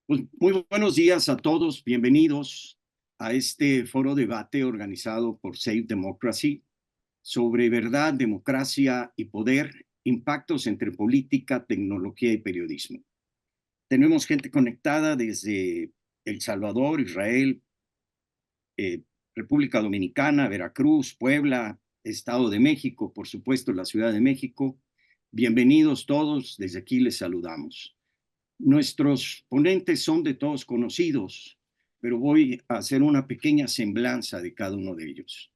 Pues muy buenos días a todos, bienvenidos a este foro debate organizado por Save Democracy sobre verdad, democracia y poder, impactos entre política, tecnología y periodismo. Tenemos gente conectada desde El Salvador, Israel, eh, República Dominicana, Veracruz, Puebla, Estado de México, por supuesto la Ciudad de México. Bienvenidos todos, desde aquí les saludamos. Nuestros ponentes son de todos conocidos, pero voy a hacer una pequeña semblanza de cada uno de ellos.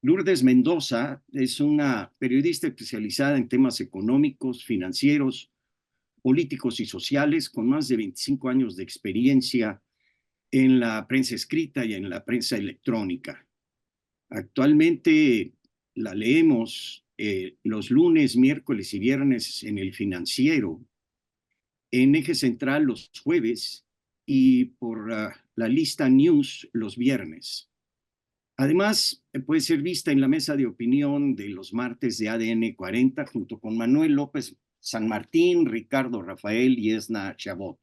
Lourdes Mendoza es una periodista especializada en temas económicos, financieros, políticos y sociales, con más de 25 años de experiencia en la prensa escrita y en la prensa electrónica. Actualmente la leemos los lunes, miércoles y viernes en El Financiero, en Eje Central los jueves y por la lista News los viernes. Además, puede ser vista en la mesa de opinión de los martes de ADN 40 junto con Manuel López San Martín, Ricardo Rafael y Esna Chabot.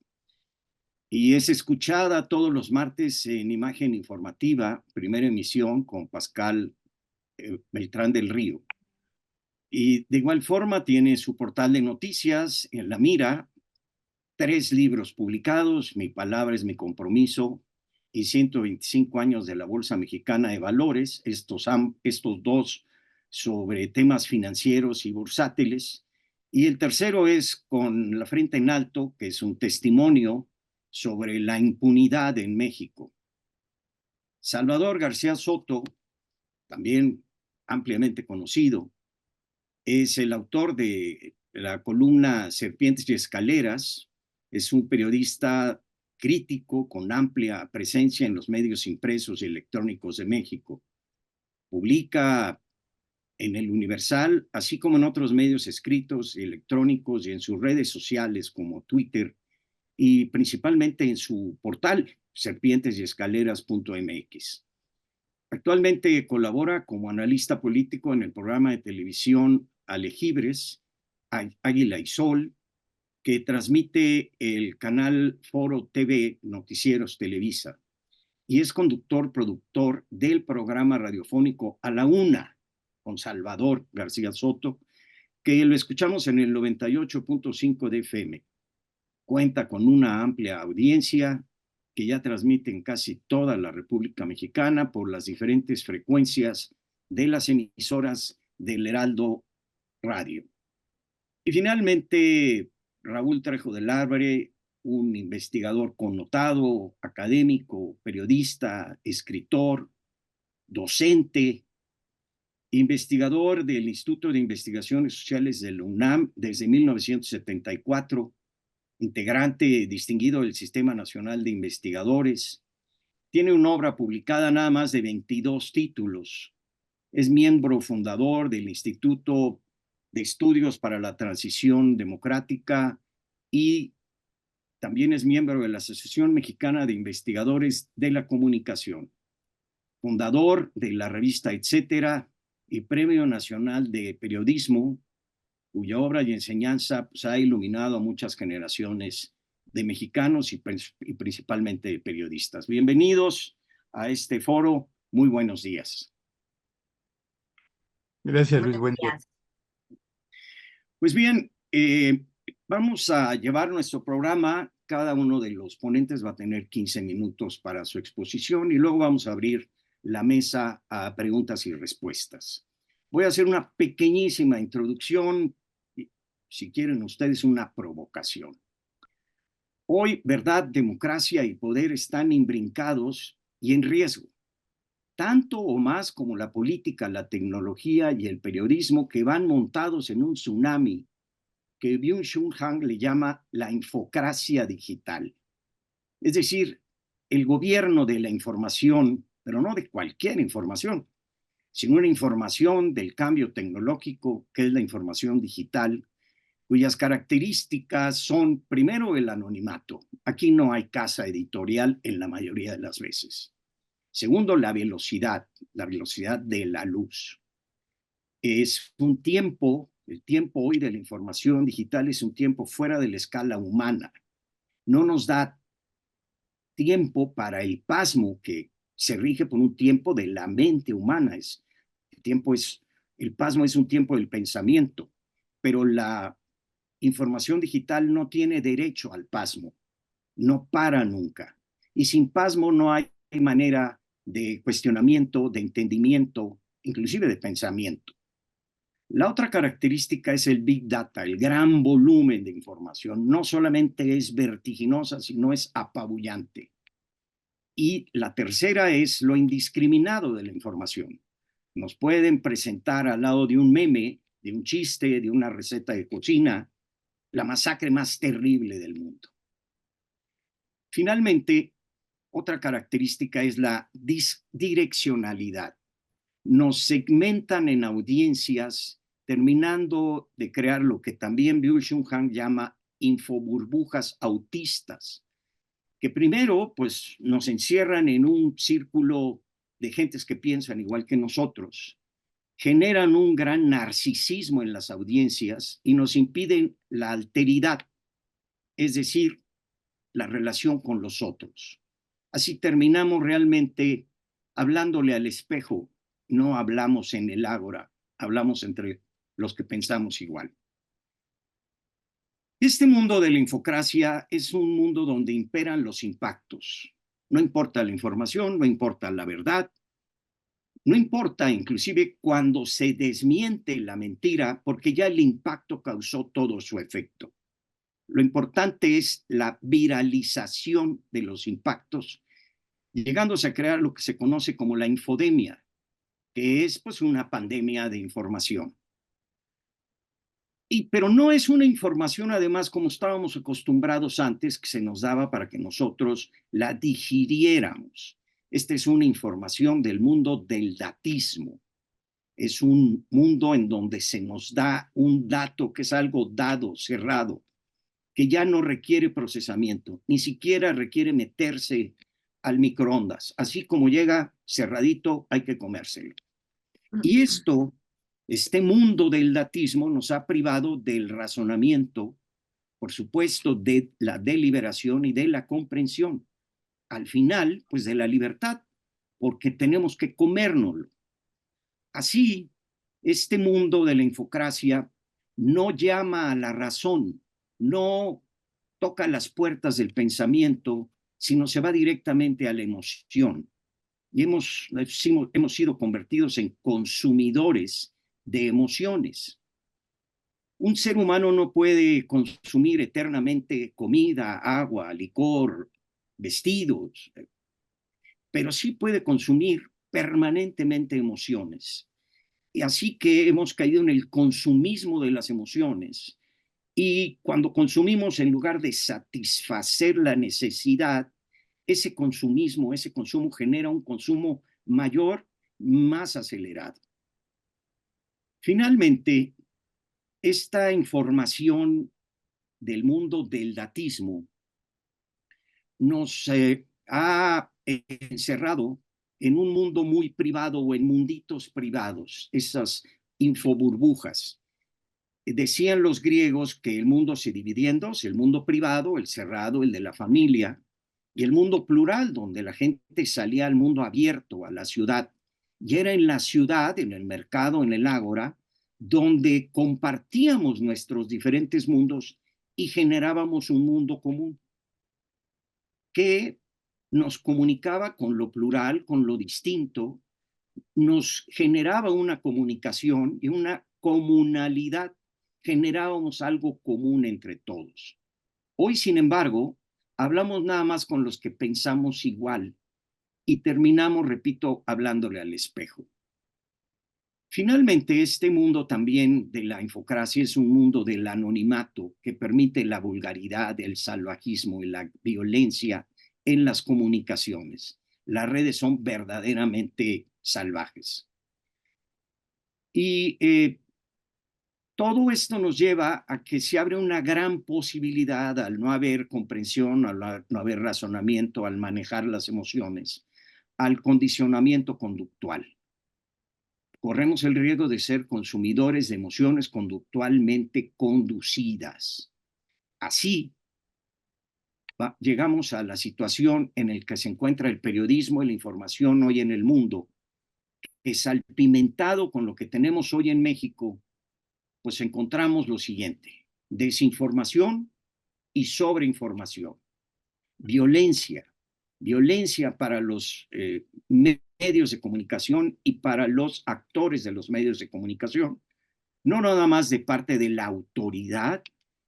Y es escuchada todos los martes en Imagen Informativa, primera emisión con Pascal Beltrán del Río. Y de igual forma tiene su portal de noticias en La Mira, 3 libros publicados, Mi palabra es mi compromiso y 125 años de la Bolsa Mexicana de Valores, estos dos sobre temas financieros y bursátiles. Y el tercero es Con la frente en alto, que es un testimonio sobre la impunidad en México. Salvador García Soto, también ampliamente conocido, es el autor de la columna Serpientes y Escaleras, es un periodista crítico con amplia presencia en los medios impresos y electrónicos de México. Publica en el Universal, así como en otros medios escritos y electrónicos y en sus redes sociales como Twitter y principalmente en su portal serpientesyescaleras.mx. Actualmente colabora como analista político en el programa de televisión Alejibres, Águila y Sol, que transmite el canal Foro TV Noticieros Televisa, y es conductor, productor del programa radiofónico A la Una, con Salvador García Soto, que lo escuchamos en el 98.5 de FM. Cuenta con una amplia audiencia que ya transmite en casi toda la República Mexicana por las diferentes frecuencias de las emisoras del Heraldo Radio. Y finalmente, Raúl Trejo del Arbre, un investigador connotado, académico, periodista, escritor, docente, investigador del Instituto de Investigaciones Sociales de la UNAM desde 1974, integrante distinguido del Sistema Nacional de Investigadores. Tiene una obra publicada, nada más de 22 títulos. Es miembro fundador del Instituto de Estudios para la Transición Democrática y también es miembro de la Asociación Mexicana de Investigadores de la Comunicación, fundador de la revista Etcétera y Premio Nacional de Periodismo, cuya obra y enseñanza pues, ha iluminado a muchas generaciones de mexicanos y principalmente de periodistas. Bienvenidos a este foro. Muy buenos días. Gracias, Luis. Buenos Buen día. días. Pues bien, vamos a llevar nuestro programa. Cada uno de los ponentes va a tener 15 minutos para su exposición y luego vamos a abrir la mesa a preguntas y respuestas. Voy a hacer una pequeñísima introducción, si quieren ustedes una provocación. Hoy, verdad, democracia y poder están imbrincados y en riesgo, tanto o más como la política, la tecnología y el periodismo que van montados en un tsunami que Byung-Chul Han le llama la infocracia digital. Es decir, el gobierno de la información, pero no de cualquier información, sino una información del cambio tecnológico, que es la información digital, cuyas características son, primero, el anonimato. Aquí no hay casa editorial en la mayoría de las veces. Segundo, la velocidad de la luz. Es un tiempo, el tiempo hoy de la información digital es un tiempo fuera de la escala humana. No nos da tiempo para el pasmo, que se rige por un tiempo de la mente humana. El pasmo es un tiempo del pensamiento, pero la información digital no tiene derecho al pasmo, no para nunca. Y sin pasmo no hay manera de cuestionamiento, de entendimiento, inclusive de pensamiento. La otra característica es el Big Data, el gran volumen de información. No solamente es vertiginosa, sino es apabullante. Y la tercera es lo indiscriminado de la información. Nos pueden presentar al lado de un meme, de un chiste, de una receta de cocina, la masacre más terrible del mundo. Finalmente, otra característica es la direccionalidad. Nos segmentan en audiencias, terminando de crear lo que también Byung-Chul Han llama infoburbujas autistas, que primero pues nos encierran en un círculo de gentes que piensan igual que nosotros, generan un gran narcisismo en las audiencias y nos impiden la alteridad, es decir, la relación con los otros. Así terminamos realmente hablándole al espejo, no hablamos en el ágora, hablamos entre los que pensamos igual. Este mundo de la infocracia es un mundo donde imperan los impactos. No importa la información, no importa la verdad, no importa inclusive cuando se desmiente la mentira, porque ya el impacto causó todo su efecto. Lo importante es la viralización de los impactos, llegándose a crear lo que se conoce como la infodemia, que es pues una pandemia de información. Pero no es una información, además, como estábamos acostumbrados antes, que se nos daba para que nosotros la digiriéramos. Esta es una información del mundo del datismo. Es un mundo en donde se nos da un dato que es algo dado, cerrado, que ya no requiere procesamiento, ni siquiera requiere meterse al microondas. Así como llega cerradito, hay que comérselo. Y este mundo del datismo nos ha privado del razonamiento, por supuesto, de la deliberación y de la comprensión. Al final, pues de la libertad, porque tenemos que comérnoslo. Así, este mundo de la infocracia no llama a la razón, no toca las puertas del pensamiento, sino se va directamente a la emoción. Y hemos sido convertidos en consumidores de emociones. Un ser humano no puede consumir eternamente comida, agua, licor, vestidos, pero sí puede consumir permanentemente emociones. Y así que hemos caído en el consumismo de las emociones. Y cuando consumimos, en lugar de satisfacer la necesidad, ese consumismo, ese consumo genera un consumo mayor, más acelerado. Finalmente, esta información del mundo del datismo nos ha encerrado en un mundo muy privado o en munditos privados, esas infoburbujas. Decían los griegos que el mundo se dividía en dos, el mundo privado, el cerrado, el de la familia, y el mundo plural, donde la gente salía al mundo abierto, a la ciudad. Y era en la ciudad, en el mercado, en el ágora, donde compartíamos nuestros diferentes mundos y generábamos un mundo común que nos comunicaba con lo plural, con lo distinto, nos generaba una comunicación y una comunalidad, generábamos algo común entre todos. Hoy, sin embargo, hablamos nada más con los que pensamos igual y terminamos, repito, hablándole al espejo. Finalmente, este mundo también de la infocracia es un mundo del anonimato que permite la vulgaridad, el salvajismo y la violencia en las comunicaciones. Las redes son verdaderamente salvajes. Y todo esto nos lleva a que se abre una gran posibilidad al no haber comprensión, al no haber razonamiento, al manejar las emociones, al condicionamiento conductual. Corremos el riesgo de ser consumidores de emociones conductualmente conducidas. Así, llegamos a la situación en la que se encuentra el periodismo y la información hoy en el mundo, que salpimentado con lo que tenemos hoy en México, pues encontramos lo siguiente: desinformación y sobreinformación, violencia, violencia para los medios de comunicación y para los actores de los medios de comunicación, no nada más de parte de la autoridad,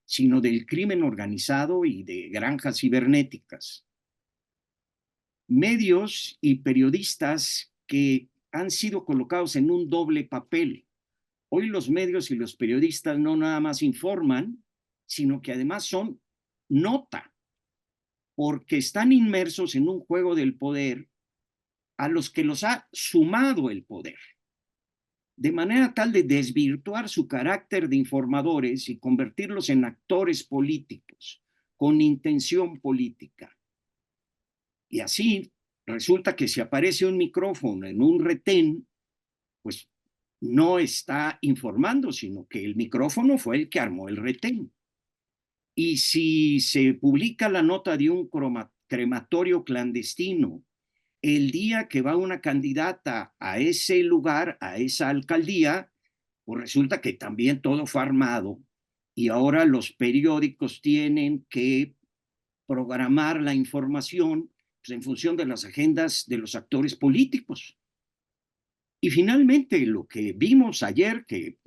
sino del crimen organizado y de granjas cibernéticas. Medios y periodistas que han sido colocados en un doble papel. Hoy los medios y los periodistas no nada más informan, sino que además son nota, porque están inmersos en un juego del poder a los que los ha sumado el poder, de manera tal de desvirtuar su carácter de informadores y convertirlos en actores políticos con intención política. Y así resulta que si aparece un micrófono en un retén, pues no está informando, sino que el micrófono fue el que armó el retén. Y si se publica la nota de un crematorio clandestino el día que va una candidata a ese lugar, a esa alcaldía, pues resulta que también todo fue armado y ahora los periódicos tienen que programar la información, pues, en función de las agendas de los actores políticos. Y finalmente, lo que vimos ayer, que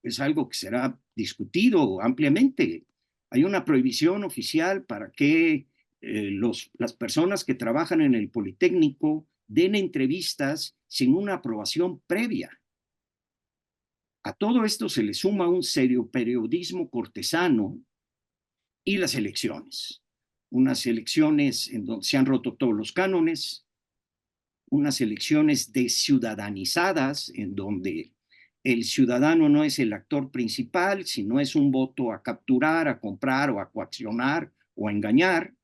es algo que será discutido ampliamente, hay una prohibición oficial para que las personas que trabajan en el Politécnico den entrevistas sin una aprobación previa. A todo esto se le suma un serio periodismo cortesano y las elecciones. Unas elecciones en donde se han roto todos los cánones, unas elecciones desciudadanizadas, en donde el ciudadano no es el actor principal, sino es un voto a capturar, a comprar o a coaccionar o a engañar,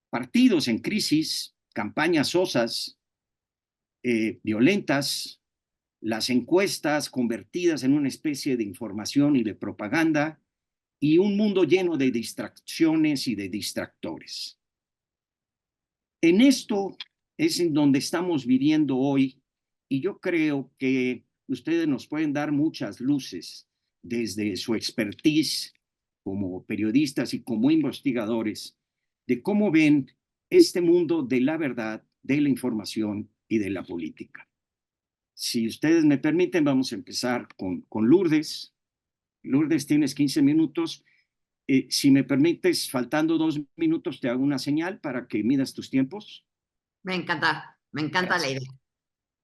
partidos en crisis, campañas sosas, violentas, las encuestas convertidas en una especie de información y de propaganda, y un mundo lleno de distracciones y de distractores. En esto es en donde estamos viviendo hoy, y yo creo que ustedes nos pueden dar muchas luces desde su expertise como periodistas y como investigadores de cómo ven este mundo de la verdad, de la información y de la política. Si ustedes me permiten, vamos a empezar con Lourdes. Lourdes, tienes 15 minutos. Si me permites, faltando 2 minutos, te hago una señal para que midas tus tiempos. Me encanta la Gracias. idea.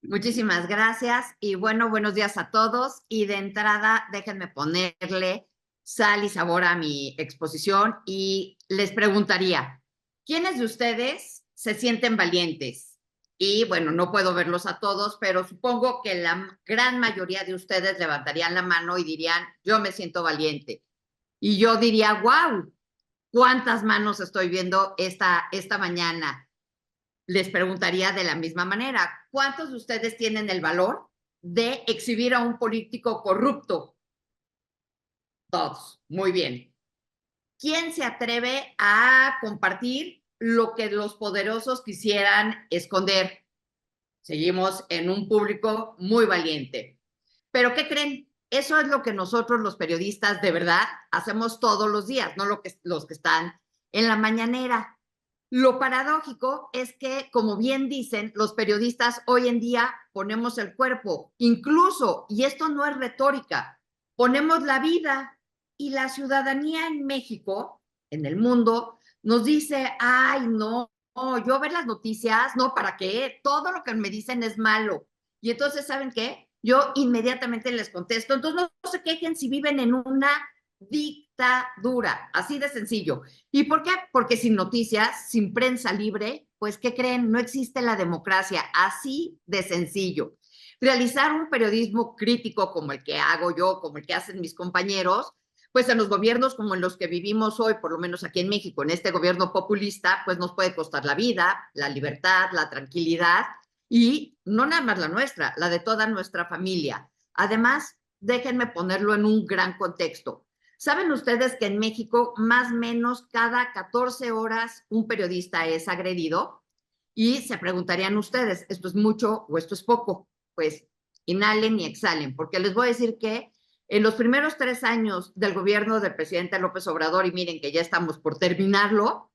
Muchísimas gracias y bueno, buenos días a todos. Y de entrada, déjenme ponerle sal y sabor a mi exposición y les preguntaría, ¿quiénes de ustedes se sienten valientes? Y bueno, no puedo verlos a todos, pero supongo que la gran mayoría de ustedes levantarían la mano y dirían, yo me siento valiente. Y yo diría, wow, ¿cuántas manos estoy viendo esta mañana? Les preguntaría de la misma manera, ¿cuántos de ustedes tienen el valor de exhibir a un político corrupto? Todos, muy bien. ¿Quién se atreve a compartir lo que los poderosos quisieran esconder? Seguimos en un público muy valiente. ¿Pero qué creen? Eso es lo que nosotros los periodistas de verdad hacemos todos los días, no los que están en la mañanera. Lo paradójico es que, como bien dicen, los periodistas hoy en día ponemos el cuerpo, incluso, y esto no es retórica, ponemos la vida y la ciudadanía en México, en el mundo, nos dice, ay, no, yo ver las noticias, no, ¿para qué? Todo lo que me dicen es malo. Y entonces, ¿saben qué? Yo inmediatamente les contesto, entonces no se quejen si viven en una dictadura, así de sencillo. ¿Y por qué? Porque sin noticias, sin prensa libre, pues, ¿qué creen? No existe la democracia, así de sencillo. Realizar un periodismo crítico como el que hago yo, como el que hacen mis compañeros, pues en los gobiernos como en los que vivimos hoy, por lo menos aquí en México, en este gobierno populista, pues nos puede costar la vida, la libertad, la tranquilidad y no nada más la nuestra, la de toda nuestra familia. Además, déjenme ponerlo en un gran contexto. ¿Saben ustedes que en México más o menos cada 14 horas un periodista es agredido? Y se preguntarían ustedes, ¿esto es mucho o esto es poco? Pues inhalen y exhalen, porque les voy a decir que en los primeros 3 años del gobierno del presidente López Obrador, y miren que ya estamos por terminarlo,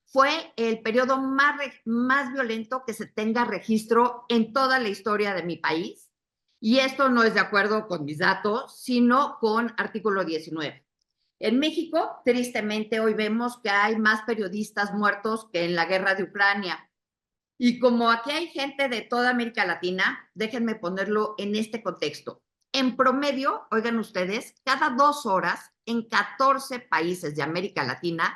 fue el periodo más violento que se tenga registro en toda la historia de mi país. Y esto no es de acuerdo con mis datos, sino con artículo 19. En México, tristemente, hoy vemos que hay más periodistas muertos que en la guerra de Ucrania. Y como aquí hay gente de toda América Latina, déjenme ponerlo en este contexto. En promedio, oigan ustedes, cada 2 horas en 14 países de América Latina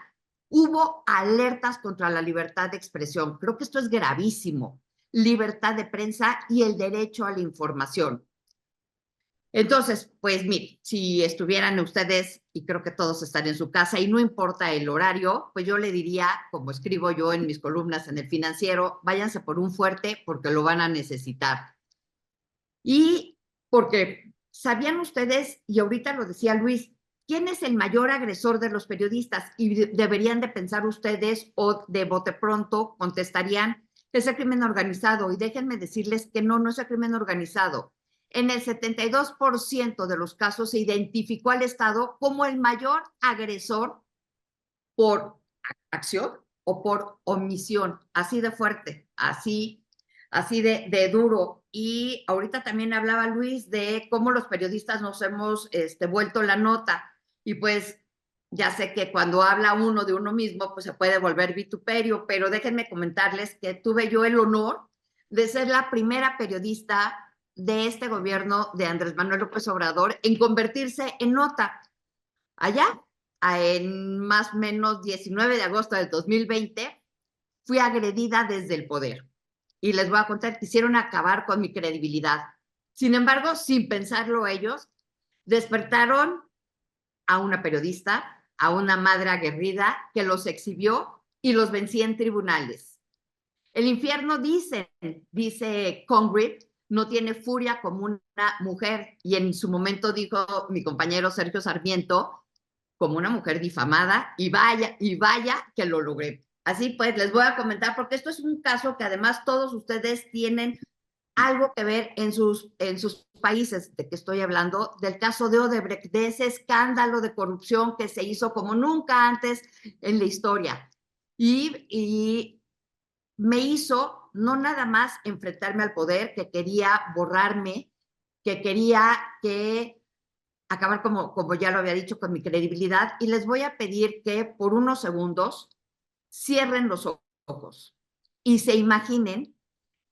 hubo alertas contra la libertad de expresión. Creo que esto es gravísimo. Libertad de prensa y el derecho a la información. Entonces, pues mire, si estuvieran ustedes, y creo que todos están en su casa, y no importa el horario, pues yo le diría, como escribo yo en mis columnas en El Financiero, váyanse por un fuerte porque lo van a necesitar. Y porque, ¿sabían ustedes, y ahorita lo decía Luis, quién es el mayor agresor de los periodistas? Y deberían de pensar ustedes, o de bote pronto contestarían, es el crimen organizado. Y déjenme decirles que no, no es el crimen organizado. En el 72% de los casos se identificó al Estado como el mayor agresor por acción o por omisión, así de fuerte, así de duro. Y ahorita también hablaba Luis de cómo los periodistas nos hemos vuelto la nota. Y pues ya sé que cuando habla uno de uno mismo, pues se puede volver vituperio, pero déjenme comentarles que tuve yo el honor de ser la primera periodista de este gobierno de Andrés Manuel López Obrador en convertirse en nota. Allá, en más o menos 19 de agosto del 2020, fui agredida desde el poder. Y les voy a contar, quisieron acabar con mi credibilidad. Sin embargo, sin pensarlo ellos, despertaron a una periodista, a una madre aguerrida que los exhibió y los vencía en tribunales. El infierno, dice Congreve, no tiene furia como una mujer. Y en su momento dijo mi compañero Sergio Sarmiento, como una mujer difamada, y vaya que lo logré. Así pues, les voy a comentar, porque esto es un caso que además todos ustedes tienen algo que ver en sus países. ¿De que estoy hablando? Del caso de Odebrecht, de ese escándalo de corrupción que se hizo como nunca antes en la historia. Y me hizo no nada más enfrentarme al poder, que quería borrarme, que quería acabar, como ya lo había dicho, con mi credibilidad. Y les voy a pedir que por unos segundos cierren los ojos y se imaginen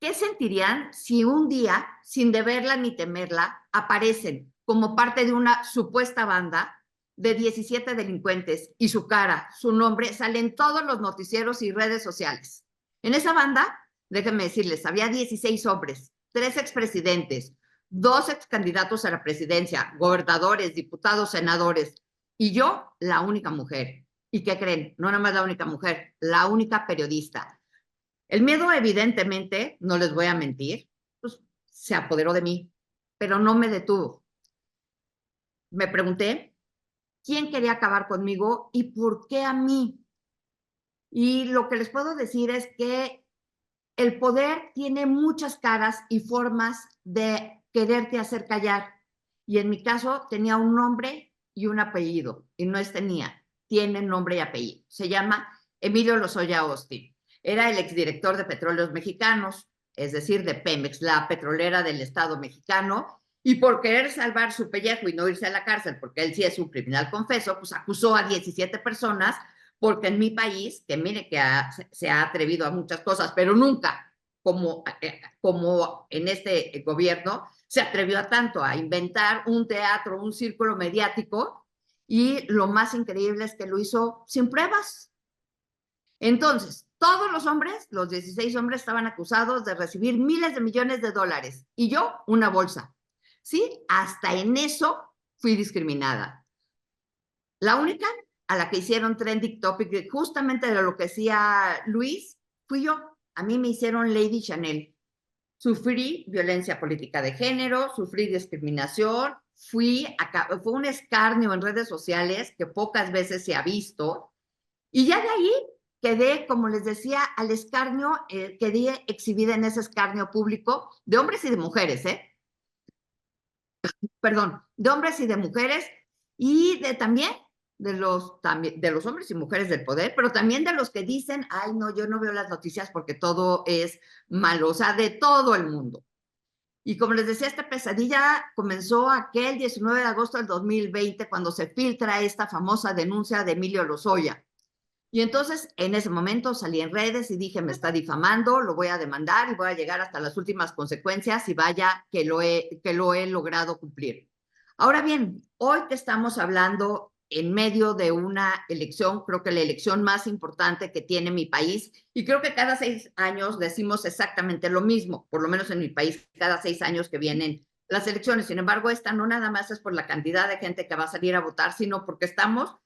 qué sentirían si un día, sin deberla ni temerla, aparecen como parte de una supuesta banda de 17 delincuentes y su cara, su nombre, salen todos los noticieros y redes sociales. En esa banda, déjenme decirles, había 16 hombres, 3 expresidentes, 2 excandidatos a la presidencia, gobernadores, diputados, senadores, y yo, la única mujer. ¿Y qué creen? No nada más la única mujer, la única periodista. El miedo, evidentemente, no les voy a mentir, pues se apoderó de mí, pero no me detuvo. Me pregunté quién quería acabar conmigo y por qué a mí. Y lo que les puedo decir es que el poder tiene muchas caras y formas de quererte hacer callar. Y en mi caso tenía un nombre y un apellido. Y no es tenía, tiene nombre y apellido. Se llama Emilio Lozoya Austin. Era el exdirector de Petróleos Mexicanos, es decir, de Pemex, la petrolera del Estado mexicano. Y por querer salvar su pellejo y no irse a la cárcel, porque él sí es un criminal confeso, pues acusó a 17 personas, porque en mi país, que mire que se ha atrevido a muchas cosas, pero nunca como en este gobierno, se atrevió a tanto, a inventar un teatro, un círculo mediático, y lo más increíble es que lo hizo sin pruebas. Entonces, todos los hombres, los 16 hombres, estaban acusados de recibir miles de millones de dólares, y yo una bolsa. Sí, hasta en eso fui discriminada. La única a la que hicieron trending topic, justamente de lo que decía Luis, fui yo. A mí me hicieron Lady Chanel. Sufrí violencia política de género, sufrí discriminación, fue un escarnio en redes sociales que pocas veces se ha visto, y ya de ahí quedé, como les decía, al escarnio, quedé exhibida en ese escarnio público de hombres y de mujeres, perdón, de hombres y de mujeres, y también de los hombres y mujeres del poder, pero también de los que dicen, ay, no, yo no veo las noticias porque todo es malo, o sea, de todo el mundo. Y como les decía, esta pesadilla comenzó aquel 19 de agosto del 2020, cuando se filtra esta famosa denuncia de Emilio Lozoya. Y entonces, en ese momento salí en redes y dije, me está difamando, lo voy a demandar y voy a llegar hasta las últimas consecuencias y vaya que lo he logrado cumplir. Ahora bien, hoy que estamos hablando en medio de una elección, creo que la elección más importante que tiene mi país, y creo que cada 6 años decimos exactamente lo mismo, por lo menos en mi país, cada 6 años que vienen las elecciones. Sin embargo, esta no nada más es por la cantidad de gente que va a salir a votar, sino porque estamos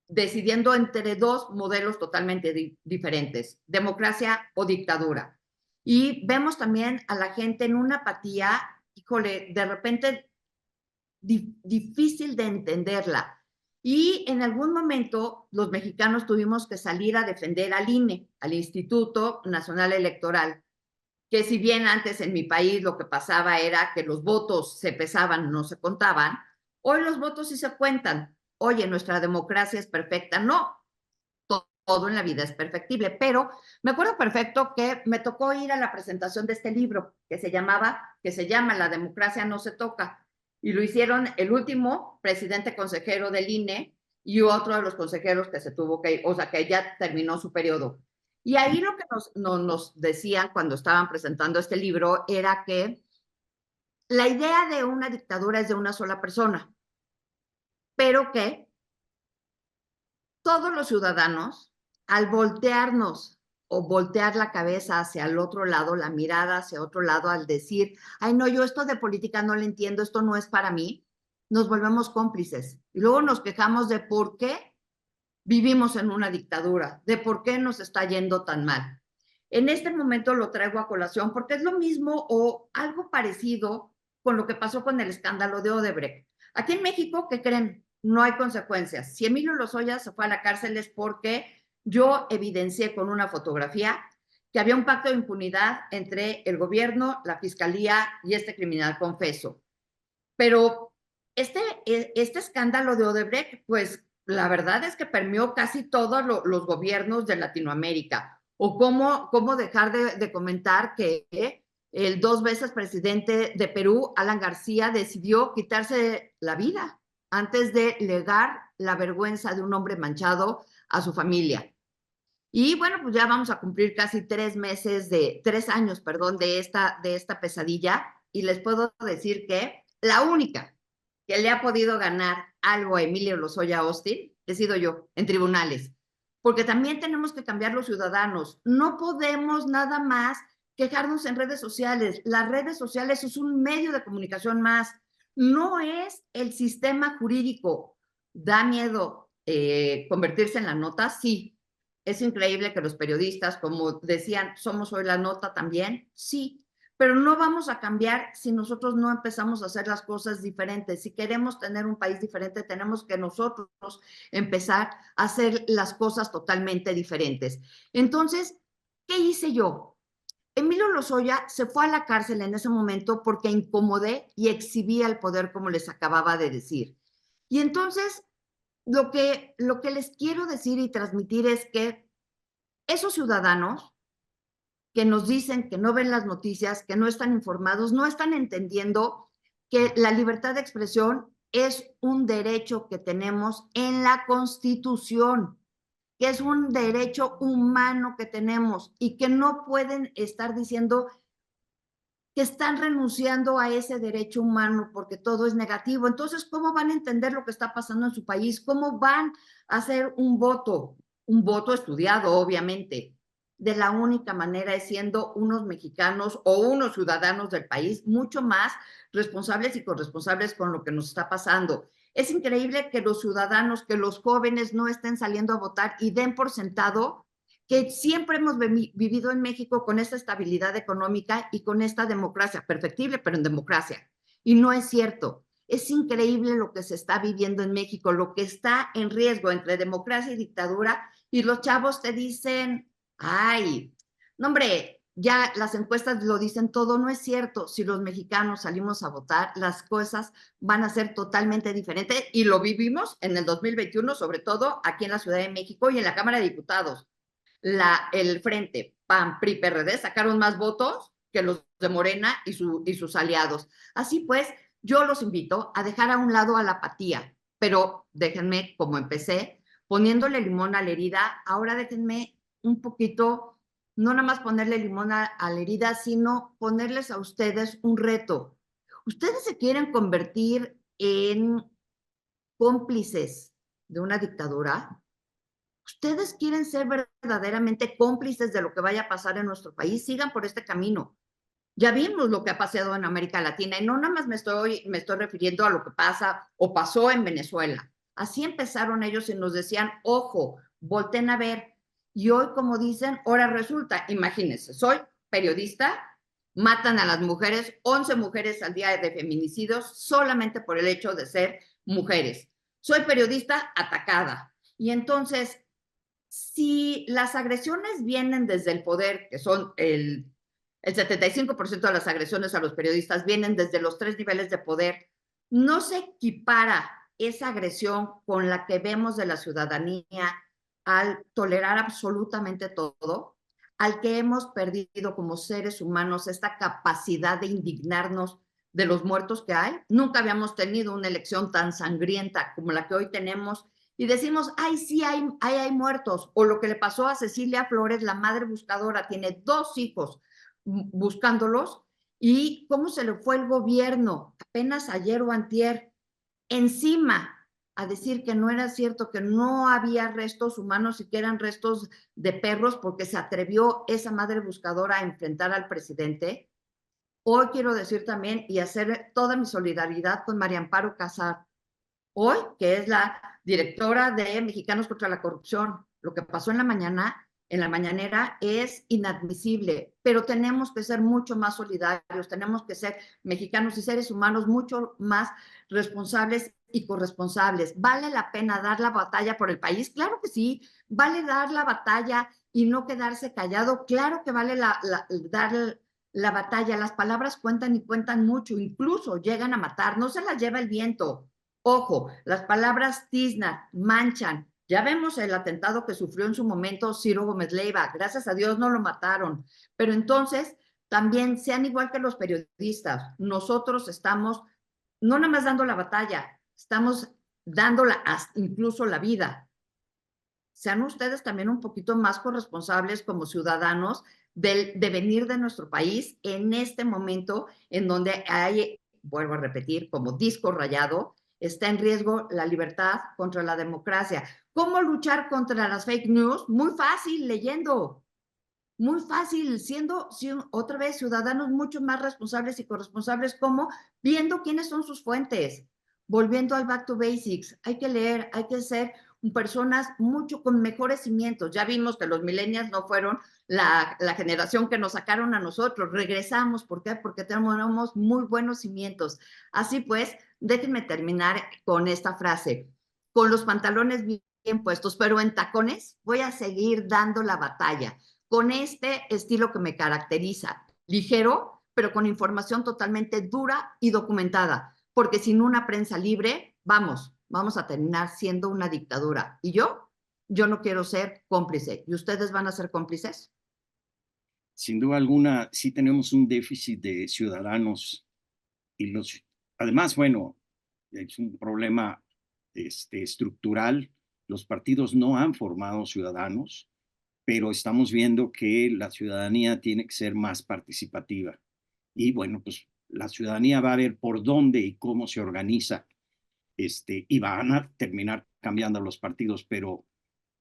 decidiendo entre dos modelos totalmente diferentes, democracia o dictadura. Y vemos también a la gente en una apatía, híjole, de repente difícil de entenderla. Y en algún momento los mexicanos tuvimos que salir a defender al INE, al Instituto Nacional Electoral, que si bien antes en mi país lo que pasaba era que los votos se pesaban, no se contaban, hoy los votos sí se cuentan. Oye, nuestra democracia es perfecta. No, todo en la vida es perfectible, pero me acuerdo perfecto que me tocó ir a la presentación de este libro que se llama La democracia no se toca, y lo hicieron el último presidente consejero del INE y otro de los consejeros que se tuvo que ir, o sea, que ya terminó su periodo. Y ahí lo que nos decían cuando estaban presentando este libro era que la idea de una dictadura es de una sola persona, pero que todos los ciudadanos, al voltearnos o voltear la cabeza hacia el otro lado, la mirada hacia otro lado, al decir, ay, no, yo esto de política no lo entiendo, esto no es para mí, nos volvemos cómplices. Y luego nos quejamos de por qué vivimos en una dictadura, de por qué nos está yendo tan mal. En este momento lo traigo a colación porque es lo mismo o algo parecido con lo que pasó con el escándalo de Odebrecht. Aquí en México, ¿qué creen? No hay consecuencias. Si Emilio Lozoya se fue a la cárcel es porque yo evidencié con una fotografía que había un pacto de impunidad entre el gobierno, la fiscalía y este criminal confeso. Pero este escándalo de Odebrecht, pues la verdad es que permeó casi todos los gobiernos de Latinoamérica. O cómo dejar de comentar que el 2 veces presidente de Perú, Alan García, decidió quitarse la vida antes de legar la vergüenza de un hombre manchado a su familia. Y bueno, pues ya vamos a cumplir casi 3 años, perdón, de esta pesadilla. Y les puedo decir que la única que le ha podido ganar algo a Emilio Lozoya Austin he sido yo en tribunales. Porque también tenemos que cambiar los ciudadanos. No podemos nada más quejarnos en redes sociales. Las redes sociales es un medio de comunicación más. No es el sistema jurídico. ¿Da miedo convertirse en la nota? Sí. Es increíble que los periodistas, como decían, somos hoy la nota también, sí, pero no vamos a cambiar si nosotros no empezamos a hacer las cosas diferentes. Si queremos tener un país diferente, tenemos que nosotros empezar a hacer las cosas totalmente diferentes. Entonces, ¿qué hice yo? Emilio Lozoya se fue a la cárcel en ese momento porque incomodé y exhibía el poder, como les acababa de decir. Y entonces, lo que les quiero decir y transmitir es que esos ciudadanos que nos dicen que no ven las noticias, que no están informados, no están entendiendo que la libertad de expresión es un derecho que tenemos en la Constitución, que es un derecho humano que tenemos y que no pueden estar diciendo que están renunciando a ese derecho humano porque todo es negativo. Entonces, ¿cómo van a entender lo que está pasando en su país? ¿Cómo van a hacer un voto? Un voto estudiado, obviamente. De la única manera es siendo unos mexicanos o unos ciudadanos del país mucho más responsables y corresponsables con lo que nos está pasando. Es increíble que los ciudadanos, que los jóvenes no estén saliendo a votar y den por sentado que siempre hemos vivido en México con esta estabilidad económica y con esta democracia, perfectible, pero en democracia. Y no es cierto. Es increíble lo que se está viviendo en México, lo que está en riesgo entre democracia y dictadura, y los chavos te dicen, ay, no hombre, ya las encuestas lo dicen todo, no es cierto. Si los mexicanos salimos a votar, las cosas van a ser totalmente diferentes y lo vivimos en el 2021, sobre todo aquí en la Ciudad de México y en la Cámara de Diputados. El Frente PAN, PRI, PRD sacaron más votos que los de Morena y sus aliados. Así pues, yo los invito a dejar a un lado a la apatía, pero déjenme, como empecé, poniéndole limón a la herida, ahora déjenme un poquito, no nada más ponerle limón a la herida, sino ponerles a ustedes un reto. Ustedes se quieren convertir en cómplices de una dictadura. Ustedes quieren ser verdaderamente cómplices de lo que vaya a pasar en nuestro país, sigan por este camino. Ya vimos lo que ha pasado en América Latina y no nada más me estoy refiriendo a lo que pasa o pasó en Venezuela. Así empezaron ellos y nos decían, ojo, volten a ver. Y hoy, como dicen, ahora resulta, imagínense, soy periodista, matan a las mujeres, 11 mujeres al día de feminicidios solamente por el hecho de ser mujeres. Soy periodista atacada. Y entonces, si las agresiones vienen desde el poder, que son el 75% de las agresiones a los periodistas vienen desde los 3 niveles de poder, no se equipara esa agresión con la que vemos de la ciudadanía al tolerar absolutamente todo, al que hemos perdido como seres humanos esta capacidad de indignarnos de los muertos que hay. Nunca habíamos tenido una elección tan sangrienta como la que hoy tenemos y decimos, ay, sí, hay muertos. O lo que le pasó a Cecilia Flores, la madre buscadora, tiene 2 hijos buscándolos, y cómo se le fue el gobierno apenas ayer o antier encima a decir que no era cierto, que no había restos humanos y que eran restos de perros, porque se atrevió esa madre buscadora a enfrentar al presidente. Hoy quiero decir también y hacer toda mi solidaridad con María Amparo Casar, hoy, que es la directora de Mexicanos contra la Corrupción. Lo que pasó en la mañanera, es inadmisible, pero tenemos que ser mucho más solidarios, tenemos que ser mexicanos y seres humanos mucho más responsables y corresponsables. ¿Vale la pena dar la batalla por el país? Claro que sí. ¿Vale dar la batalla y no quedarse callado? Claro que vale dar la batalla. Las palabras cuentan y cuentan mucho, incluso llegan a matar, no se las lleva el viento. Ojo, las palabras tiznan, manchan. Ya vemos el atentado que sufrió en su momento Ciro Gómez Leiva. Gracias a Dios no lo mataron. Pero entonces, también sean igual que los periodistas. Nosotros estamos no nada más dando la batalla, estamos dándola incluso la vida. Sean ustedes también un poquito más corresponsables como ciudadanos del devenir de nuestro país en este momento en donde hay, vuelvo a repetir, como disco rayado, está en riesgo la libertad contra la democracia. ¿Cómo luchar contra las fake news? Muy fácil, leyendo. Muy fácil, siendo otra vez ciudadanos mucho más responsables y corresponsables, como viendo quiénes son sus fuentes, volviendo al back to basics. Hay que leer, hay que ser personas mucho con mejores cimientos. Ya vimos que los millennials no fueron la generación que nos sacaron a nosotros. Regresamos, ¿por qué? Porque tenemos muy buenos cimientos. Así pues, déjenme terminar con esta frase. Con los pantalones bien puestos, pero en tacones, voy a seguir dando la batalla con este estilo que me caracteriza, ligero, pero con información totalmente dura y documentada, porque sin una prensa libre, vamos a terminar siendo una dictadura. Y yo no quiero ser cómplice. ¿Y ustedes van a ser cómplices? Sin duda alguna, sí tenemos un déficit de ciudadanos y además, bueno, es un problema estructural. Los partidos no han formado ciudadanos, pero estamos viendo que la ciudadanía tiene que ser más participativa. Y bueno, pues la ciudadanía va a ver por dónde y cómo se organiza, y van a terminar cambiando los partidos, pero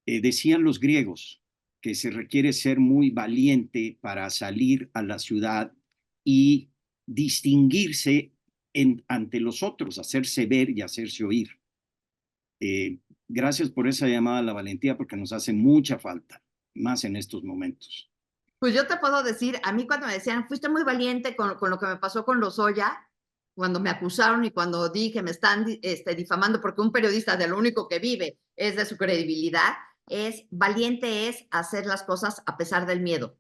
decían los griegos que se requiere ser muy valiente para salir a la ciudad y distinguirse ante los otros, hacerse ver y hacerse oír. Gracias por esa llamada a la valentía, porque nos hace mucha falta. más en estos momentos. Pues yo te puedo decir, a mí cuando me decían, fuiste muy valiente con lo que me pasó con Lozoya, cuando me acusaron y cuando dije me están difamando porque un periodista de lo único que vive es de su credibilidad, es valiente es hacer las cosas a pesar del miedo.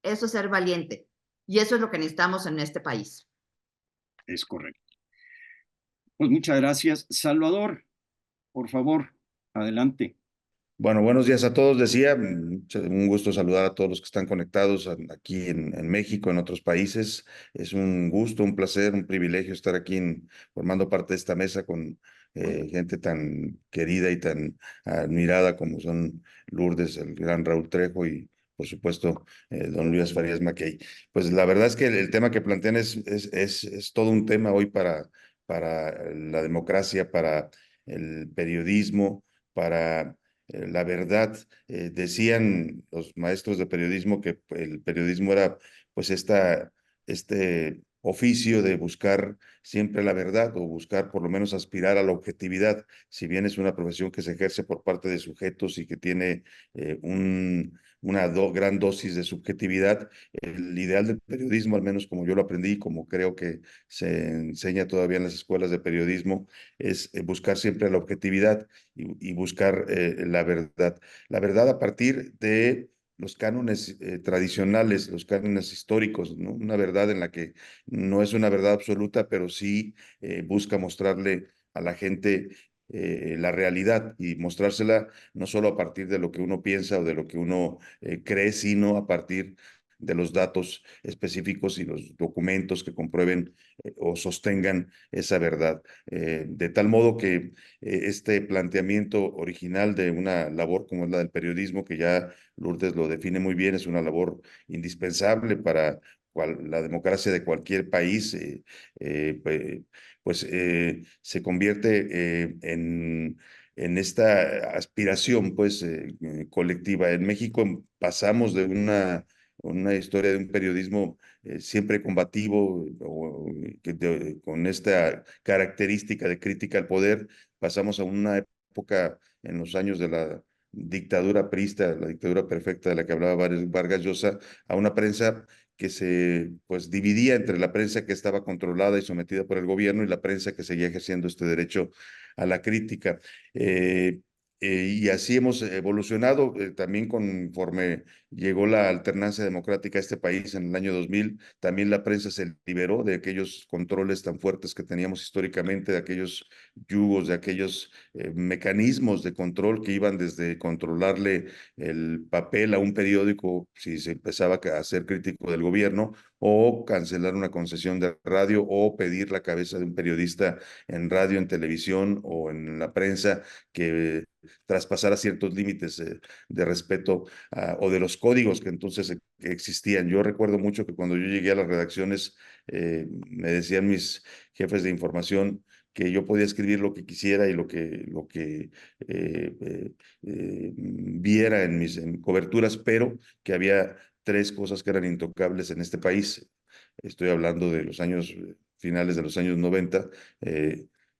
Eso es ser valiente. Y eso es lo que necesitamos en este país. Es correcto. Pues muchas gracias. Salvador, por favor, adelante. Bueno, buenos días a todos. Decía, un gusto saludar a todos los que están conectados aquí en México, en otros países. Es un gusto, un placer, un privilegio estar aquí formando parte de esta mesa con gente tan querida y tan admirada como son Lourdes, el gran Raúl Trejo y, por supuesto, don Luis Farías Mackey. Pues la verdad es que el tema que plantean es todo un tema hoy para la democracia, para el periodismo, para la verdad. Decían los maestros de periodismo que el periodismo era pues este oficio de buscar siempre la verdad o buscar por lo menos aspirar a la objetividad, si bien es una profesión que se ejerce por parte de sujetos y que tiene una gran dosis de subjetividad. El ideal del periodismo, al menos como yo lo aprendí, como creo que se enseña todavía en las escuelas de periodismo, es buscar siempre la objetividad y buscar la verdad. La verdad a partir de los cánones tradicionales, los cánones históricos, ¿no? Una verdad en la que no es una verdad absoluta, pero sí busca mostrarle a la gente la realidad y mostrársela no solo a partir de lo que uno piensa o de lo que uno cree, sino a partir de los datos específicos y los documentos que comprueben o sostengan esa verdad. De tal modo que este planteamiento original de una labor como es la del periodismo, que ya Lourdes lo define muy bien, es una labor indispensable para la democracia de cualquier país, pues se convierte en esta aspiración pues colectiva. En México pasamos de una historia de un periodismo siempre combativo, con esta característica de crítica al poder, pasamos a una época en los años de la dictadura priista, la dictadura perfecta de la que hablaba Vargas Llosa, a una prensa que se pues dividía entre la prensa que estaba controlada y sometida por el gobierno y la prensa que seguía ejerciendo este derecho a la crítica. Y así hemos evolucionado también conforme llegó la alternancia democrática a este país en el año 2000. También la prensa se liberó de aquellos controles tan fuertes que teníamos históricamente, de aquellos yugos, de aquellos mecanismos de control que iban desde controlarle el papel a un periódico si se empezaba a ser crítico del gobierno, o cancelar una concesión de radio, o pedir la cabeza de un periodista en radio, en televisión o en la prensa que traspasara ciertos límites de respeto o de los códigos que entonces que existían. Yo recuerdo mucho que cuando yo llegué a las redacciones, me decían mis jefes de información que yo podía escribir lo que quisiera y lo que viera en mis coberturas, pero que había tres cosas que eran intocables en este país. Estoy hablando de los años finales de los años 90,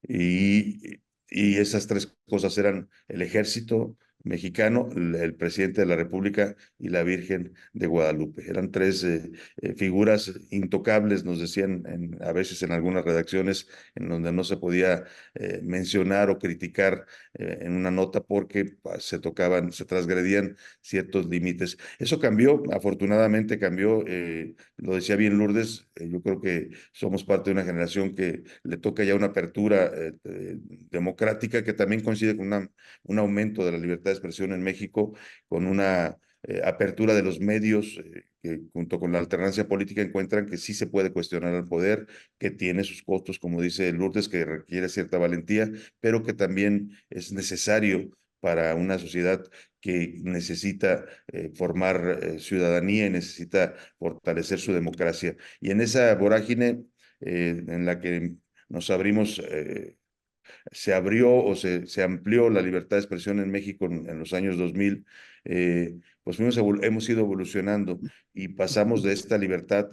y, y esas tres cosas eran el ejército mexicano, el presidente de la República y la Virgen de Guadalupe. Eran tres figuras intocables, nos decían a veces en algunas redacciones, en donde no se podía mencionar o criticar en una nota porque se transgredían ciertos límites. Eso cambió, afortunadamente cambió. Lo decía bien Lourdes, yo creo que somos parte de una generación que le toca ya una apertura democrática que también coincide con un aumento de la libertad de expresión en México, con una apertura de los medios que junto con la alternancia política encuentran que sí se puede cuestionar al poder, que tiene sus costos, como dice Lourdes, que requiere cierta valentía, pero que también es necesario para una sociedad que necesita formar ciudadanía y necesita fortalecer su democracia. Y en esa vorágine en la que nos abrimos, se abrió o se amplió la libertad de expresión en México en los años 2000, pues hemos ido evolucionando y pasamos de esta libertad.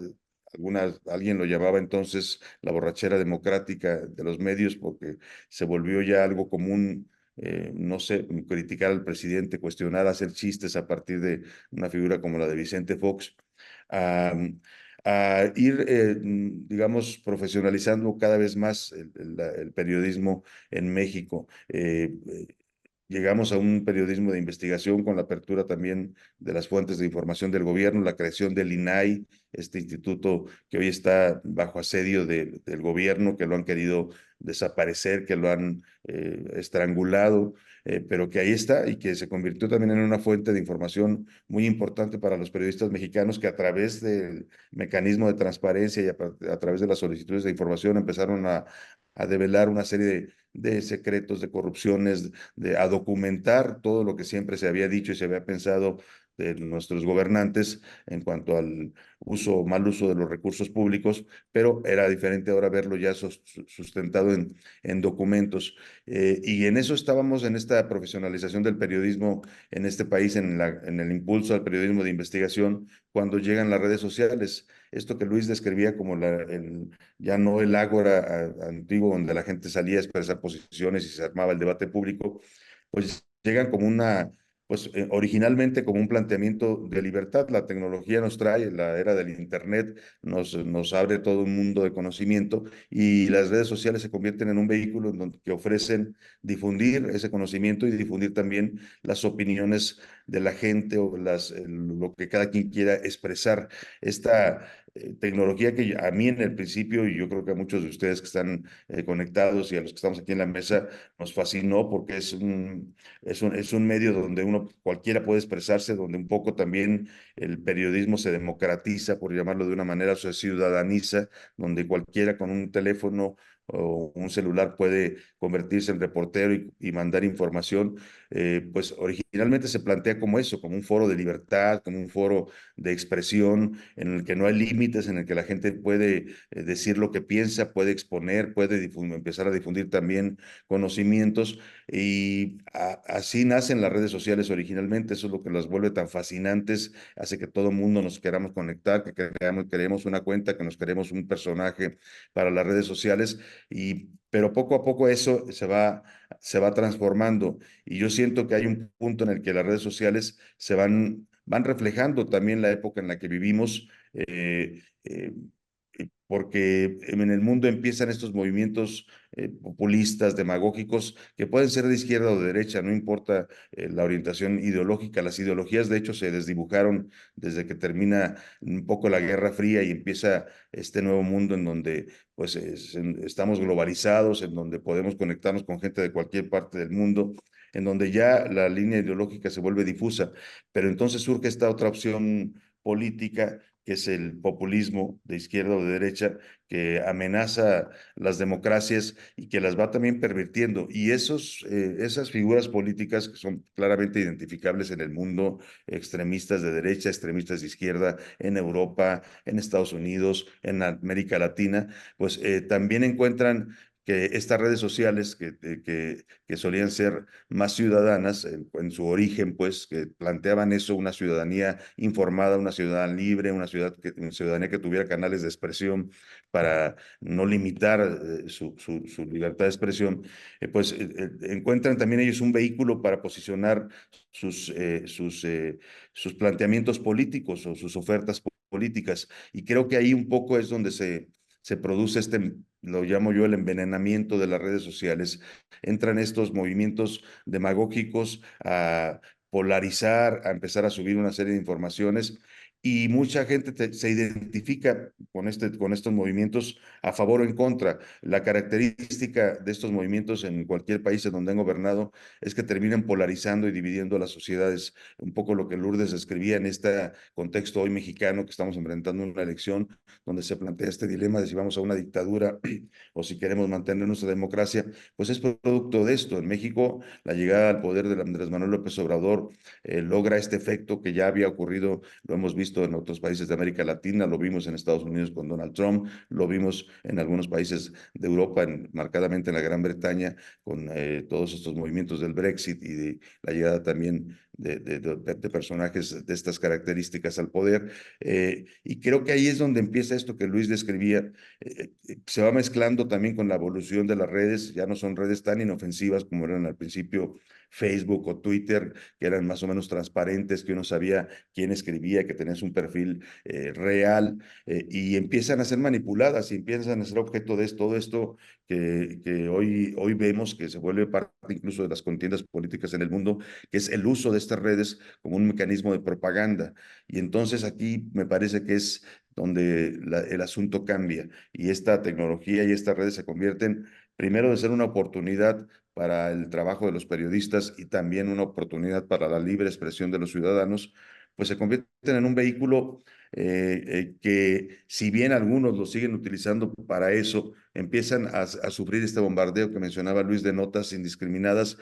Alguien lo llamaba entonces la borrachera democrática de los medios, porque se volvió ya algo común no sé, criticar al presidente, cuestionar, hacer chistes a partir de una figura como la de Vicente Fox, a, a ir, digamos, profesionalizando cada vez más el periodismo en México. Llegamos a un periodismo de investigación con la apertura también de las fuentes de información del gobierno, la creación del INAI, este instituto que hoy está bajo asedio del gobierno, que lo han querido desaparecer, que lo han estrangulado, pero que ahí está y que se convirtió también en una fuente de información muy importante para los periodistas mexicanos que a través del mecanismo de transparencia y a través de las solicitudes de información empezaron a develar una serie de secretos, de corrupciones, a documentar todo lo que siempre se había dicho y se había pensado de nuestros gobernantes en cuanto al mal uso de los recursos públicos, pero era diferente ahora verlo ya sustentado en documentos. Y en eso estábamos, en esta profesionalización del periodismo en este país, en el impulso al periodismo de investigación, cuando llegan las redes sociales. Esto que Luis describía como ya no el ágora antiguo donde la gente salía a expresar posiciones y se armaba el debate público, pues llegan como pues originalmente como un planteamiento de libertad. La tecnología nos trae, la era del Internet nos abre todo un mundo de conocimiento y las redes sociales se convierten en un vehículo que ofrecen difundir ese conocimiento y difundir también las opiniones de la gente o lo que cada quien quiera expresar. Esta tecnología que a mí en el principio, y yo creo que a muchos de ustedes que están conectados y a los que estamos aquí en la mesa, nos fascinó porque es un medio donde cualquiera puede expresarse, donde un poco también el periodismo se democratiza, por llamarlo de una manera, se ciudadaniza, donde cualquiera con un teléfono o un celular puede convertirse en reportero y mandar información. Pues originalmente se plantea como eso, como un foro de libertad, como un foro de expresión en el que no hay límites, en el que la gente puede decir lo que piensa, puede exponer, puede empezar a difundir también conocimientos. Y así nacen las redes sociales originalmente. Eso es lo que las vuelve tan fascinantes, hace que todo el mundo nos queramos conectar, que queremos una cuenta, que nos queremos un personaje para las redes sociales. Pero poco a poco eso se va transformando. Y yo siento que hay un punto en el que las redes sociales van reflejando también la época en la que vivimos. Porque en el mundo empiezan estos movimientos populistas, demagógicos, que pueden ser de izquierda o de derecha, no importa la orientación ideológica. Las ideologías, de hecho, se desdibujaron desde que termina un poco la Guerra Fría y empieza este nuevo mundo en donde pues estamos globalizados, en donde podemos conectarnos con gente de cualquier parte del mundo, en donde ya la línea ideológica se vuelve difusa. Pero entonces surge esta otra opción política que es el populismo de izquierda o de derecha, que amenaza las democracias y que las va también pervirtiendo. Y esas figuras políticas que son claramente identificables en el mundo, extremistas de derecha, extremistas de izquierda, en Europa, en Estados Unidos, en América Latina, pues también encuentran que estas redes sociales que solían ser más ciudadanas en su origen, pues que planteaban eso, una ciudadanía informada, una ciudadanía libre, una ciudadanía que tuviera canales de expresión para no limitar su libertad de expresión, pues encuentran también ellos un vehículo para posicionar sus, eh, sus, eh, sus planteamientos políticos o sus ofertas políticas. Y creo que ahí un poco es donde se produce lo llamo yo el envenenamiento de las redes sociales. Entran estos movimientos demagógicos a polarizar, a empezar a subir una serie de informaciones y mucha gente se identifica con estos movimientos a favor o en contra. La característica de estos movimientos en cualquier país en donde han gobernado es que terminan polarizando y dividiendo a las sociedades. Un poco lo que Lourdes describía en este contexto hoy mexicano que estamos enfrentando una elección donde se plantea este dilema de si vamos a una dictadura o si queremos mantener nuestra democracia, pues es producto de esto. En México, la llegada al poder de Andrés Manuel López Obrador logra este efecto que ya había ocurrido, lo hemos visto en otros países de América Latina, lo vimos en Estados Unidos con Donald Trump, lo vimos en algunos países de Europa, marcadamente en la Gran Bretaña, con todos estos movimientos del Brexit y de la llegada también de personajes de estas características al poder. Y creo que ahí es donde empieza esto que Luis describía. Se va mezclando también con la evolución de las redes, ya no son redes tan inofensivas como eran al principio Facebook o Twitter, que eran más o menos transparentes, que uno sabía quién escribía, que tenías un perfil real, y empiezan a ser manipuladas y empiezan a ser objeto de todo esto que hoy vemos que se vuelve parte incluso de las contiendas políticas en el mundo, que es el uso de estas redes como un mecanismo de propaganda. Y entonces aquí me parece que es donde el asunto cambia y esta tecnología y estas redes se convierten primero de ser una oportunidad para el trabajo de los periodistas y también una oportunidad para la libre expresión de los ciudadanos, pues se convierten en un vehículo que si bien algunos lo siguen utilizando para eso, empiezan a sufrir este bombardeo que mencionaba Luis de notas indiscriminadas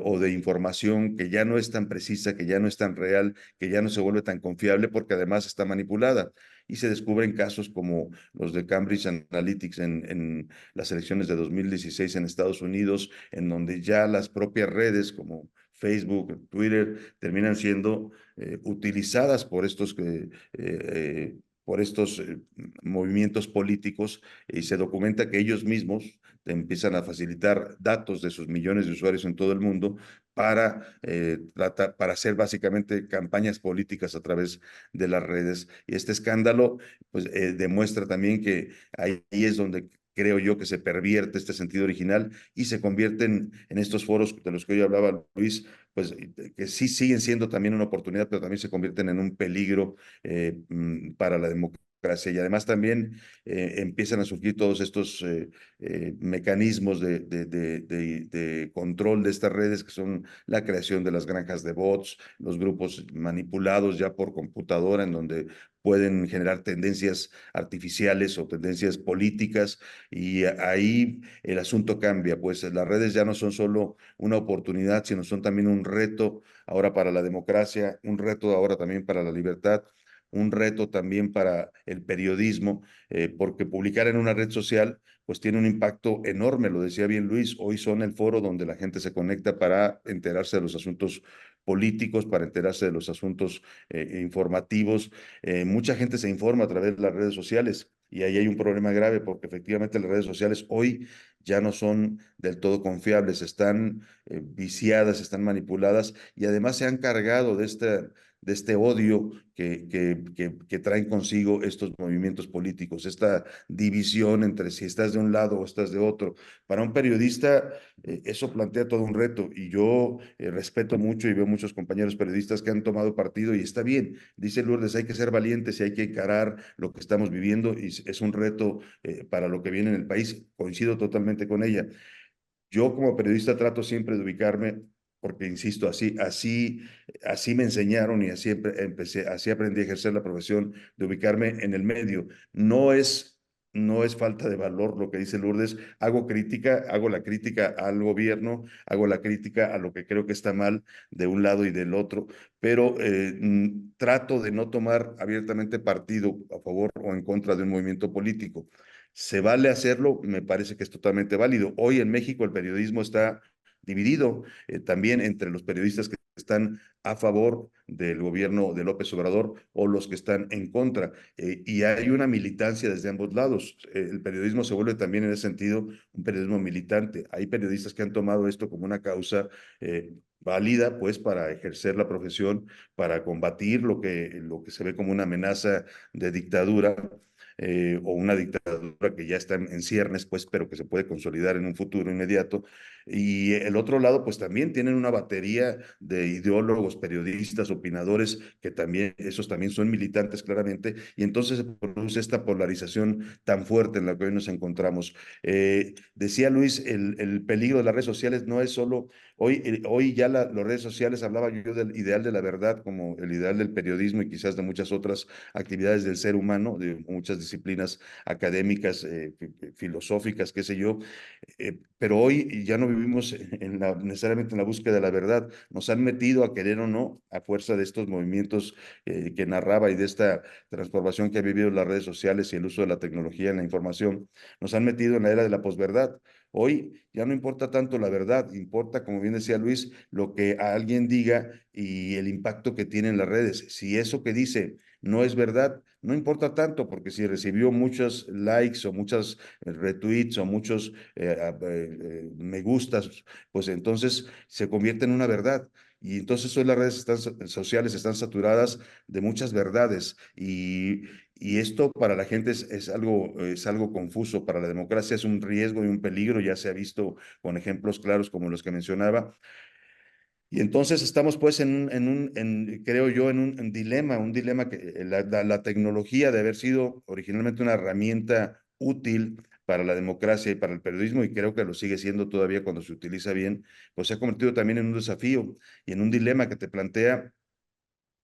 o de información que ya no es tan precisa, que ya no es tan real, que ya no se vuelve tan confiable porque además está manipulada. Y se descubren casos como los de Cambridge Analytics en las elecciones de 2016 en Estados Unidos, en donde ya las propias redes como Facebook, Twitter, terminan siendo utilizadas por estos movimientos políticos y se documenta que ellos mismos te empiezan a facilitar datos de sus millones de usuarios en todo el mundo para hacer básicamente campañas políticas a través de las redes. Y este escándalo pues, demuestra también que ahí es donde creo yo que se pervierte este sentido original y se convierten en estos foros de los que hoy hablaba Luis, pues que sí siguen siendo también una oportunidad, pero también se convierten en un peligro para la democracia. Y además también empiezan a surgir todos estos mecanismos de control de estas redes, que son la creación de las granjas de bots, los grupos manipulados ya por computadora, en donde pueden generar tendencias artificiales o tendencias políticas, y ahí el asunto cambia, pues las redes ya no son solo una oportunidad, sino son también un reto ahora para la democracia, un reto ahora también para la libertad, un reto también para el periodismo, porque publicar en una red social pues tiene un impacto enorme, lo decía bien Luis, hoy son el foro donde la gente se conecta para enterarse de los asuntos políticos, para enterarse de los asuntos informativos. Mucha gente se informa a través de las redes sociales y ahí hay un problema grave porque efectivamente las redes sociales hoy ya no son del todo confiables, están viciadas, están manipuladas y además se han cargado de este odio que traen consigo estos movimientos políticos, esta división entre si estás de un lado o estás de otro. Para un periodista, eso plantea todo un reto y yo respeto mucho y veo muchos compañeros periodistas que han tomado partido y está bien. Dice Lourdes, hay que ser valientes y hay que encarar lo que estamos viviendo y es un reto para lo que viene en el país. Coincido totalmente con ella. Yo como periodista trato siempre de ubicarme, porque insisto, así me enseñaron y así aprendí a ejercer la profesión, de ubicarme en el medio. No es falta de valor lo que dice Lourdes. Hago la crítica al gobierno, hago la crítica a lo que creo que está mal de un lado y del otro, pero trato de no tomar abiertamente partido a favor o en contra de un movimiento político. ¿Se vale hacerlo? Me parece que es totalmente válido. Hoy en México el periodismo está dividido también entre los periodistas que están a favor del gobierno de López Obrador o los que están en contra. Y hay una militancia desde ambos lados. El periodismo se vuelve también en ese sentido un periodismo militante. Hay periodistas que han tomado esto como una causa válida, pues, para ejercer la profesión, para combatir lo que se ve como una amenaza de dictadura o una dictadura que ya está en ciernes, pues, pero que se puede consolidar en un futuro inmediato. Y el otro lado, pues también tienen una batería de ideólogos, periodistas, opinadores, que también, esos también son militantes claramente, y entonces se produce esta polarización tan fuerte en la que hoy nos encontramos. Decía Luis, el peligro de las redes sociales no es solo, hoy ya las redes sociales, hablaba yo del ideal de la verdad como el ideal del periodismo y quizás de muchas otras actividades del ser humano, de muchas disciplinas académicas, filosóficas, qué sé yo, pero hoy ya no vivimos necesariamente en la búsqueda de la verdad. Nos han metido a querer o no, a fuerza de estos movimientos que narraba y de esta transformación que ha vivido las redes sociales y el uso de la tecnología en la información, nos han metido en la era de la posverdad. Hoy ya no importa tanto la verdad, importa, como bien decía Luis, lo que alguien diga y el impacto que tiene en las redes. Si eso que dice no es verdad, no importa tanto, porque si recibió muchos likes o muchos retweets o muchos me gustas, pues entonces se convierte en una verdad. Y entonces hoy las redes sociales están saturadas de muchas verdades y esto para la gente es algo confuso, para la democracia es un riesgo y un peligro, ya se ha visto con ejemplos claros como los que mencionaba. Y entonces estamos pues creo yo, en un dilema que la tecnología de haber sido originalmente una herramienta útil para la democracia y para el periodismo, y creo que lo sigue siendo todavía cuando se utiliza bien, pues se ha convertido también en un desafío y en un dilema que te plantea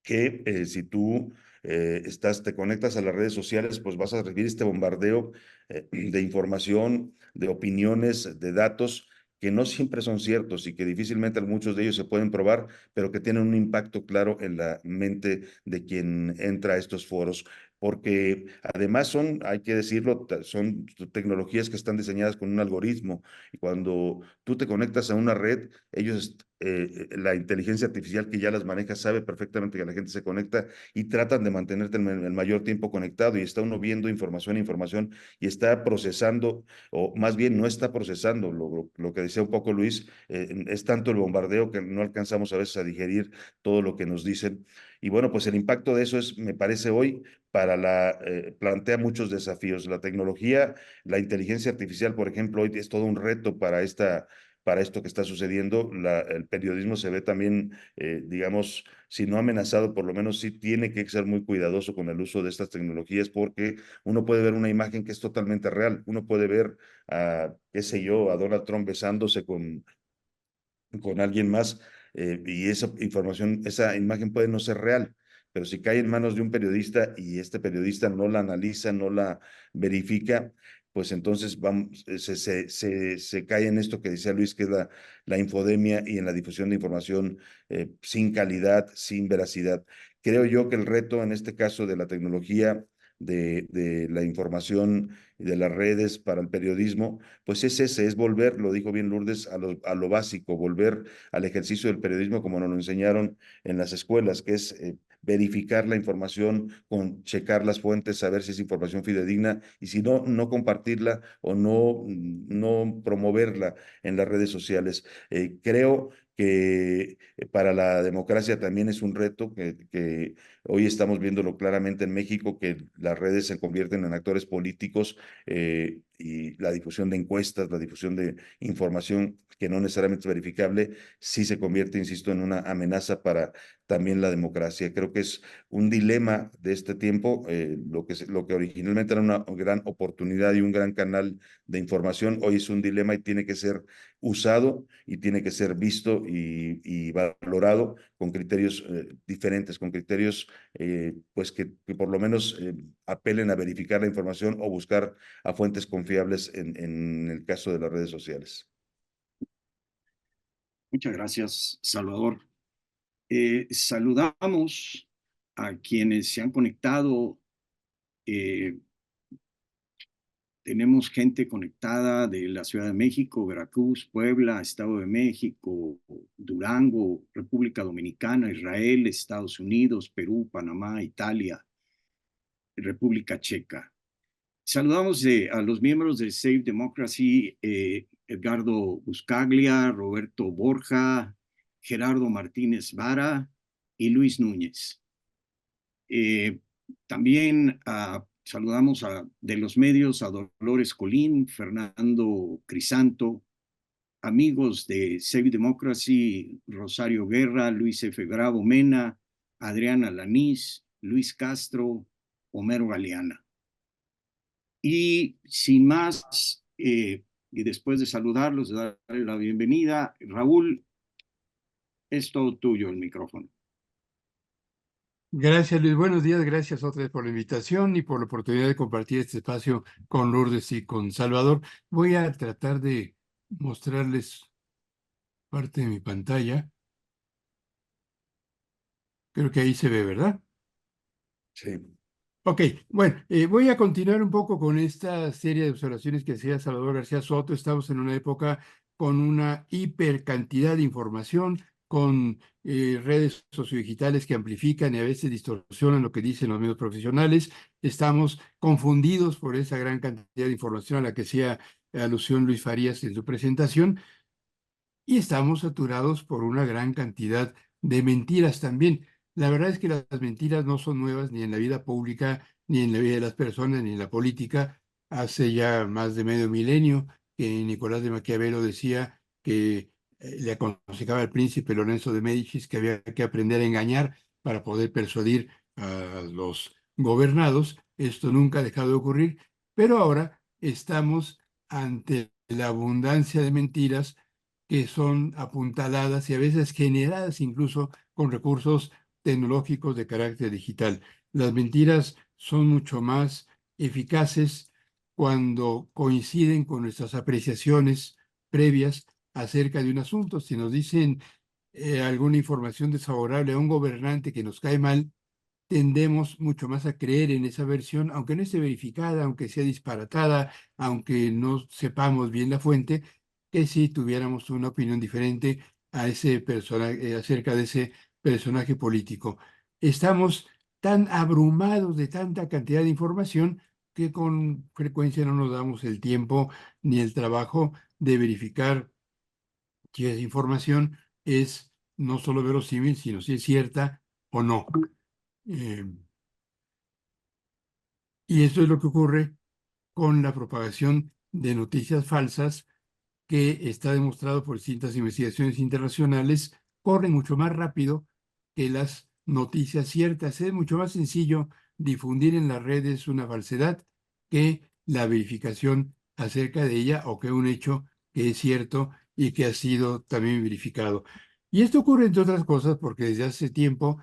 que si tú te conectas a las redes sociales, pues vas a recibir este bombardeo de información, de opiniones, de datos que no siempre son ciertos y que difícilmente muchos de ellos se pueden probar, pero que tienen un impacto claro en la mente de quien entra a estos foros, porque además hay que decirlo, son tecnologías que están diseñadas con un algoritmo y cuando tú te conectas a una red, la inteligencia artificial que ya las maneja sabe perfectamente que la gente se conecta y tratan de mantenerte el mayor tiempo conectado y está uno viendo información y está procesando, o más bien no está procesando, lo que decía un poco Luis, es tanto el bombardeo que no alcanzamos a veces a digerir todo lo que nos dicen. Y bueno, pues el impacto de eso me parece hoy, plantea muchos desafíos. La tecnología, la inteligencia artificial, por ejemplo, hoy es todo un reto para esto que está sucediendo. El periodismo se ve también, digamos, si no amenazado, por lo menos sí tiene que ser muy cuidadoso con el uso de estas tecnologías porque uno puede ver una imagen que es totalmente real. Uno puede ver qué sé yo, a Donald Trump besándose con alguien más y esa imagen puede no ser real, pero si cae en manos de un periodista y este periodista no la analiza, no la verifica, pues entonces se cae en esto que decía Luis, que es la infodemia y en la difusión de información sin calidad, sin veracidad. Creo yo que el reto en este caso de la tecnología, de la información y de las redes para el periodismo, pues es volver, lo dijo bien Lourdes, a lo básico, volver al ejercicio del periodismo como nos lo enseñaron en las escuelas, que es verificar la información, checar las fuentes, saber si es información fidedigna y si no, no compartirla o no promoverla en las redes sociales. Creo que para la democracia también es un reto que hoy estamos viéndolo claramente en México, que las redes se convierten en actores políticos y la difusión de encuestas, la difusión de información que no necesariamente es verificable, sí se convierte, insisto, en una amenaza para también la democracia. Creo que es un dilema de este tiempo, lo que originalmente era una gran oportunidad y un gran canal de información, hoy es un dilema y tiene que ser usado y tiene que ser visto y valorado con criterios diferentes, con criterios pues que por lo menos apelen a verificar la información o buscar a fuentes confiables en el caso de las redes sociales. Muchas gracias, Salvador. Saludamos a quienes se han conectado. Tenemos gente conectada de la Ciudad de México, Veracruz, Puebla, Estado de México, Durango, República Dominicana, Israel, Estados Unidos, Perú, Panamá, Italia, República Checa. Saludamos a los miembros de Save Democracy, Edgardo Buscaglia, Roberto Borja, Gerardo Martínez Vara y Luis Núñez. También saludamos de los medios a Dolores Colín, Fernando Crisanto, amigos de Save Democracy, Rosario Guerra, Luis F. Bravo Mena, Adriana Lanís, Luis Castro, Homero Galeana. Y sin más, y después de saludarlos, de darle la bienvenida, Raúl, es todo tuyo el micrófono. Gracias, Luis. Buenos días. Gracias otra vez por la invitación y por la oportunidad de compartir este espacio con Lourdes y con Salvador. Voy a tratar de mostrarles parte de mi pantalla. Creo que ahí se ve, ¿verdad? Sí. Ok, bueno, voy a continuar un poco con esta serie de observaciones que hacía Salvador García Soto. Estamos en una época con una hipercantidad de información, con redes sociodigitales que amplifican y a veces distorsionan lo que dicen los medios profesionales. Estamos confundidos por esa gran cantidad de información a la que hacía alusión Luis Farías en su presentación y estamos saturados por una gran cantidad de mentiras también. La verdad es que las mentiras no son nuevas ni en la vida pública, ni en la vida de las personas, ni en la política. Hace ya más de medio milenio que Nicolás de Maquiavelo decía que le aconsejaba al príncipe Lorenzo de Médicis que había que aprender a engañar para poder persuadir a los gobernados. Esto nunca ha dejado de ocurrir, pero ahora estamos ante la abundancia de mentiras que son apuntaladas y a veces generadas incluso con recursos tecnológicos de carácter digital. Las mentiras son mucho más eficaces cuando coinciden con nuestras apreciaciones previas acerca de un asunto. Si nos dicen alguna información desfavorable a un gobernante que nos cae mal, tendemos mucho más a creer en esa versión, aunque no esté verificada, aunque sea disparatada, aunque no sepamos bien la fuente, que si tuviéramos una opinión diferente a ese personaje, acerca de ese personaje político. Estamos tan abrumados de tanta cantidad de información que con frecuencia no nos damos el tiempo ni el trabajo de verificar que esa información es no solo verosímil, sino si es cierta o no. Eh, Y eso es lo que ocurre con la propagación de noticias falsas que está demostrado por distintas investigaciones internacionales, corren mucho más rápido que las noticias ciertas. Es mucho más sencillo difundir en las redes una falsedad que la verificación acerca de ella o que un hecho que es cierto y que ha sido también verificado. Y esto ocurre, entre otras cosas, porque desde hace tiempo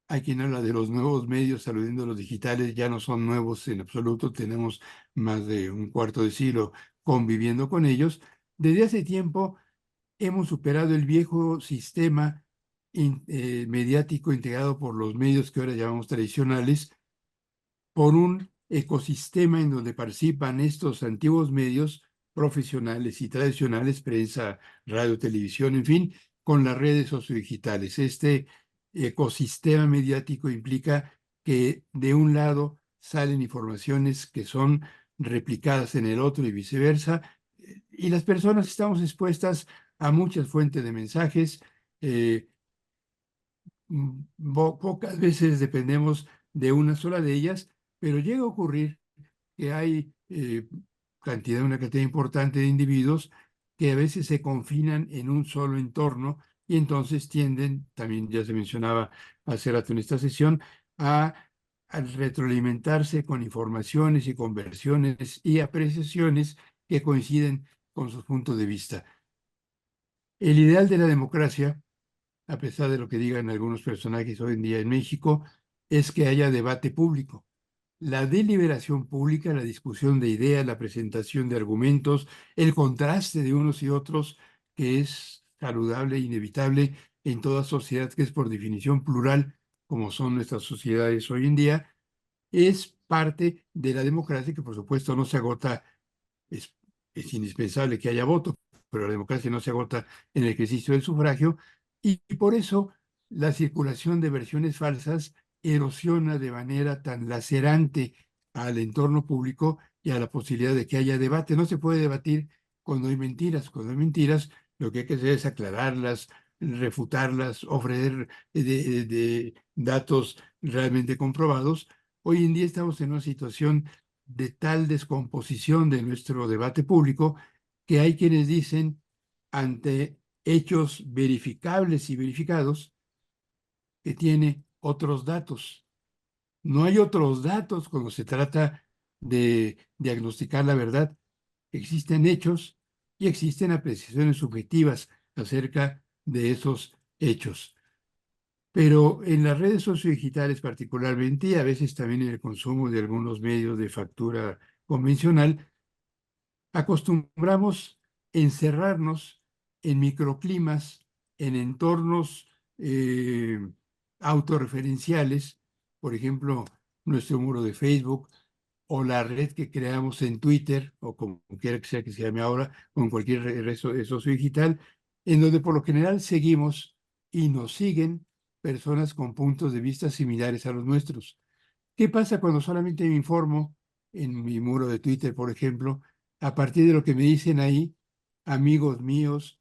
hay quien habla de los nuevos medios, aludiendo a los digitales, ya no son nuevos en absoluto, tenemos más de un cuarto de siglo conviviendo con ellos. Desde hace tiempo hemos superado el viejo sistema mediático integrado por los medios que ahora llamamos tradicionales por un ecosistema en donde participan estos antiguos medios profesionales y tradicionales, prensa, radio, televisión, en fin, con las redes sociodigitales. Este ecosistema mediático implica que de un lado salen informaciones que son replicadas en el otro y viceversa, y las personas estamos expuestas a muchas fuentes de mensajes. eh, Pocas veces dependemos de una sola de ellas, pero llega a ocurrir que hay una cantidad importante de individuos que a veces se confinan en un solo entorno y entonces tienden, también ya se mencionaba hace rato en esta sesión, a, a retroalimentarse con informaciones y conversiones y apreciaciones que coinciden con sus puntos de vista. El ideal de la democracia, a pesar de lo que digan algunos personajes hoy en día en México, es que haya debate público. La deliberación pública, la discusión de ideas, la presentación de argumentos, el contraste de unos y otros, que es saludable e inevitable en toda sociedad que es por definición plural, como son nuestras sociedades hoy en día, es parte de la democracia que por supuesto no se agota, es, es indispensable que haya voto, pero la democracia no se agota en el ejercicio del sufragio y por eso la circulación de versiones falsas erosiona de manera tan lacerante al entorno público y a la posibilidad de que haya debate. No se puede debatir cuando hay mentiras. Cuando hay mentiras, lo que hay que hacer es aclararlas, refutarlas, ofrecer de datos realmente comprobados. Hoy en día estamos en una situación de tal descomposición de nuestro debate público que hay quienes dicen ante hechos verificables y verificados que tiene otros datos. No hay otros datos cuando se trata de diagnosticar la verdad. Existen hechos y existen apreciaciones subjetivas acerca de esos hechos. Pero en las redes sociodigitales particularmente, y a veces también en el consumo de algunos medios de factura convencional, acostumbramos encerrarnos en microclimas, en entornos autorreferenciales, por ejemplo, nuestro muro de Facebook o la red que creamos en Twitter o como quiera que sea que se llame ahora, o en cualquier red sociodigital, en donde por lo general seguimos y nos siguen personas con puntos de vista similares a los nuestros. ¿Qué pasa cuando solamente me informo en mi muro de Twitter, por ejemplo, a partir de lo que me dicen ahí amigos míos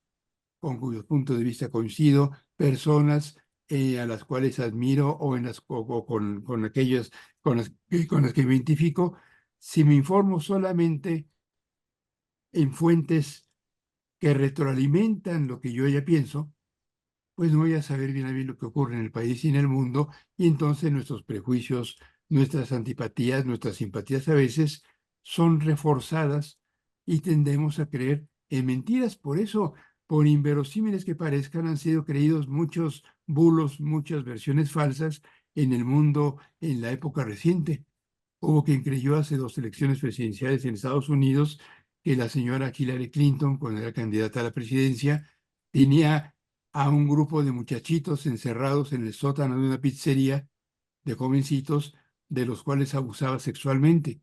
con cuyos puntos de vista coincido, personas a las cuales admiro o, o con aquellas con las que me identifico? Si me informo solamente en fuentes que retroalimentan lo que yo ya pienso, pues no voy a saber bien a bien lo que ocurre en el país y en el mundo, y entonces nuestros prejuicios, nuestras antipatías, nuestras simpatías a veces son reforzadas y tendemos a creer en mentiras. Por eso, por inverosímiles que parezcan, han sido creídos muchos bulos, muchas versiones falsas en el mundo en la época reciente. Hubo quien creyó hace 2 elecciones presidenciales en Estados Unidos que la señora Hillary Clinton, cuando era candidata a la presidencia, tenía a un grupo de muchachitos encerrados en el sótano de una pizzería, de jovencitos, de los cuales abusaba sexualmente.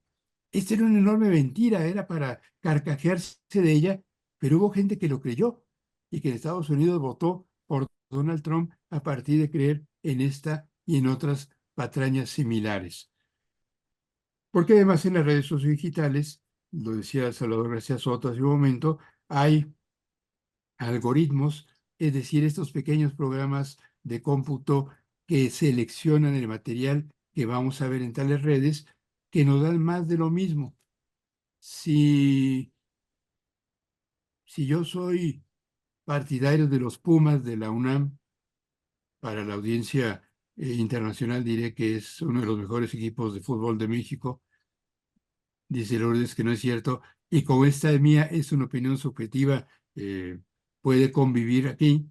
Esta era una enorme mentira, era para carcajearse de ella, pero hubo gente que lo creyó y que en Estados Unidos votó por Donald Trump a partir de creer en esta y en otras patrañas similares. Porque además en las redes sociodigitales, lo decía Salvador García Soto hace un momento, hay algoritmos, es decir, estos pequeños programas de cómputo que seleccionan el material que vamos a ver en tales redes, que nos dan más de lo mismo. Si, si yo soy partidario de los Pumas de la UNAM, para la audiencia internacional diré que es uno de los mejores equipos de fútbol de México. Dice Lourdes que no es cierto, y como esta es mía, es una opinión subjetiva, puede convivir aquí.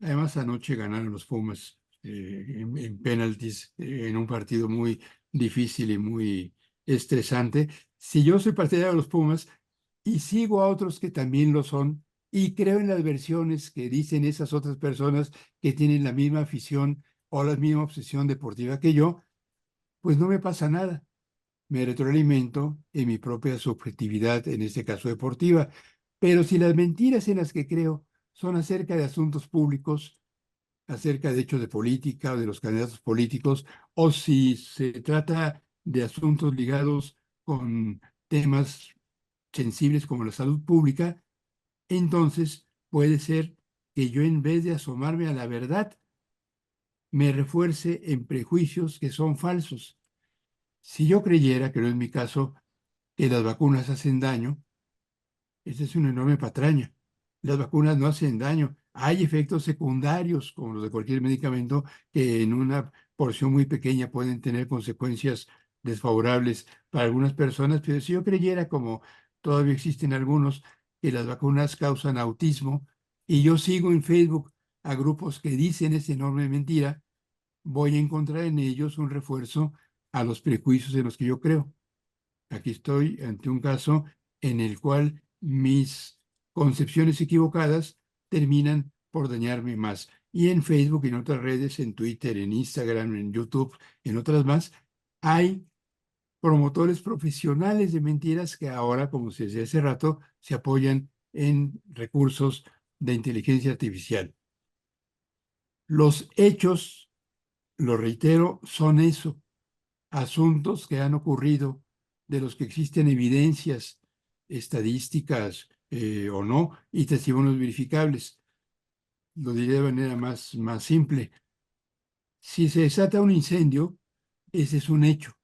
Además, anoche ganaron los Pumas en penaltis, en un partido muy difícil y muy estresante. Si yo soy partidario de los Pumas y sigo a otros que también lo son, y creo en las versiones que dicen esas otras personas que tienen la misma afición o la misma obsesión deportiva que yo, pues no me pasa nada. Me retroalimento en mi propia subjetividad, en este caso deportiva. Pero si las mentiras en las que creo son acerca de asuntos públicos, acerca de hechos de política o de los candidatos políticos, o si se trata de asuntos ligados con temas sensibles como la salud pública, entonces puede ser que yo, en vez de asomarme a la verdad, me refuerce en prejuicios que son falsos. Si yo creyera, que no es mi caso, que las vacunas hacen daño, esa es una enorme patraña. Las vacunas no hacen daño. Hay efectos secundarios, como los de cualquier medicamento, que en una porción muy pequeña pueden tener consecuencias desfavorables para algunas personas, pero si yo creyera, como todavía existen algunos, que las vacunas causan autismo, y yo sigo en Facebook a grupos que dicen esa enorme mentira, voy a encontrar en ellos un refuerzo a los prejuicios en los que yo creo. Aquí estoy ante un caso en el cual mis concepciones equivocadas terminan por dañarme más. Y en Facebook, en otras redes, en Twitter, en Instagram, en YouTube, en otras más, hay promotores profesionales de mentiras que ahora, como se decía hace rato, se apoyan en recursos de inteligencia artificial. Los hechos, lo reitero, son eso, asuntos que han ocurrido, de los que existen evidencias estadísticas o no, y testimonios verificables. Lo diré de manera más simple. Si se desata un incendio, ese es un hecho.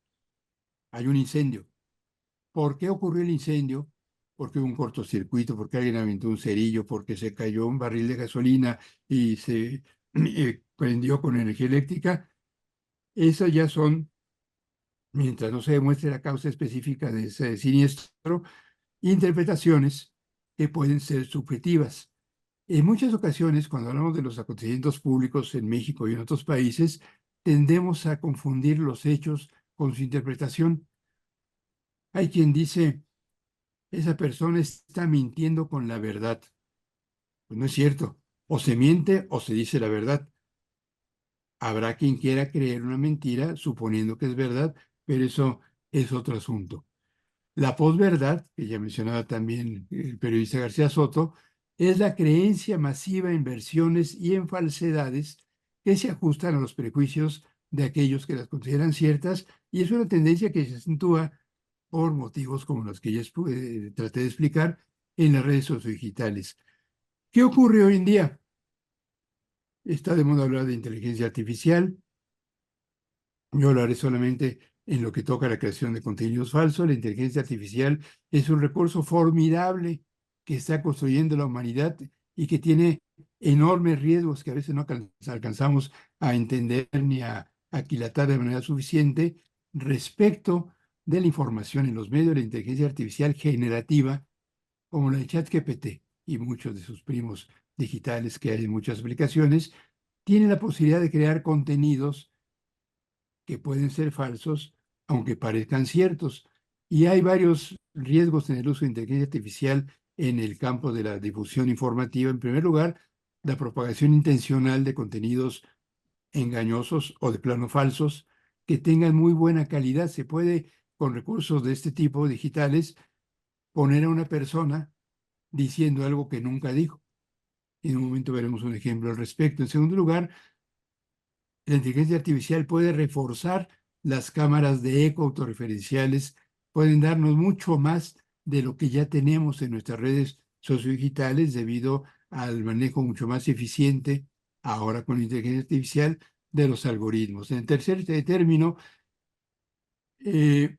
Hay un incendio. ¿Por qué ocurrió el incendio? Porque hubo un cortocircuito, porque alguien aventó un cerillo, porque se cayó un barril de gasolina y se prendió con energía eléctrica. Esas ya son, mientras no se demuestre la causa específica de ese siniestro, interpretaciones que pueden ser subjetivas. En muchas ocasiones, cuando hablamos de los acontecimientos públicos en México y en otros países, tendemos a confundir los hechos con su interpretación. Hay quien dice, esa persona está mintiendo con la verdad. Pues no es cierto. O se miente o se dice la verdad. Habrá quien quiera creer una mentira suponiendo que es verdad, pero eso es otro asunto. La posverdad, que ya mencionaba también el periodista García Soto, es la creencia masiva en versiones y en falsedades que se ajustan a los prejuicios de aquellos que las consideran ciertas, y es una tendencia que se acentúa por motivos como los que ya traté de explicar en las redes sociodigitales. ¿Qué ocurre hoy en día? Está de moda hablar de inteligencia artificial. Yo lo haré solamente en lo que toca a la creación de contenidos falsos. La inteligencia artificial es un recurso formidable que está construyendo la humanidad y que tiene enormes riesgos que a veces no alcanzamos a entender ni a aquilatar de manera suficiente respecto de la información en los medios de la inteligencia artificial generativa, como la de ChatGPT y muchos de sus primos digitales que hay en muchas aplicaciones, tiene la posibilidad de crear contenidos que pueden ser falsos, aunque parezcan ciertos. Y hay varios riesgos en el uso de inteligencia artificial en el campo de la difusión informativa. En primer lugar, la propagación intencional de contenidos engañosos o de plano falsos que tengan muy buena calidad. Se puede, con recursos de este tipo digitales, poner a una persona diciendo algo que nunca dijo. En un momento veremos un ejemplo al respecto. En segundo lugar, la inteligencia artificial puede reforzar las cámaras de eco autorreferenciales, pueden darnos mucho más de lo que ya tenemos en nuestras redes sociodigitales debido al manejo mucho más eficiente, ahora con la inteligencia artificial, de los algoritmos. En tercer término, eh,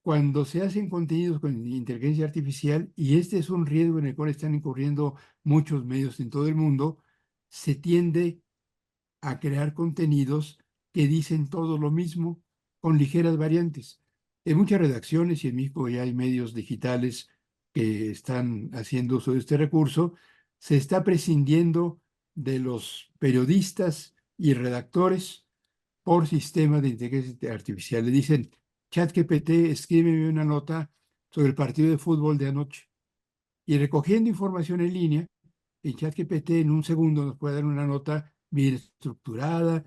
cuando se hacen contenidos con inteligencia artificial, y este es un riesgo en el cual están incurriendo muchos medios en todo el mundo, se tiende a crear contenidos que dicen todo lo mismo con ligeras variantes. En muchas redacciones y en México ya hay medios digitales que están haciendo uso de este recurso, se está prescindiendo de los periodistas y redactores por sistemas de inteligencia artificial. Le dicen, ChatGPT, escríbeme una nota sobre el partido de fútbol de anoche. Y recogiendo información en línea, el ChatGPT en un segundo nos puede dar una nota bien estructurada,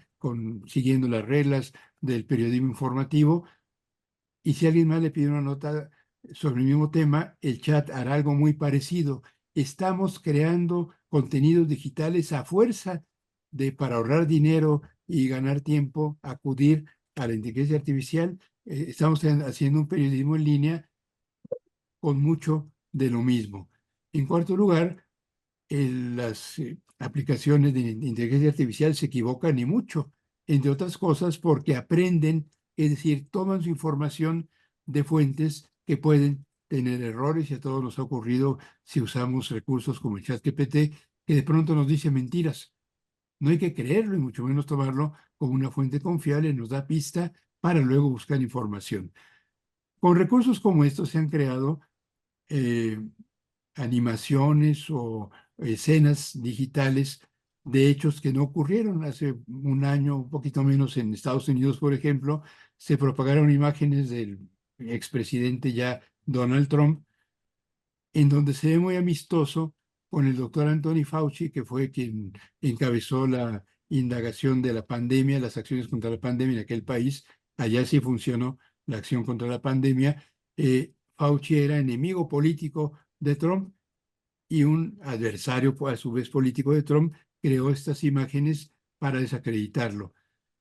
siguiendo las reglas del periodismo informativo. Y si alguien más le pide una nota sobre el mismo tema, el chat hará algo muy parecido. Estamos creando contenidos digitales a fuerza de, para ahorrar dinero y ganar tiempo, acudir a la inteligencia artificial. Estamos haciendo un periodismo en línea con mucho de lo mismo. En cuarto lugar, las aplicaciones de inteligencia artificial se equivocan y mucho, entre otras cosas porque aprenden, es decir, toman su información de fuentes que pueden tener errores, y a todos nos ha ocurrido si usamos recursos como el ChatGPT, que de pronto nos dice mentiras. No hay que creerlo y mucho menos tomarlo como una fuente confiable, nos da pista para luego buscar información. Con recursos como estos se han creado eh, animaciones o escenas digitales de hechos que no ocurrieron. Hace un año, un poquito menos, en Estados Unidos, por ejemplo, se propagaron imágenes del expresidente ya Donald Trump, en donde se ve muy amistoso con el doctor Anthony Fauci, que fue quien encabezó la indagación de la pandemia, las acciones contra la pandemia en aquel país. Allá sí funcionó la acción contra la pandemia. Fauci era enemigo político de Trump y un adversario, a su vez político de Trump, creó estas imágenes para desacreditarlo.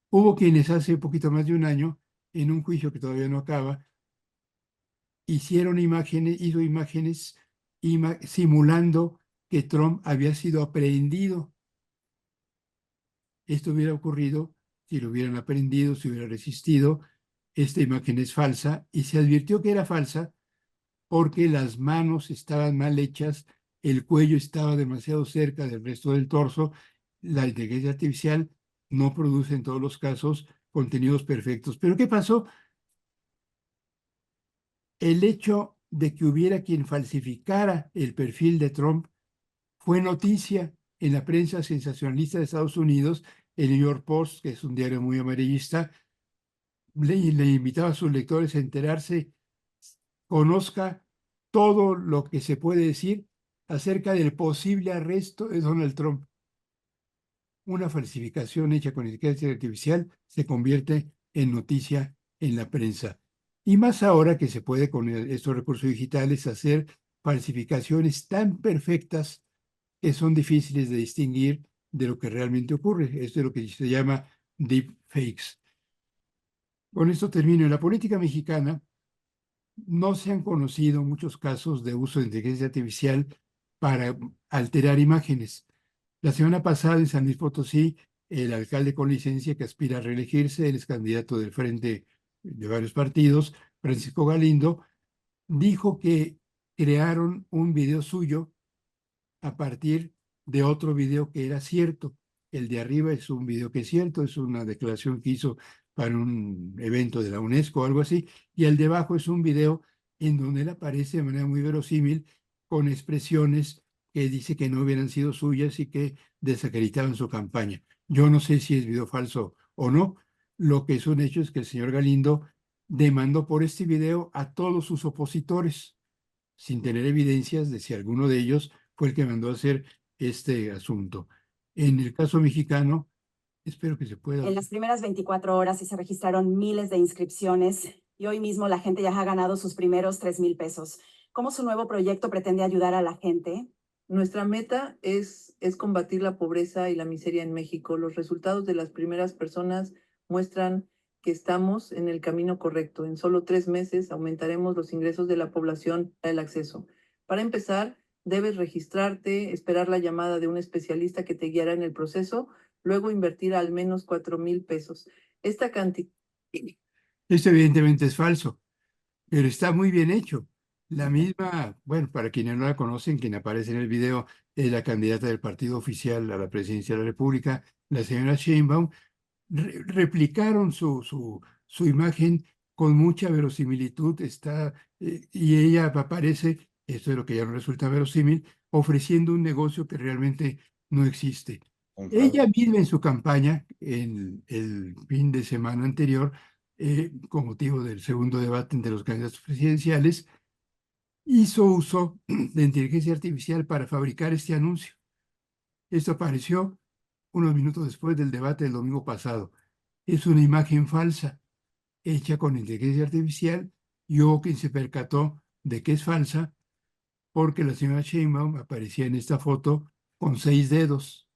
Hubo quienes hace poquito más de un año, en un juicio que todavía no acaba, hizo imágenes simulando que Trump había sido aprehendido. Esto hubiera ocurrido si lo hubieran aprehendido, si hubiera resistido. Esta imagen es falsa y se advirtió que era falsa porque las manos estaban mal hechas, el cuello estaba demasiado cerca del resto del torso. La inteligencia artificial no produce en todos los casos contenidos perfectos. Pero ¿qué pasó? El hecho de que hubiera quien falsificara el perfil de Trump fue noticia en la prensa sensacionalista de Estados Unidos. El New York Post, que es un diario muy amarillista, le invitaba a sus lectores a enterarse, conozca todo lo que se puede decir acerca del posible arresto de Donald Trump. Una falsificación hecha con inteligencia artificial se convierte en noticia en la prensa. Y más ahora que se puede con estos recursos digitales hacer falsificaciones tan perfectas que son difíciles de distinguir de lo que realmente ocurre. Esto es lo que se llama deepfakes. Con esto termino. En la política mexicana no se han conocido muchos casos de uso de inteligencia artificial para alterar imágenes. La semana pasada en San Luis Potosí, el alcalde con licencia que aspira a reelegirse, él es candidato del frente de varios partidos, Francisco Galindo, dijo que crearon un video suyo a partir de otro video que era cierto. El de arriba es un video que es cierto, es una declaración que hizo para un evento de la UNESCO o algo así, y el de abajo es un video en donde él aparece de manera muy verosímil con expresiones que dice que no hubieran sido suyas y que desacreditaban su campaña. Yo no sé si es video falso o no. Lo que es un hecho es que el señor Galindo demandó por este video a todos sus opositores, sin tener evidencias de si alguno de ellos fue el que mandó a hacer este asunto. En el caso mexicano, espero que se pueda. En las primeras 24 horas sí se registraron miles de inscripciones y hoy mismo la gente ya ha ganado sus primeros 3,000 pesos. ¿Cómo su nuevo proyecto pretende ayudar a la gente? Nuestra meta es combatir la pobreza y la miseria en México. Los resultados de las primeras personas muestran que estamos en el camino correcto. En solo 3 meses aumentaremos los ingresos de la población al acceso. Para empezar, debes registrarte, esperar la llamada de un especialista que te guiará en el proceso, luego invertir al menos 4,000 pesos. Esta cantidad... Esto evidentemente es falso, pero está muy bien hecho. La misma, bueno, para quienes no la conocen, quien aparece en el video es la candidata del partido oficial a la presidencia de la República, la señora Sheinbaum. Replicaron su imagen con mucha verosimilitud, y ella aparece, esto es lo que ya no resulta verosímil, ofreciendo un negocio que realmente no existe. Ella misma en su campaña, en el fin de semana anterior, con motivo del segundo debate entre los candidatos presidenciales, hizo uso de inteligencia artificial para fabricar este anuncio. Esto apareció unos minutos después del debate del domingo pasado. Es una imagen falsa, hecha con inteligencia artificial, y hubo quien se percató de que es falsa porque la señora Sheinbaum aparecía en esta foto con 6 dedos,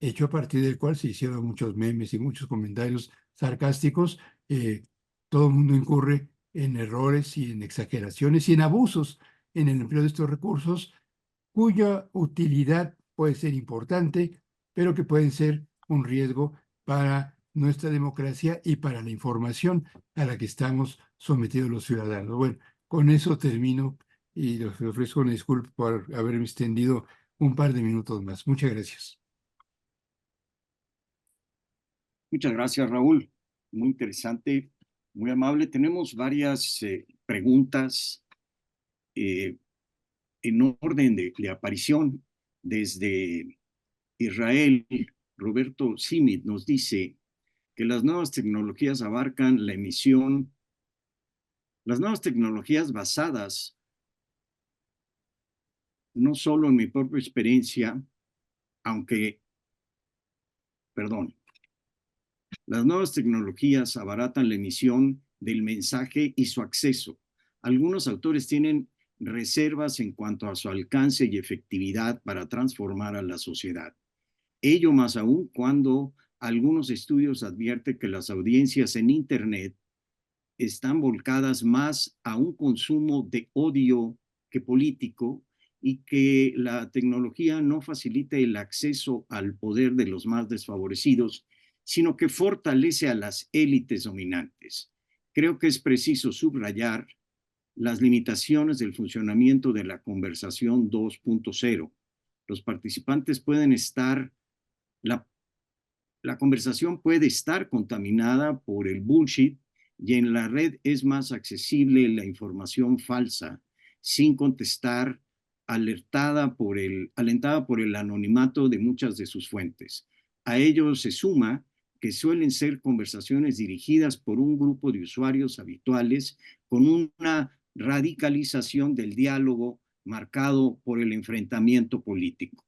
hecho a partir del cual se hicieron muchos memes y muchos comentarios sarcásticos. Todo el mundo incurre en errores y en exageraciones y en abusos en el empleo de estos recursos, cuya utilidad puede ser importante, pero que pueden ser un riesgo para nuestra democracia y para la información a la que estamos sometidos los ciudadanos. Bueno, con eso termino y les ofrezco una disculpa por haberme extendido un par de minutos más. Muchas gracias. Muchas gracias, Raúl. Muy interesante, muy amable. Tenemos varias preguntas en orden de aparición. Desde Israel, Roberto Simit nos dice que las nuevas tecnologías abarcan la emisión, las nuevas tecnologías basadas no solo en mi propia experiencia, las nuevas tecnologías abaratan la emisión del mensaje y su acceso. Algunos autores tienen reservas en cuanto a su alcance y efectividad para transformar a la sociedad. Ello más aún cuando algunos estudios advierten que las audiencias en Internet están volcadas más a un consumo de odio que político y que la tecnología no facilita el acceso al poder de los más desfavorecidos, sino que fortalece a las élites dominantes. Creo que es preciso subrayar las limitaciones del funcionamiento de la conversación 2.0. Los participantes pueden estar, la conversación puede estar contaminada por el bullshit y en la red es más accesible la información falsa sin contestar alentada por el anonimato de muchas de sus fuentes. A ello se suma que suelen ser conversaciones dirigidas por un grupo de usuarios habituales con una radicalización del diálogo marcado por el enfrentamiento político.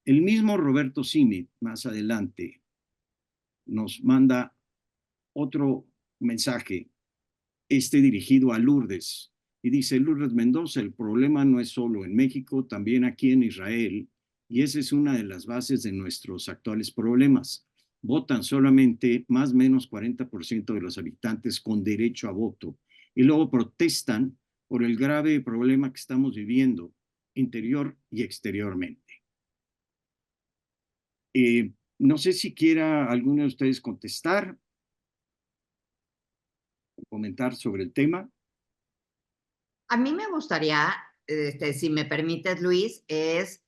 El mismo Roberto Simit, más adelante, nos manda otro mensaje, dirigido a Lourdes, y dice: Lourdes Mendoza, el problema no es solo en México, también aquí en Israel, y esa es una de las bases de nuestros actuales problemas. Votan solamente más o menos 40% de los habitantes con derecho a voto, y luego protestan por el grave problema que estamos viviendo, interior y exteriormente. No sé si quiera alguno de ustedes contestar o comentar sobre el tema. A mí me gustaría, si me permites, Luis, es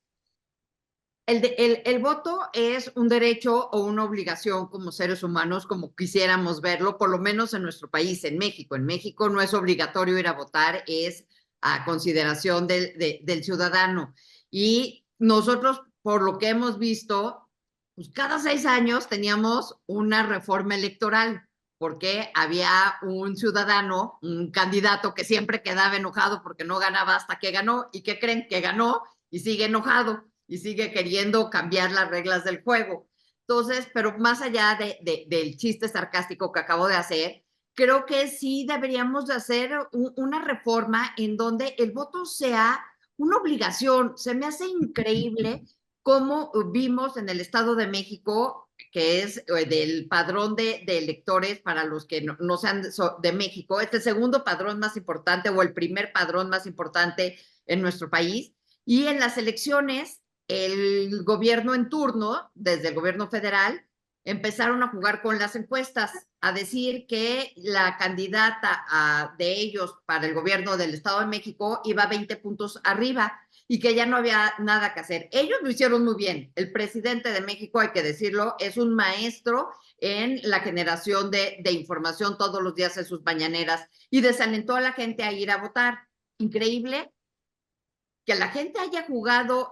el voto es un derecho o una obligación como seres humanos, como quisiéramos verlo, por lo menos en nuestro país, en México. En México no es obligatorio ir a votar, es a consideración del ciudadano. Y nosotros, por lo que hemos visto, pues cada 6 años teníamos una reforma electoral, porque había un ciudadano, un candidato que siempre quedaba enojado porque no ganaba hasta que ganó. ¿Y qué creen? Que ganó y sigue enojado y sigue queriendo cambiar las reglas del juego. Entonces, pero más allá del chiste sarcástico que acabo de hacer, creo que sí deberíamos de hacer una reforma en donde el voto sea una obligación. Se me hace increíble cómo vimos en el Estado de México, que es del padrón de electores para los que no sean de México, este segundo padrón más importante o el primer padrón más importante en nuestro país. Y en las elecciones, el gobierno en turno, desde el gobierno federal, empezaron a jugar con las encuestas, a decir que la candidata de ellos para el gobierno del Estado de México iba 20 puntos arriba y que ya no había nada que hacer. Ellos lo hicieron muy bien. El presidente de México, hay que decirlo, es un maestro en la generación de información todos los días en sus mañaneras y desalentó a la gente a ir a votar. Increíble que la gente haya jugado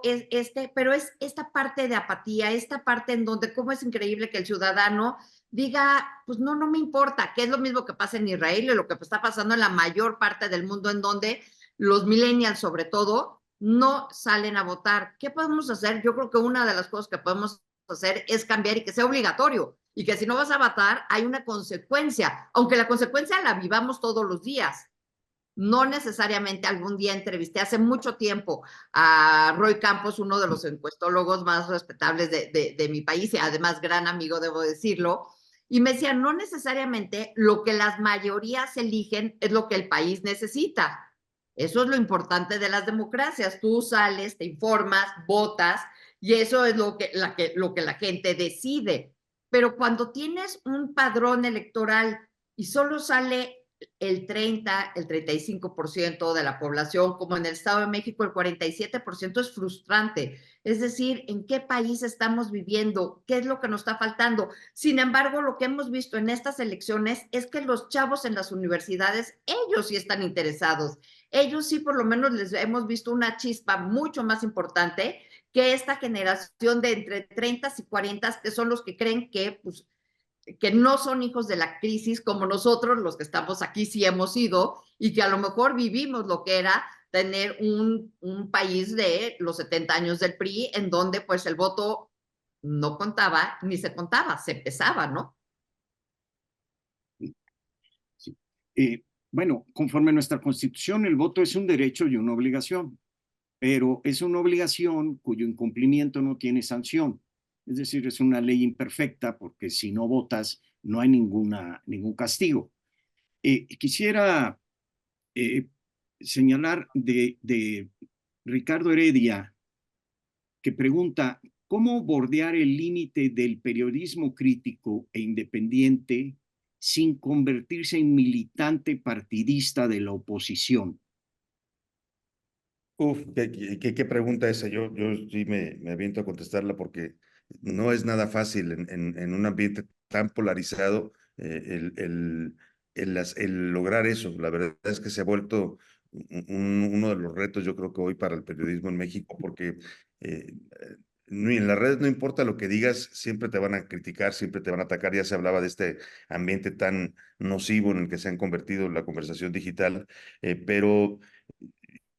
pero es esta parte de apatía, esta parte en donde cómo es increíble que el ciudadano diga, pues no me importa, que es lo mismo que pasa en Israel y lo que está pasando en la mayor parte del mundo, en donde los millennials sobre todo no salen a votar. ¿Qué podemos hacer? Yo creo que una de las cosas que podemos hacer es cambiar y que sea obligatorio, y que si no vas a votar hay una consecuencia, aunque la consecuencia la vivamos todos los días. No necesariamente. Algún día entrevisté hace mucho tiempo a Roy Campos, uno de los encuestólogos más respetables de mi país y además gran amigo, debo decirlo, y me decía, no necesariamente lo que las mayorías eligen es lo que el país necesita. Eso es lo importante de las democracias. Tú sales, te informas, votas, y eso es lo que la gente decide. Pero cuando tienes un padrón electoral y solo sale el 30, el 35% de la población, como en el Estado de México el 47%, es frustrante. Es decir, ¿en qué país estamos viviendo? ¿Qué es lo que nos está faltando? Sin embargo, lo que hemos visto en estas elecciones es que los chavos en las universidades, ellos sí están interesados. Ellos sí, por lo menos les hemos visto una chispa mucho más importante que esta generación de entre 30 y 40, que son los que creen que, pues, que no son hijos de la crisis como nosotros, los que estamos aquí sí hemos sido, y que a lo mejor vivimos lo que era tener un país de los 70 años del PRI, en donde pues el voto no contaba, ni se contaba, se pesaba, ¿no? Sí. Bueno, conforme a nuestra Constitución, el voto es un derecho y una obligación, pero es una obligación cuyo incumplimiento no tiene sanción. Es decir, es una ley imperfecta porque si no votas no hay ningún castigo. Quisiera señalar de Ricardo Heredia, que pregunta: ¿cómo bordear el límite del periodismo crítico e independiente sin convertirse en militante partidista de la oposición? Qué pregunta esa. Yo sí me aviento a contestarla porque no es nada fácil en un ambiente tan polarizado el lograr eso. La verdad es que se ha vuelto uno de los retos, yo creo que hoy para el periodismo en México, porque en las redes no importa lo que digas, siempre te van a criticar, siempre te van a atacar. Ya se hablaba de este ambiente tan nocivo en el que se han convertido la conversación digital, pero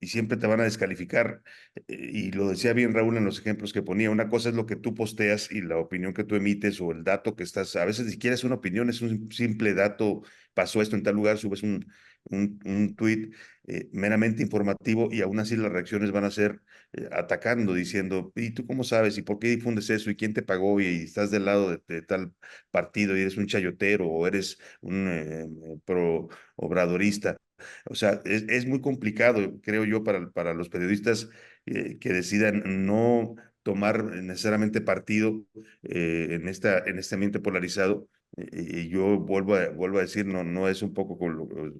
y siempre te van a descalificar. Y lo decía bien Raúl en los ejemplos que ponía, una cosa es lo que tú posteas y la opinión que tú emites o el dato que estás, a veces ni siquiera es una opinión, es un simple dato, pasó esto en tal lugar, subes un tweet meramente informativo y aún así las reacciones van a ser atacando, diciendo, ¿y tú cómo sabes? ¿Y por qué difundes eso? ¿Y quién te pagó? ¿Y estás del lado de tal partido y eres un chayotero o eres un pro obradorista? O sea, es muy complicado, creo yo, para los periodistas que decidan no tomar necesariamente partido en este ambiente polarizado. Y yo vuelvo a decir, no es un poco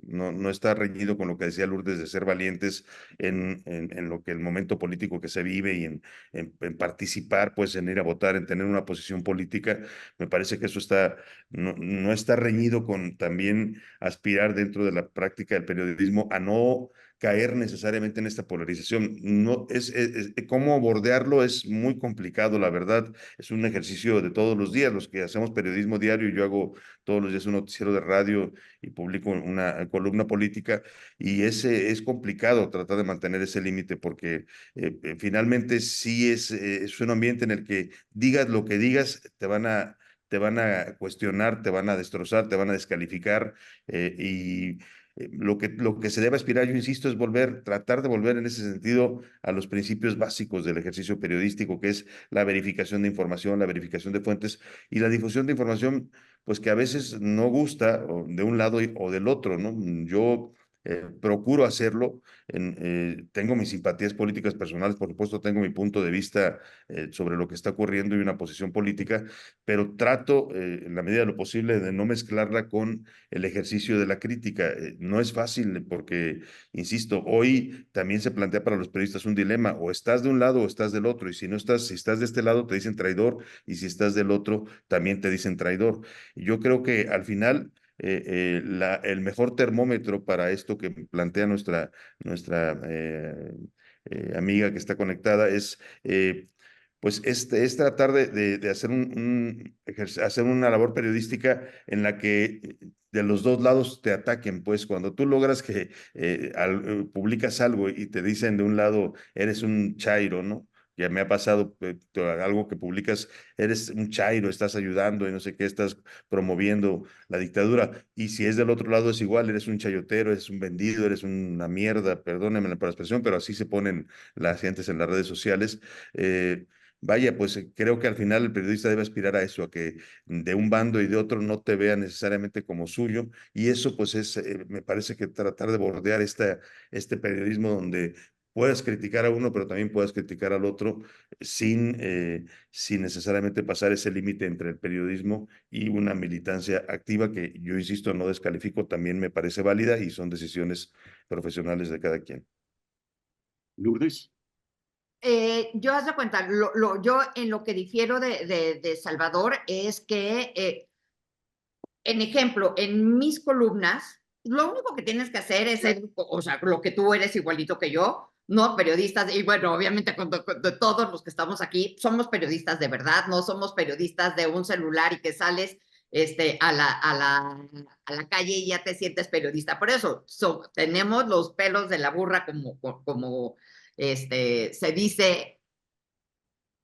no está reñido con lo que decía Lourdes de ser valientes en lo que el momento político que se vive y en participar, pues en ir a votar, en tener una posición política. Me parece que eso no está reñido con también aspirar dentro de la práctica del periodismo a no caer necesariamente en esta polarización. No, cómo bordearlo es muy complicado, la verdad. Es un ejercicio de todos los días. Los que hacemos periodismo diario, yo hago todos los días un noticiero de radio y publico una columna política, y es complicado tratar de mantener ese límite porque finalmente sí es un ambiente en el que digas lo que digas, te van a cuestionar, te van a destrozar, te van a descalificar, y lo que se debe aspirar, yo insisto, es tratar de volver en ese sentido a los principios básicos del ejercicio periodístico, que es la verificación de información, la verificación de fuentes y la difusión de información, pues que a veces no gusta de un lado o del otro, ¿no? Yo procuro hacerlo. Tengo mis simpatías políticas personales, por supuesto, tengo mi punto de vista sobre lo que está ocurriendo y una posición política, pero trato, en la medida de lo posible, de no mezclarla con el ejercicio de la crítica. No es fácil porque, insisto, hoy también se plantea para los periodistas un dilema: o estás de un lado o estás del otro, y si estás de este lado te dicen traidor, y si estás del otro también te dicen traidor. Y yo creo que al final el mejor termómetro para esto que plantea nuestra amiga que está conectada pues es tratar de hacer una labor periodística en la que de los dos lados te ataquen. Pues cuando tú logras que publicas algo y te dicen de un lado, eres un chairo, ¿no? Ya me ha pasado algo que publicas, eres un chairo, estás ayudando y no sé qué, estás promoviendo la dictadura. Y si es del otro lado es igual, eres un chayotero, eres un vendido, eres una mierda, perdónenme por la expresión, pero así se ponen las gentes en las redes sociales. Vaya, pues creo que al final el periodista debe aspirar a eso, a que de un bando y de otro no te vea necesariamente como suyo, y eso pues me parece que tratar de bordear este periodismo donde puedas criticar a uno, pero también puedas criticar al otro sin necesariamente pasar ese límite entre el periodismo y una militancia activa que yo insisto, no descalifico, también me parece válida y son decisiones profesionales de cada quien. Lourdes. Yo haz de cuenta, yo en lo que difiero de Salvador es que, en ejemplo, en mis columnas, lo único que tienes que hacer es ser, o sea, lo que tú eres igualito que yo, no periodistas, y bueno, obviamente de todos los que estamos aquí, somos periodistas de verdad, no somos periodistas de un celular y que sales a la calle y ya te sientes periodista. Por eso tenemos los pelos de la burra, como se dice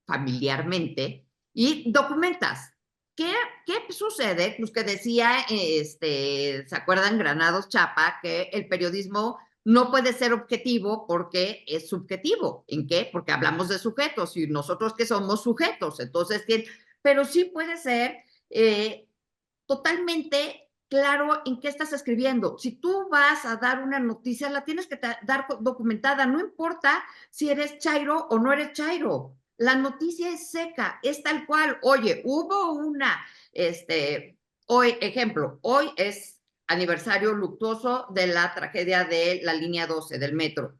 familiarmente, y documentas. ¿Qué sucede? Pues que decía, ¿se acuerdan Granados Chapa? Que el periodismo no puede ser objetivo porque es subjetivo. ¿En qué? Porque hablamos de sujetos y nosotros que somos sujetos. Entonces, pero sí puede ser totalmente claro en qué estás escribiendo. Si tú vas a dar una noticia, la tienes que dar documentada, no importa si eres chairo o no eres chairo. La noticia es seca, es tal cual. Oye, hubo hoy, ejemplo, hoy es aniversario luctuoso de la tragedia de la línea 12 del metro.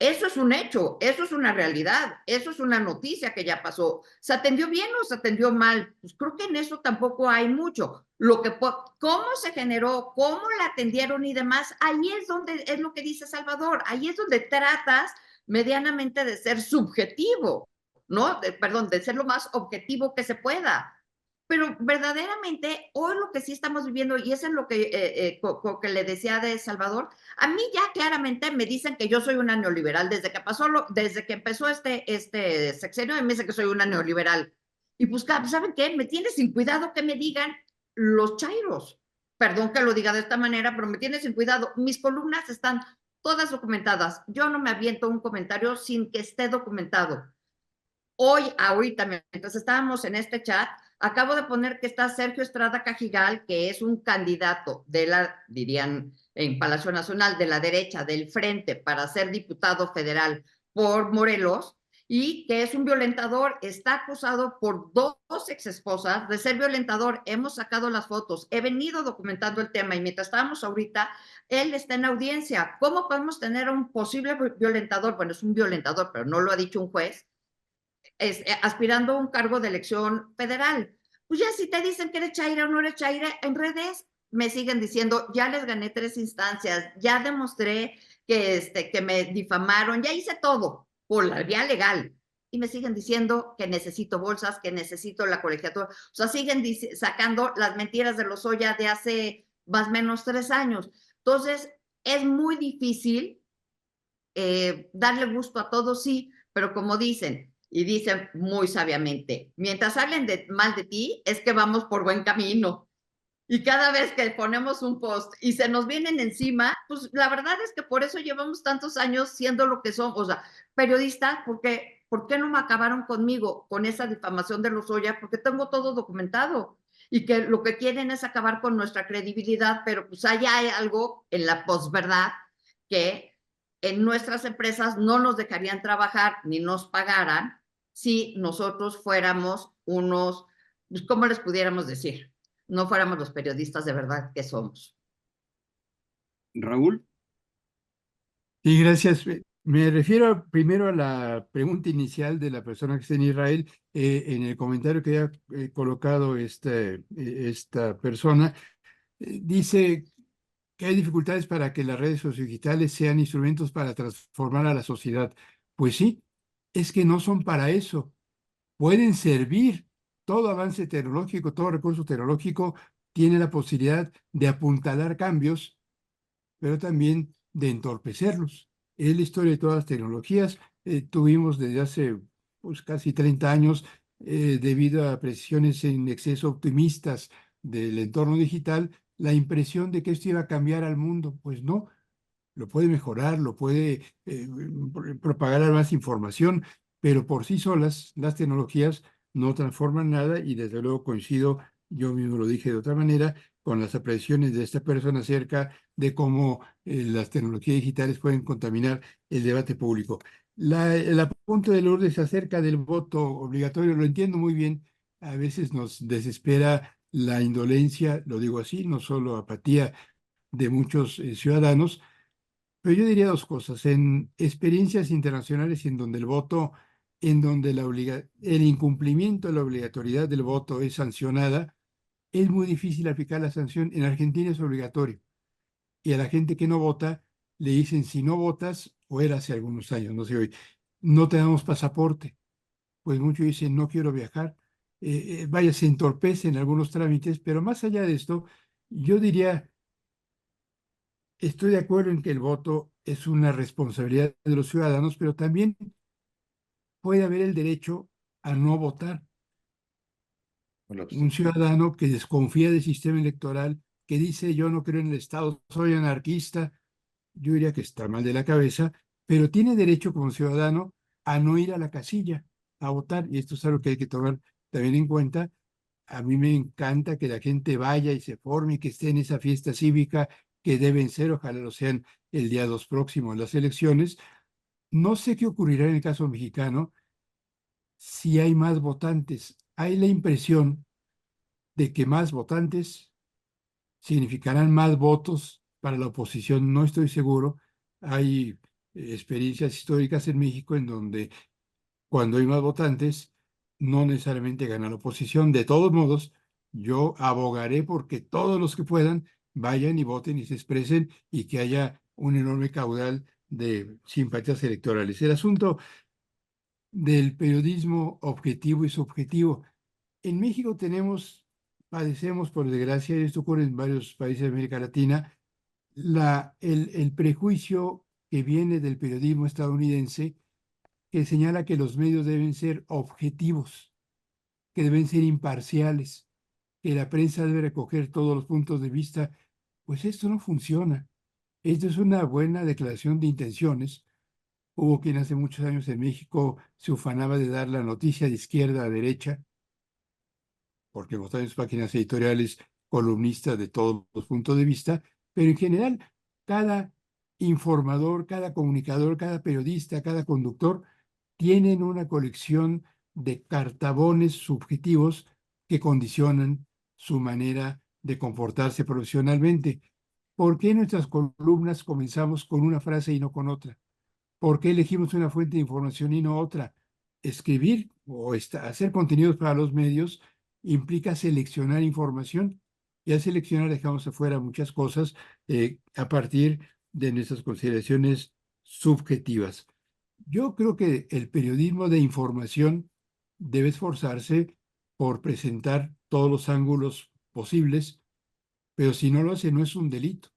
Eso es un hecho, eso es una realidad, eso es una noticia que ya pasó. ¿Se atendió bien o se atendió mal? Pues creo que en eso tampoco hay mucho. Cómo se generó, cómo la atendieron y demás, ahí es donde es lo que dice Salvador, ahí es donde tratas medianamente de ser subjetivo, ¿no? Perdón, de ser lo más objetivo que se pueda. Pero verdaderamente, hoy lo que sí estamos viviendo, y eso es lo que le decía de Salvador, a mí ya claramente me dicen que yo soy una neoliberal, desde que empezó este sexenio, me dicen que soy una neoliberal. Y pues, ¿saben qué? Me tiene sin cuidado que me digan los chairos. Perdón que lo diga de esta manera, pero me tiene sin cuidado. Mis columnas están todas documentadas. Yo no me aviento un comentario sin que esté documentado. Ahorita, mientras estábamos en este chat, acabo de poner que está Sergio Estrada Cajigal, que es un candidato dirían en Palacio Nacional, de la derecha, del Frente, para ser diputado federal por Morelos, y que es un violentador, está acusado por dos exesposas de ser violentador. Hemos sacado las fotos, he venido documentando el tema, y mientras estábamos ahorita, él está en audiencia. ¿Cómo podemos tener a un posible violentador? Bueno, es un violentador, pero no lo ha dicho un juez, aspirando a un cargo de elección federal. Pues ya si te dicen que eres chaira o no eres chaira, en redes me siguen diciendo, ya les gané 3 instancias, ya demostré que me difamaron, ya hice todo por la vía legal. Y me siguen diciendo que necesito bolsas, que necesito la colegiatura. O sea, siguen sacando las mentiras de Lozoya de hace más o menos 3 años. Entonces, es muy difícil darle gusto a todos, sí, pero como dicen, y dicen muy sabiamente, mientras hablen mal de ti, es que vamos por buen camino. Y cada vez que ponemos un post y se nos vienen encima, pues la verdad es que por eso llevamos tantos años siendo lo que somos, o sea, periodistas, porque ¿por qué no me acabaron conmigo con esa difamación de Lozoya? Porque tengo todo documentado y que lo que quieren es acabar con nuestra credibilidad, pero pues allá hay algo en la posverdad que en nuestras empresas no nos dejarían trabajar ni nos pagaran si nosotros fuéramos unos, pues, ¿cómo les pudiéramos decir? No fuéramos los periodistas de verdad que somos. Raúl. Sí, gracias. Me refiero primero a la pregunta inicial de la persona que está en Israel. En el comentario que ha colocado esta persona, dice que hay dificultades para que las redes sociodigitales sean instrumentos para transformar a la sociedad. Pues sí, es que no son para eso. Pueden servir. Todo avance tecnológico, todo recurso tecnológico tiene la posibilidad de apuntalar cambios, pero también de entorpecerlos. Es la historia de todas las tecnologías. Tuvimos desde hace pues, casi 30 años, debido a precisiones en exceso optimistas del entorno digital, la impresión de que esto iba a cambiar al mundo. Pues no, lo puede mejorar, lo puede propagar más información, pero por sí solas las tecnologías no transforman nada y desde luego coincido, yo mismo lo dije de otra manera, con las apreciaciones de esta persona acerca de cómo las tecnologías digitales pueden contaminar el debate público. El apunte de Lourdes acerca del voto obligatorio lo entiendo muy bien. A veces nos desespera la indolencia, lo digo así, no solo apatía de muchos ciudadanos, pero yo diría dos cosas. En experiencias internacionales en donde el voto, en donde el incumplimiento de la obligatoriedad del voto es sancionada, es muy difícil aplicar la sanción. En Argentina es obligatorio. Y a la gente que no vota le dicen, si no votas, o era hace algunos años, no sé hoy, no te damos pasaporte. Pues muchos dicen, no quiero viajar. Vaya, se entorpecen algunos trámites, pero más allá de esto, yo diría, estoy de acuerdo en que el voto es una responsabilidad de los ciudadanos, pero también puede haber el derecho a no votar. Un ciudadano que desconfía del sistema electoral, que dice yo no creo en el Estado, soy anarquista, yo diría que está mal de la cabeza, pero tiene derecho como ciudadano a no ir a la casilla a votar. Y esto es algo que hay que tomar también en cuenta. A mí me encanta que la gente vaya y se forme, que esté en esa fiesta cívica que deben ser, ojalá lo sean el día 2 próximo en las elecciones. No sé qué ocurrirá en el caso mexicano si hay más votantes. Hay la impresión de que más votantes significarán más votos para la oposición. No estoy seguro. Hay experiencias históricas en México en donde cuando hay más votantes, no necesariamente gana la oposición. De todos modos, yo abogaré porque todos los que puedan vayan y voten y se expresen y que haya un enorme caudal de simpatías electorales. El asunto del periodismo objetivo y subjetivo. En México padecemos, por desgracia, y esto ocurre en varios países de América Latina, el prejuicio que viene del periodismo estadounidense que señala que los medios deben ser objetivos, que deben ser imparciales, que la prensa debe recoger todos los puntos de vista. Pues esto no funciona. Esto es una buena declaración de intenciones. Hubo quien hace muchos años en México se ufanaba de dar la noticia de izquierda a derecha, porque mostraba en sus páginas editoriales columnistas de todos los puntos de vista, pero en general cada informador, cada comunicador, cada periodista, cada conductor tienen una colección de cartabones subjetivos que condicionan su manera de comportarse profesionalmente. ¿Por qué nuestras columnas comenzamos con una frase y no con otra? ¿Por qué elegimos una fuente de información y no otra? Escribir o hacer contenidos para los medios implica seleccionar información y al seleccionar dejamos afuera muchas cosas a partir de nuestras consideraciones subjetivas. Yo creo que el periodismo de información debe esforzarse por presentar todos los ángulos posibles, pero si no lo hace no es un delito.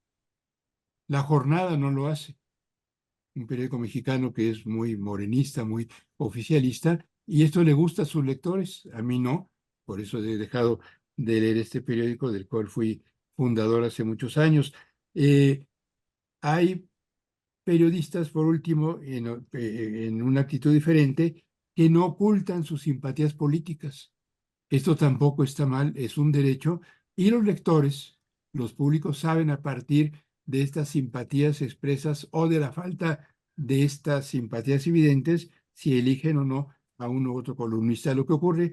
La Jornada no lo hace, un periódico mexicano que es muy morenista, muy oficialista, y esto le gusta a sus lectores, a mí no, por eso he dejado de leer este periódico del cual fui fundador hace muchos años. Hay periodistas, por último, en una actitud diferente, que no ocultan sus simpatías políticas. Esto tampoco está mal, es un derecho, y los lectores, los públicos, saben a partir de estas simpatías expresas o de la falta de estas simpatías evidentes si eligen o no a uno u otro columnista. Lo que ocurre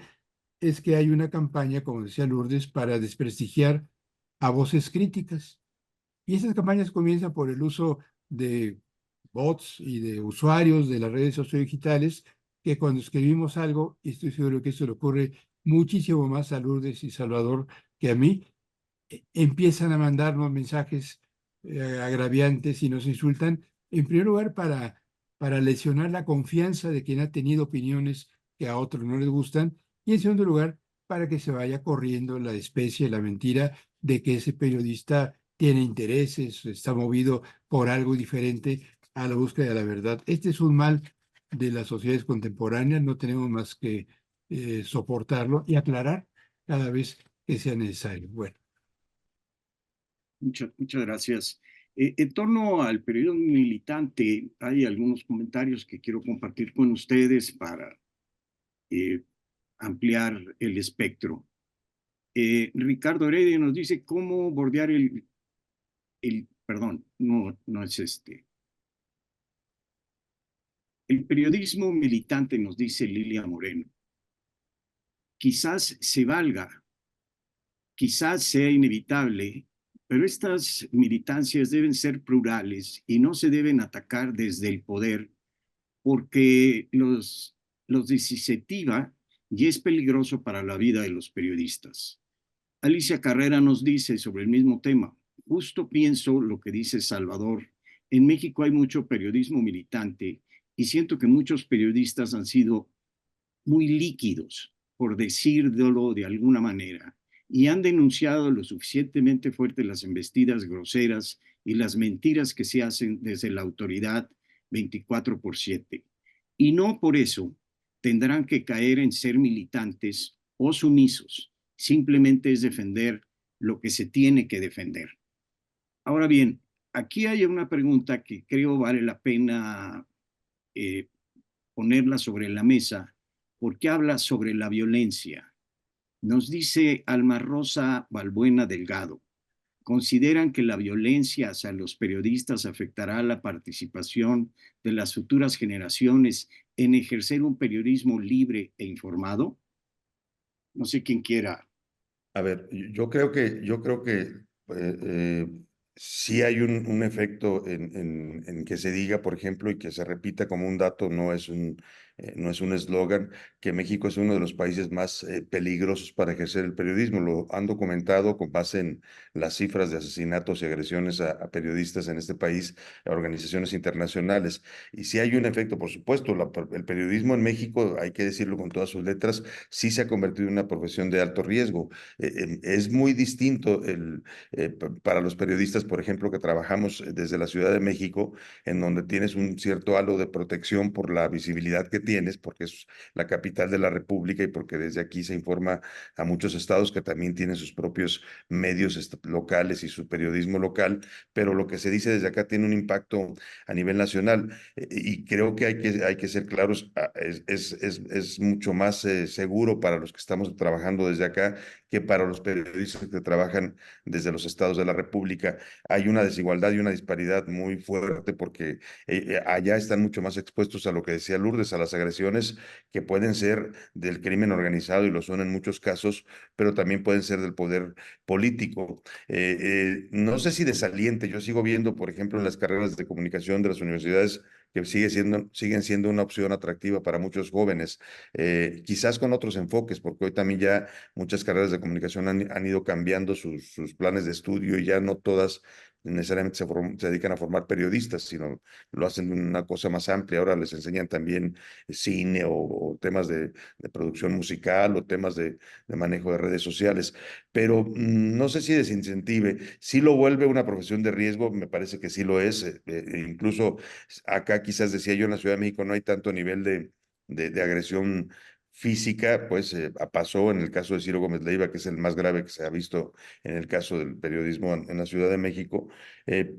es que hay una campaña, como decía Lourdes, para desprestigiar a voces críticas. Y esas campañas comienzan por el uso de bots y de usuarios de las redes sociodigitales que cuando escribimos algo, y estoy seguro que eso le ocurre muchísimo más a Lourdes y Salvador que a mí, empiezan a mandarnos mensajes agraviantes y nos insultan, en primer lugar para lesionar la confianza de quien ha tenido opiniones que a otros no les gustan, y en segundo lugar, para que se vaya corriendo la especie, la mentira de que ese periodista tiene intereses, está movido por algo diferente a la búsqueda de la verdad. Este es un mal de las sociedades contemporáneas, no tenemos más que soportarlo y aclarar cada vez que sea necesario. Bueno. Muchas gracias. En torno al periodismo militante, hay algunos comentarios que quiero compartir con ustedes para ampliar el espectro. Ricardo Heredia nos dice cómo bordear perdón, no es este. El periodismo militante, nos dice Lilia Moreno, quizás se valga, quizás sea inevitable, pero estas militancias deben ser plurales y no se deben atacar desde el poder porque los desincentiva y es peligroso para la vida de los periodistas. Alicia Carrera nos dice sobre el mismo tema, justo pienso lo que dice Salvador, en México hay mucho periodismo militante y siento que muchos periodistas han sido muy líquidos, por decirlo de alguna manera, y han denunciado lo suficientemente fuerte las embestidas groseras y las mentiras que se hacen desde la autoridad 24/7. Y no por eso tendrán que caer en ser militantes o sumisos, simplemente es defender lo que se tiene que defender. Ahora bien, aquí hay una pregunta que creo vale la pena ponerla sobre la mesa, porque habla sobre la violencia. Nos dice Alma Rosa Balbuena Delgado, ¿consideran que la violencia hacia los periodistas afectará la participación de las futuras generaciones en ejercer un periodismo libre e informado? No sé quién quiera. A ver, yo creo que sí hay un efecto en que se diga, por ejemplo, y que se repita como un dato, no es un eslogan, que México es uno de los países más peligrosos para ejercer el periodismo. Lo han documentado con base en las cifras de asesinatos y agresiones a periodistas en este país, a organizaciones internacionales. Y sí hay un efecto, por supuesto, el periodismo en México, hay que decirlo con todas sus letras, sí se ha convertido en una profesión de alto riesgo. Es muy distinto para los periodistas, por ejemplo, que trabajamos desde la Ciudad de México, en donde tienes un cierto halo de protección por la visibilidad que tienes, porque es la capital de la República y porque desde aquí se informa a muchos estados que también tienen sus propios medios locales y su periodismo local, pero lo que se dice desde acá tiene un impacto a nivel nacional y creo que hay que ser claros, es mucho más seguro para los que estamos trabajando desde acá que para los periodistas que trabajan desde los estados de la República. Hay una desigualdad y una disparidad muy fuerte porque allá están mucho más expuestos a lo que decía Lourdes, a las agresiones que pueden ser del crimen organizado y lo son en muchos casos, pero también pueden ser del poder político. No sé si desaliente, yo sigo viendo, por ejemplo, en las carreras de comunicación de las universidades que siguen siendo una opción atractiva para muchos jóvenes, quizás con otros enfoques, porque hoy también ya muchas carreras de comunicación han ido cambiando sus planes de estudio y ya no todas necesariamente se dedican a formar periodistas, sino lo hacen de una cosa más amplia. Ahora les enseñan también cine o temas de producción musical o temas de manejo de redes sociales, pero no sé si desincentive. Sí lo vuelve una profesión de riesgo, me parece que sí lo es. Incluso acá quizás decía yo en la Ciudad de México no hay tanto nivel de agresión física, pues pasó en el caso de Ciro Gómez Leiva, que es el más grave que se ha visto en el caso del periodismo en la Ciudad de México,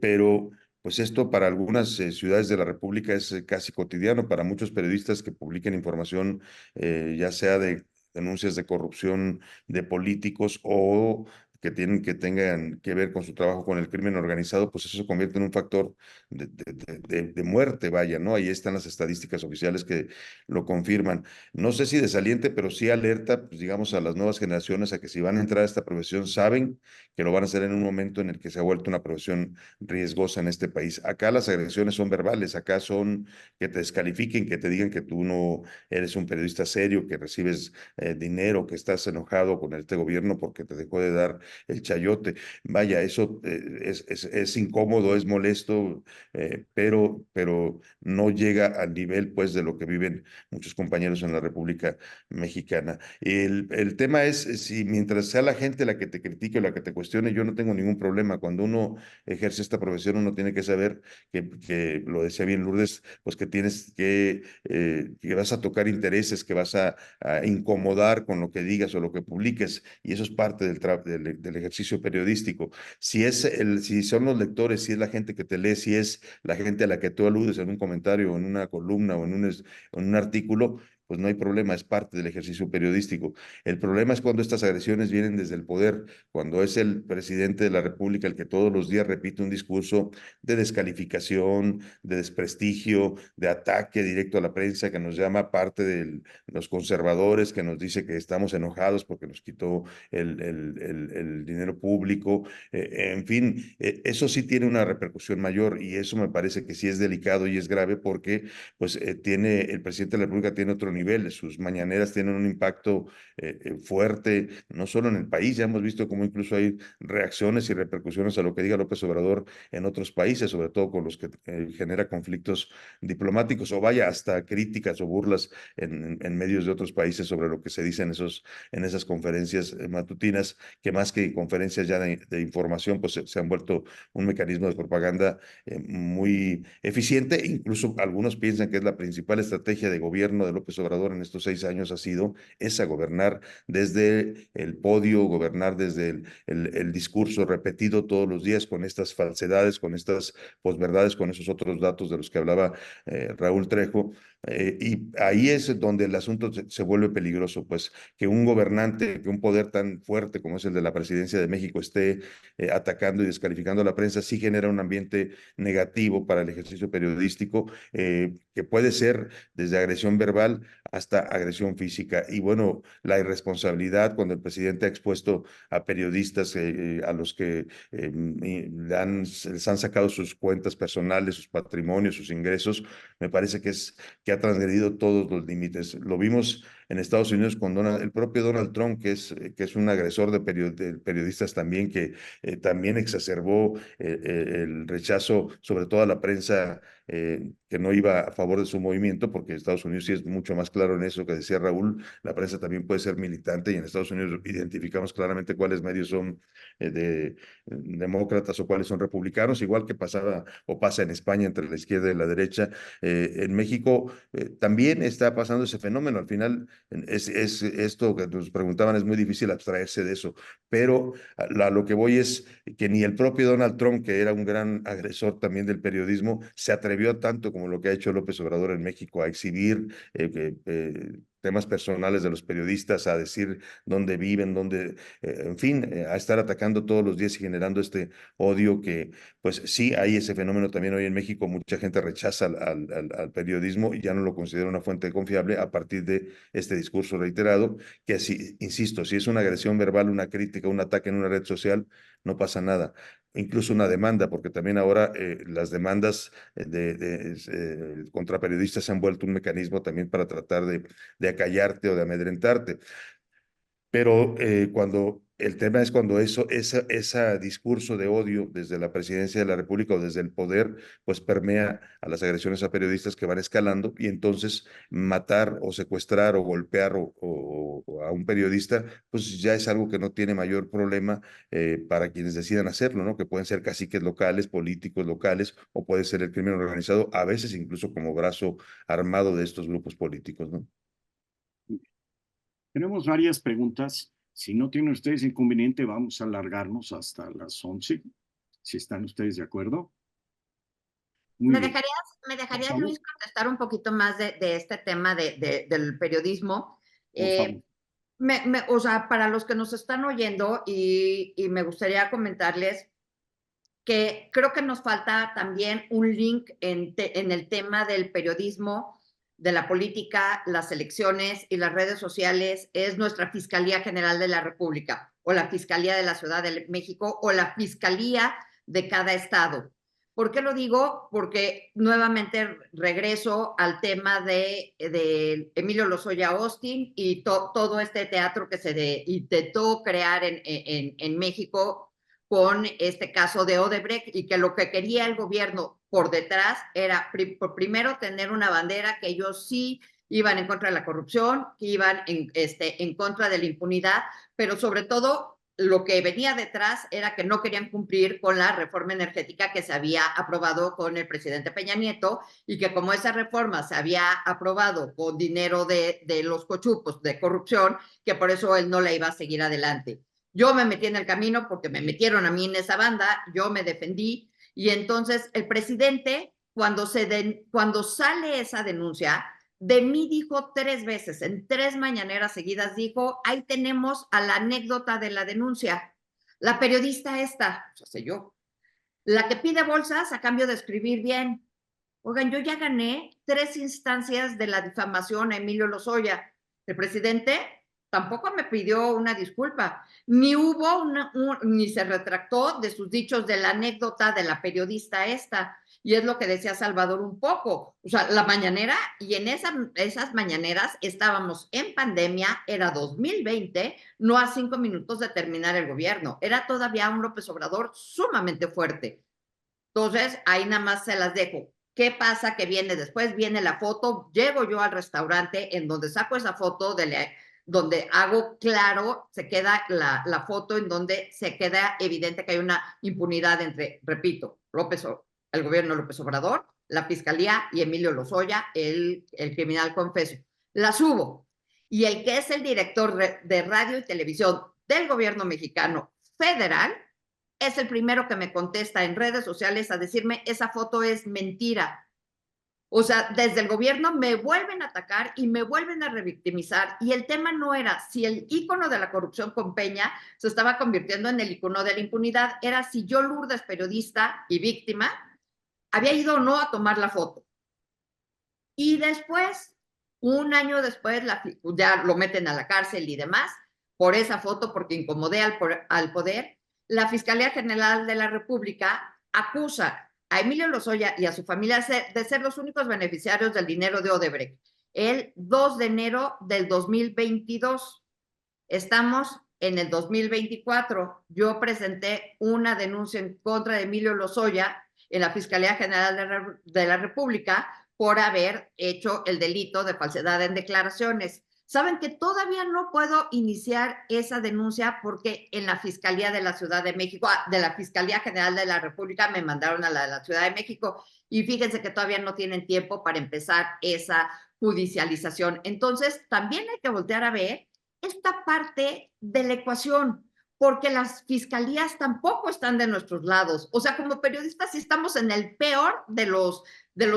pero pues esto para algunas ciudades de la República es casi cotidiano, para muchos periodistas que publiquen información, ya sea de denuncias de corrupción de políticos o que tengan que ver con su trabajo con el crimen organizado, pues eso se convierte en un factor de muerte, vaya, ¿no? Ahí están las estadísticas oficiales que lo confirman. No sé si desaliente, pero sí alerta, pues, digamos, a las nuevas generaciones a que si van a entrar a esta profesión, saben que lo van a hacer en un momento en el que se ha vuelto una profesión riesgosa en este país. Acá las agresiones son verbales, acá son que te descalifiquen, que te digan que tú no eres un periodista serio, que recibes dinero, que estás enojado con este gobierno porque te dejó de dar el chayote. Vaya, eso es incómodo, es molesto, pero no llega al nivel, pues, de lo que viven muchos compañeros en la República Mexicana. El tema es, si mientras sea la gente la que te critique o la que te cuestione, yo no tengo ningún problema. Cuando uno ejerce esta profesión, uno tiene que saber que lo decía bien Lourdes, pues que tienes que vas a tocar intereses, que vas a incomodar con lo que digas o lo que publiques, y eso es parte del ejercicio periodístico. Si son los lectores, si es la gente que te lee, si es la gente a la que tú aludes en un comentario, en una columna o en un artículo, pues no hay problema, es parte del ejercicio periodístico. El problema es cuando estas agresiones vienen desde el poder, cuando es el presidente de la República el que todos los días repite un discurso de descalificación, de desprestigio, de ataque directo a la prensa, que nos llama parte de los conservadores, que nos dice que estamos enojados porque nos quitó el dinero público. En fin, eso sí tiene una repercusión mayor y eso me parece que sí es delicado y es grave porque pues el presidente de la República tiene otro nivel, sus mañaneras tienen un impacto fuerte, no solo en el país, ya hemos visto cómo incluso hay reacciones y repercusiones a lo que diga López Obrador en otros países, sobre todo con los que genera conflictos diplomáticos o vaya hasta críticas o burlas en medios de otros países sobre lo que se dice en esas conferencias matutinas, que más que conferencias ya de información, pues se han vuelto un mecanismo de propaganda muy eficiente. Incluso algunos piensan que es la principal estrategia de gobierno de López Obrador en estos 6 años ha sido esa, gobernar desde el podio, gobernar desde el discurso repetido todos los días con estas falsedades, con estas posverdades, con esos otros datos de los que hablaba Raúl Trejo, Y ahí es donde el asunto se vuelve peligroso, pues que un gobernante, que un poder tan fuerte como es el de la presidencia de México esté atacando y descalificando a la prensa, sí genera un ambiente negativo para el ejercicio periodístico, que puede ser desde agresión verbal hasta agresión física. Y bueno, la irresponsabilidad cuando el presidente ha expuesto a periodistas a los que les han sacado sus cuentas personales, sus patrimonios, sus ingresos, me parece que ha transgredido todos los límites. Lo vimos en Estados Unidos con el propio Donald Trump, que es un agresor de periodistas también, que también exacerbó el rechazo, sobre todo a la prensa que no iba a favor de su movimiento, porque Estados Unidos sí es mucho más claro en eso que decía Raúl, la prensa también puede ser militante y en Estados Unidos identificamos claramente cuáles medios son demócratas o cuáles son republicanos, igual que pasaba o pasa en España entre la izquierda y la derecha. En México también está pasando ese fenómeno. Al final, es esto que nos preguntaban, es muy difícil abstraerse de eso, pero a lo que voy es que ni el propio Donald Trump, que era un gran agresor también del periodismo, se atrevió tanto como lo que ha hecho López Obrador en México a exhibir temas personales de los periodistas, a decir dónde viven, en fin, a estar atacando todos los días y generando este odio que, pues sí, hay ese fenómeno también hoy en México. Mucha gente rechaza al periodismo y ya no lo considera una fuente confiable a partir de este discurso reiterado, que sí, insisto, si es una agresión verbal, una crítica, un ataque en una red social, no pasa nada. Incluso una demanda, porque también ahora las demandas contra periodistas se han vuelto un mecanismo también para tratar de acallarte o de amedrentarte. Pero cuando el tema es cuando ese discurso de odio desde la presidencia de la República o desde el poder, pues permea a las agresiones a periodistas que van escalando, y entonces matar o secuestrar o golpear o a un periodista, pues ya es algo que no tiene mayor problema para quienes decidan hacerlo, ¿no? Que pueden ser caciques locales, políticos locales, o puede ser el crimen organizado, a veces incluso como brazo armado de estos grupos políticos, ¿no? Tenemos varias preguntas. Si no tienen ustedes inconveniente, vamos a alargarnos hasta las 11, si están ustedes de acuerdo. ¿Me dejarías, Luis, contestar un poquito más de este tema del periodismo? Por favor. O sea, para los que nos están oyendo, y me gustaría comentarles que creo que nos falta también un link en el tema del periodismo, de la política, las elecciones y las redes sociales, es nuestra Fiscalía General de la República, o la Fiscalía de la Ciudad de México, o la Fiscalía de cada estado. ¿Por qué lo digo? Porque nuevamente regreso al tema de Emilio Lozoya Austin y todo este teatro que se intentó crear en México con este caso de Odebrecht, y que lo que quería el gobierno por detrás era primero tener una bandera que ellos sí iban en contra de la corrupción, que iban en contra de la impunidad, pero sobre todo lo que venía detrás era que no querían cumplir con la reforma energética que se había aprobado con el presidente Peña Nieto, y que como esa reforma se había aprobado con dinero de los cochupos de corrupción, que por eso él no la iba a seguir adelante. Yo me metí en el camino porque me metieron a mí en esa banda, yo me defendí, y entonces el presidente, cuando sale esa denuncia, de mí dijo 3 veces, en 3 mañaneras seguidas dijo, ahí tenemos a la anécdota de la denuncia. La periodista esta, o sea, yo, la que pide bolsas a cambio de escribir bien. Oigan, yo ya gané 3 instancias de la difamación a Emilio Lozoya. El presidente tampoco me pidió una disculpa, ni hubo ni se retractó de sus dichos de la anécdota de la periodista esta. Y es lo que decía Salvador un poco. O sea, la mañanera, y en esas mañaneras estábamos en pandemia, era 2020, no a 5 minutos de terminar el gobierno. Era todavía un López Obrador sumamente fuerte. Entonces, ahí nada más se las dejo. ¿Qué pasa que viene después? Viene la foto, llego yo al restaurante en donde saco esa foto, donde hago claro, se queda la foto en donde se queda evidente que hay una impunidad entre, repito, el gobierno de López Obrador, la Fiscalía y Emilio Lozoya, el criminal confeso. La subo. Y el que es el director de radio y televisión del gobierno mexicano federal es el primero que me contesta en redes sociales a decirme, esa foto es mentira. O sea, desde el gobierno me vuelven a atacar y me vuelven a revictimizar. Y el tema no era si el ícono de la corrupción con Peña se estaba convirtiendo en el ícono de la impunidad, era si yo, Lourdes, periodista y víctima, había ido o no a tomar la foto. Y después, un año después, ya lo meten a la cárcel y demás por esa foto, porque incomodé al poder. La Fiscalía General de la República acusa a Emilio Lozoya y a su familia de ser los únicos beneficiarios del dinero de Odebrecht. El 2 de enero del 2022. Estamos en el 2024. Yo presenté una denuncia en contra de Emilio Lozoya en la Fiscalía General de la República por haber hecho el delito de falsedad en declaraciones. Saben que todavía no puedo iniciar esa denuncia porque en la Fiscalía de la Ciudad de México, de la Fiscalía General de la República, me mandaron a la de la Ciudad de México y fíjense que todavía no tienen tiempo para empezar esa judicialización. Entonces, también hay que voltear a ver esta parte de la ecuación, porque las fiscalías tampoco están de nuestros lados. O sea, como periodistas estamos en el peor de los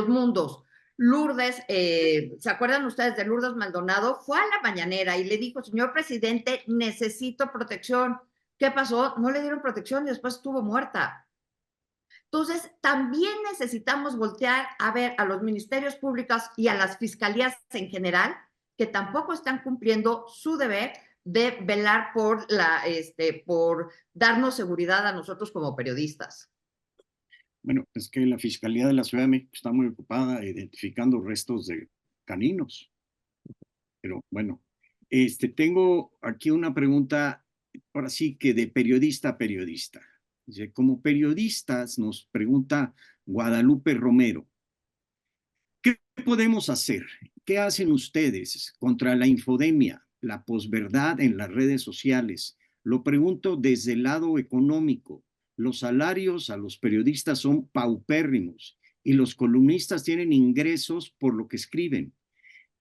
mundos. Lourdes, ¿se acuerdan ustedes de Lourdes Maldonado? Fue a la mañanera y le dijo, señor presidente, necesito protección. ¿Qué pasó? No le dieron protección y después estuvo muerta. Entonces, también necesitamos voltear a ver a los ministerios públicos y a las fiscalías en general, que tampoco están cumpliendo su deber de velar por darnos seguridad a nosotros como periodistas. Bueno, es que la Fiscalía de la Ciudad de México está muy ocupada identificando restos de caninos. Pero bueno, tengo aquí una pregunta, ahora sí que de periodista a periodista. Como periodistas nos pregunta Guadalupe Romero, ¿qué podemos hacer? ¿Qué hacen ustedes contra la infodemia, la posverdad en las redes sociales? Lo pregunto desde el lado económico. Los salarios a los periodistas son paupérrimos y los columnistas tienen ingresos por lo que escriben.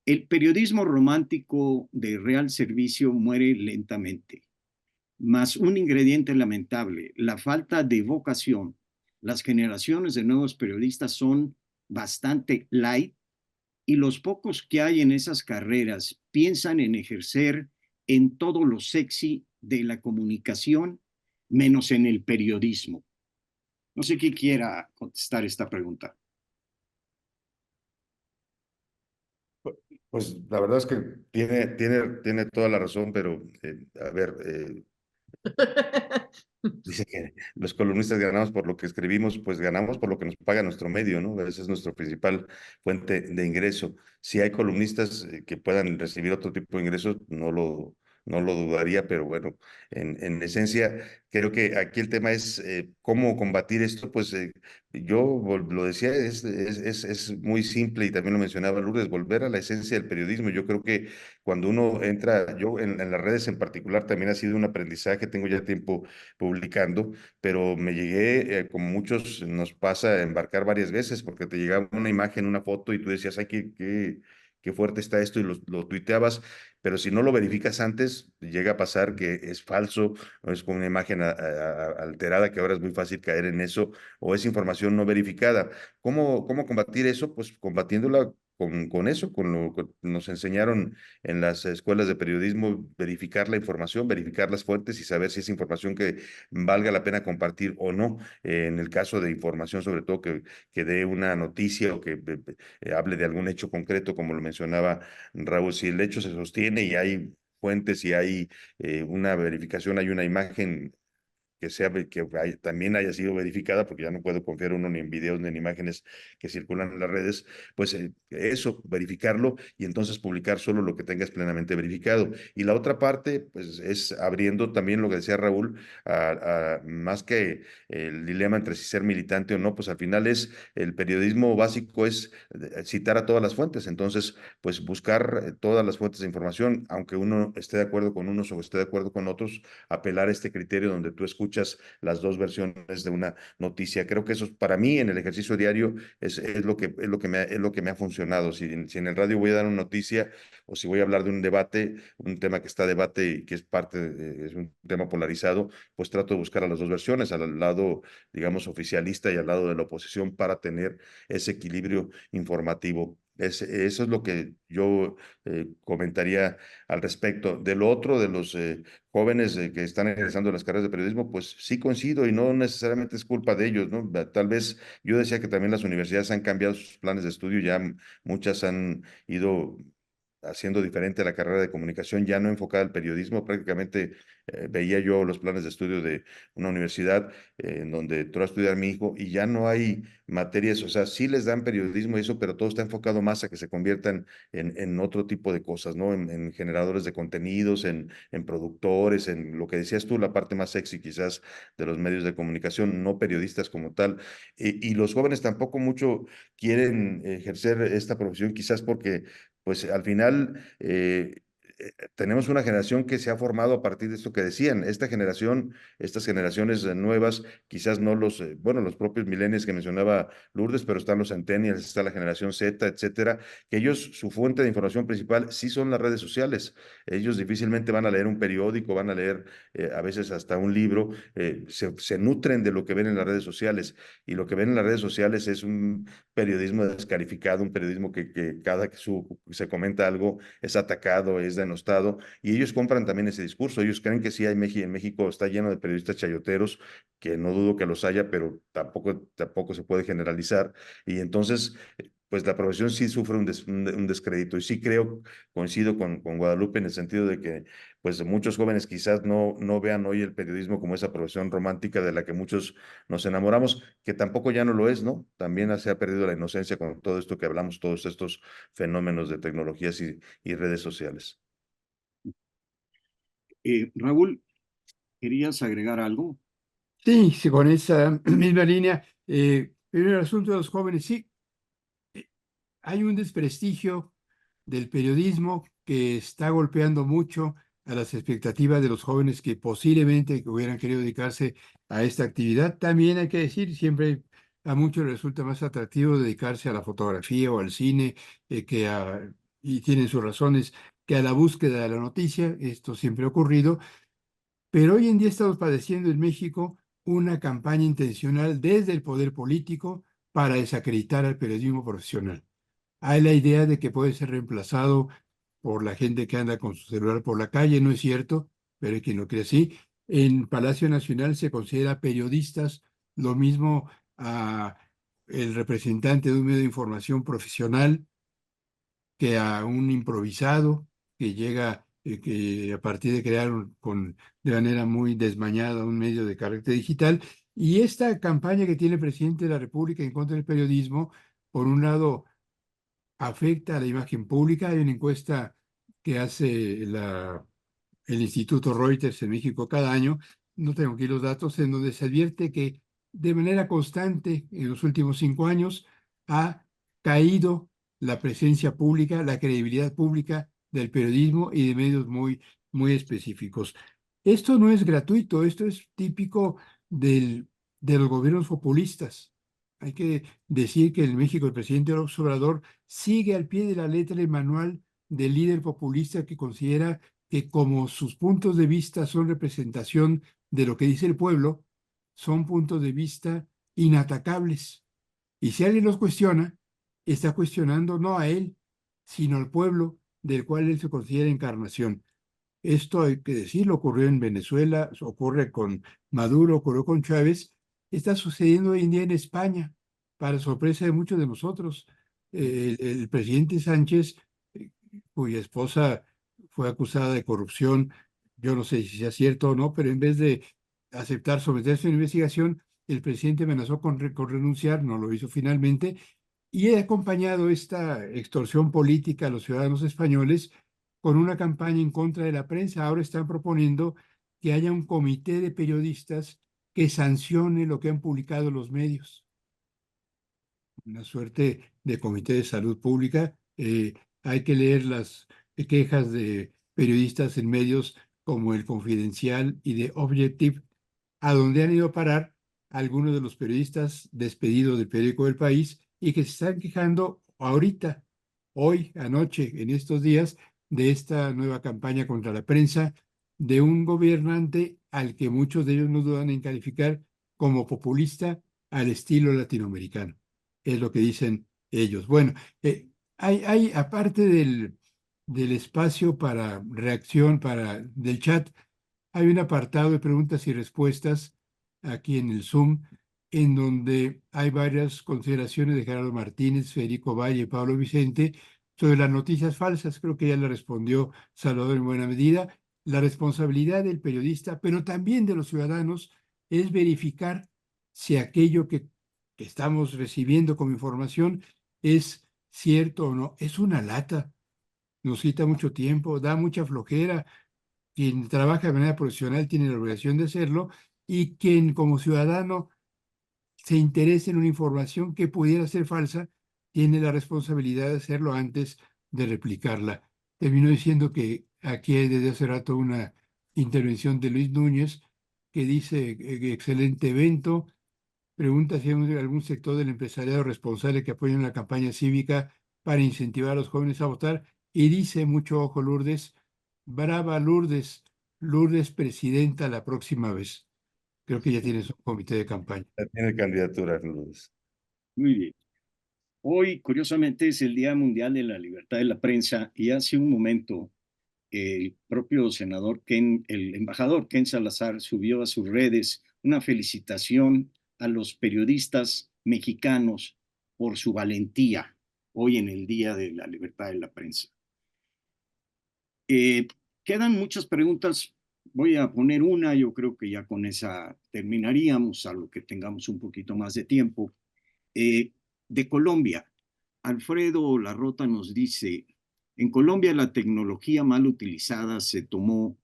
El periodismo romántico de real servicio muere lentamente. Más un ingrediente lamentable, la falta de vocación. Las generaciones de nuevos periodistas son bastante light y los pocos que hay en esas carreras piensan en ejercer en todo lo sexy de la comunicación, menos en el periodismo. No sé quién quiera contestar esta pregunta. Pues la verdad es que tiene toda la razón, pero a ver, dice que los columnistas ganamos por lo que escribimos, pues ganamos por lo que nos paga nuestro medio, ¿no? Esa es nuestra principal fuente de ingreso. Si hay columnistas que puedan recibir otro tipo de ingresos, no lo dudaría, pero bueno, en esencia, creo que aquí el tema es cómo combatir esto, pues yo lo decía, es muy simple y también lo mencionaba Lourdes, volver a la esencia del periodismo. Yo creo que cuando uno entra, yo en las redes en particular también ha sido un aprendizaje, tengo ya tiempo publicando, pero me llegué, como muchos nos pasa, a embarcar varias veces, porque te llegaba una imagen, una foto y tú decías, ay, qué fuerte está esto y lo tuiteabas, pero si no lo verificas antes, llega a pasar que es falso, o es con una imagen alterada, que ahora es muy fácil caer en eso, o es información no verificada. ¿Cómo combatir eso? Pues combatiéndola con eso, con lo que nos enseñaron en las escuelas de periodismo, verificar la información, verificar las fuentes y saber si es información que valga la pena compartir o no. En el caso de información, sobre todo que dé una noticia o que hable de algún hecho concreto, como lo mencionaba Raúl, si el hecho se sostiene y hay fuentes y hay una verificación, hay una imagen también haya sido verificada, porque ya no puedo confiar uno ni en videos ni en imágenes que circulan en las redes, pues eso, verificarlo y entonces publicar solo lo que tengas plenamente verificado. Y la otra parte, pues es abriendo también lo que decía Raúl, más que el dilema entre si ser militante o no, pues al final el periodismo básico es citar a todas las fuentes, entonces pues buscar todas las fuentes de información, aunque uno esté de acuerdo con unos o esté de acuerdo con otros, apelar a este criterio donde tú escuchas escuchas las dos versiones de una noticia. Creo que eso para mí en el ejercicio diario es lo que me ha funcionado. Si en el radio voy a dar una noticia o si voy a hablar de un debate, un tema que está a debate y que es es un tema polarizado, pues trato de buscar a las dos versiones, al lado, digamos, oficialista y al lado de la oposición para tener ese equilibrio informativo. Eso es lo que yo comentaría al respecto. De lo otro, de los jóvenes que están egresando a las carreras de periodismo, pues sí coincido y no necesariamente es culpa de ellos, ¿no? Tal vez yo decía que también las universidades han cambiado sus planes de estudio, ya muchas han ido haciendo diferente la carrera de comunicación, ya no enfocada al periodismo. Prácticamente veía yo los planes de estudio de una universidad en donde entró a estudiar mi hijo y ya no hay materias, o sea, sí les dan periodismo y eso, pero todo está enfocado más a que se conviertan en otro tipo de cosas, ¿no? En generadores de contenidos, en productores, en lo que decías tú, la parte más sexy quizás de los medios de comunicación, no periodistas como tal. Y los jóvenes tampoco mucho quieren ejercer esta profesión, quizás porque pues al final tenemos una generación que se ha formado a partir de esto que decían. Esta generación, estas generaciones nuevas, quizás no bueno, los propios millennials que mencionaba Lourdes, pero están los centennials, está la generación Z, etcétera, que ellos, su fuente de información principal sí son las redes sociales. Ellos difícilmente van a leer un periódico, van a leer a veces hasta un libro, se nutren de lo que ven en las redes sociales. Y lo que ven en las redes sociales es un periodismo descalificado, un periodismo que cada que se comenta algo es atacado, es denostado, y ellos compran también ese discurso. Ellos creen que sí hay en México está lleno de periodistas chayoteros, que no dudo que los haya, pero tampoco se puede generalizar. Y entonces, pues la profesión sí sufre un descrédito. Y sí creo, coincido con Guadalupe en el sentido de que pues muchos jóvenes quizás no vean hoy el periodismo como esa profesión romántica de la que muchos nos enamoramos, que tampoco ya no lo es, ¿no? También se ha perdido la inocencia con todo esto que hablamos, todos estos fenómenos de tecnologías y redes sociales. Raúl, ¿querías agregar algo? Sí, sí, con esa misma línea. Primero, el asunto de los jóvenes, sí, hay un desprestigio del periodismo que está golpeando mucho a las expectativas de los jóvenes que posiblemente hubieran querido dedicarse a esta actividad. También hay que decir, siempre a muchos les resulta más atractivo dedicarse a la fotografía o al cine, y tienen sus razones, que a la búsqueda de la noticia. Esto siempre ha ocurrido, pero hoy en día estamos padeciendo en México una campaña intencional desde el poder político para desacreditar al periodismo profesional. Hay la idea de que puede ser reemplazado por la gente que anda con su celular por la calle. No es cierto, pero hay quien lo cree así. En Palacio Nacional se considera periodistas lo mismo a el representante de un medio de información profesional que a un improvisado que llega, que a partir de crear de manera muy desmañada un medio de carácter digital. Y esta campaña que tiene el presidente de la República en contra del periodismo, por un lado, afecta a la imagen pública. Hay una encuesta que hace el Instituto Reuters en México cada año, no tengo aquí los datos, en donde se advierte que de manera constante en los últimos 5 años ha caído la presencia pública, la credibilidad pública del periodismo y de medios muy específicos. Esto no es gratuito, esto es típico de los gobiernos populistas. Hay que decir que en México el presidente López Obrador sigue al pie de la letra el manual del líder populista que considera que como sus puntos de vista son representación de lo que dice el pueblo, son puntos de vista inatacables. Y si alguien los cuestiona, está cuestionando no a él, sino al pueblo del cual él se considera encarnación. Esto hay que decirlo, ocurrió en Venezuela, ocurre con Maduro, ocurrió con Chávez, está sucediendo hoy en día en España, para sorpresa de muchos de nosotros. El presidente Sánchez, eh, cuya esposa fue acusada de corrupción, yo no sé si sea cierto o no, pero en vez de aceptar someterse a una investigación, el presidente amenazó con renunciar, no lo hizo finalmente, y he acompañado esta extorsión política a los ciudadanos españoles con una campaña en contra de la prensa. Ahora están proponiendo que haya un comité de periodistas que sancione lo que han publicado los medios. Una suerte de comité de salud pública. Hay que leer las quejas de periodistas en medios como El Confidencial y de Objective, a donde han ido a parar algunos de los periodistas despedidos del periódico del País y que se están quejando ahorita, hoy, anoche, en estos días, de esta nueva campaña contra la prensa de un gobernante al que muchos de ellos no dudan en calificar como populista al estilo latinoamericano. Es lo que dicen ellos. Bueno, aparte del espacio para reacción del chat, hay un apartado de preguntas y respuestas aquí en el Zoom, en donde hay varias consideraciones de Gerardo Martínez, Federico Valle y Pablo Vicente sobre las noticias falsas. Creo que ya le respondió Salvador en buena medida. La responsabilidad del periodista, pero también de los ciudadanos, es verificar si aquello que estamos recibiendo como información es cierto o no. Es una lata, nos quita mucho tiempo, da mucha flojera. Quien trabaja de manera profesional tiene la obligación de hacerlo, y quien como ciudadano se interese en una información que pudiera ser falsa tiene la responsabilidad de hacerlo antes de replicarla. Terminó diciendo que aquí hay desde hace rato una intervención de Luis Núñez que dice: excelente evento. Pregunta si hay algún sector del empresariado responsable que apoye una campaña cívica para incentivar a los jóvenes a votar. Y dice, mucho ojo Lourdes, brava Lourdes, Lourdes presidenta la próxima vez. Creo que ya tienes un comité de campaña. Ya tiene candidatura, Lourdes. Muy bien. Hoy, curiosamente, es el Día Mundial de la Libertad de la Prensa y hace un momento el propio el embajador Ken Salazar subió a sus redes una felicitación a los periodistas mexicanos por su valentía hoy en el Día de la Libertad de la Prensa. Quedan muchas preguntas. Voy a poner una, yo creo que ya con esa terminaríamos, a lo que tengamos un poquito más de tiempo. De Colombia, Alfredo Larrota nos dice: en Colombia la tecnología mal utilizada se tomó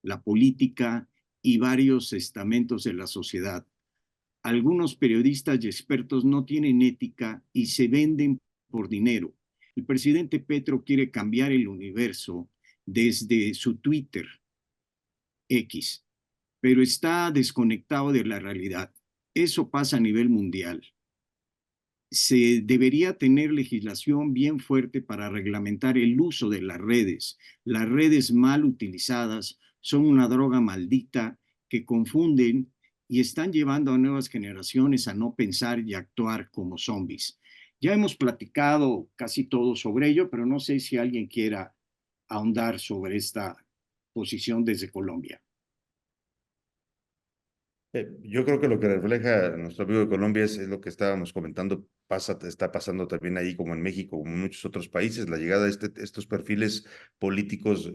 la política y varios estamentos de la sociedad. Algunos periodistas y expertos no tienen ética y se venden por dinero. El presidente Petro quiere cambiar el universo desde su Twitter X, pero está desconectado de la realidad. Eso pasa a nivel mundial. Se debería tener legislación bien fuerte para reglamentar el uso de las redes. Las redes mal utilizadas son una droga maldita que confunden y están llevando a nuevas generaciones a no pensar y actuar como zombies. Ya hemos platicado casi todo sobre ello, pero no sé si alguien quiera ahondar sobre esta posición desde Colombia. Yo creo que lo que refleja nuestro amigo de Colombia es lo que estábamos comentando, está pasando también ahí como en México, como en muchos otros países, la llegada de estos perfiles políticos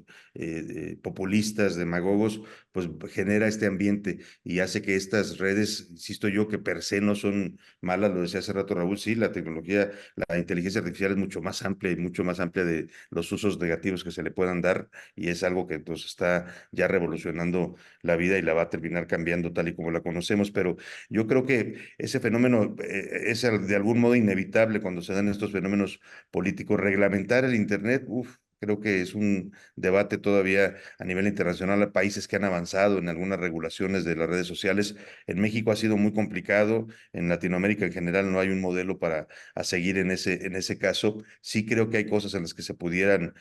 populistas, demagogos, pues genera este ambiente y hace que estas redes, insisto yo, que per se no son malas, lo decía hace rato Raúl, sí, la tecnología, la inteligencia artificial es mucho más amplia y mucho más amplia de los usos negativos que se le puedan dar, y es algo que pues está ya revolucionando la vida y la va a terminar cambiando tal y como la conocemos, pero yo creo que ese fenómeno es de algún modo inevitable cuando se dan estos fenómenos políticos. Reglamentar el Internet, creo que es un debate todavía a nivel internacional. Hay países que han avanzado en algunas regulaciones de las redes sociales. En México ha sido muy complicado, en Latinoamérica en general no hay un modelo para a seguir en ese caso. Sí creo que hay cosas en las que se pudieran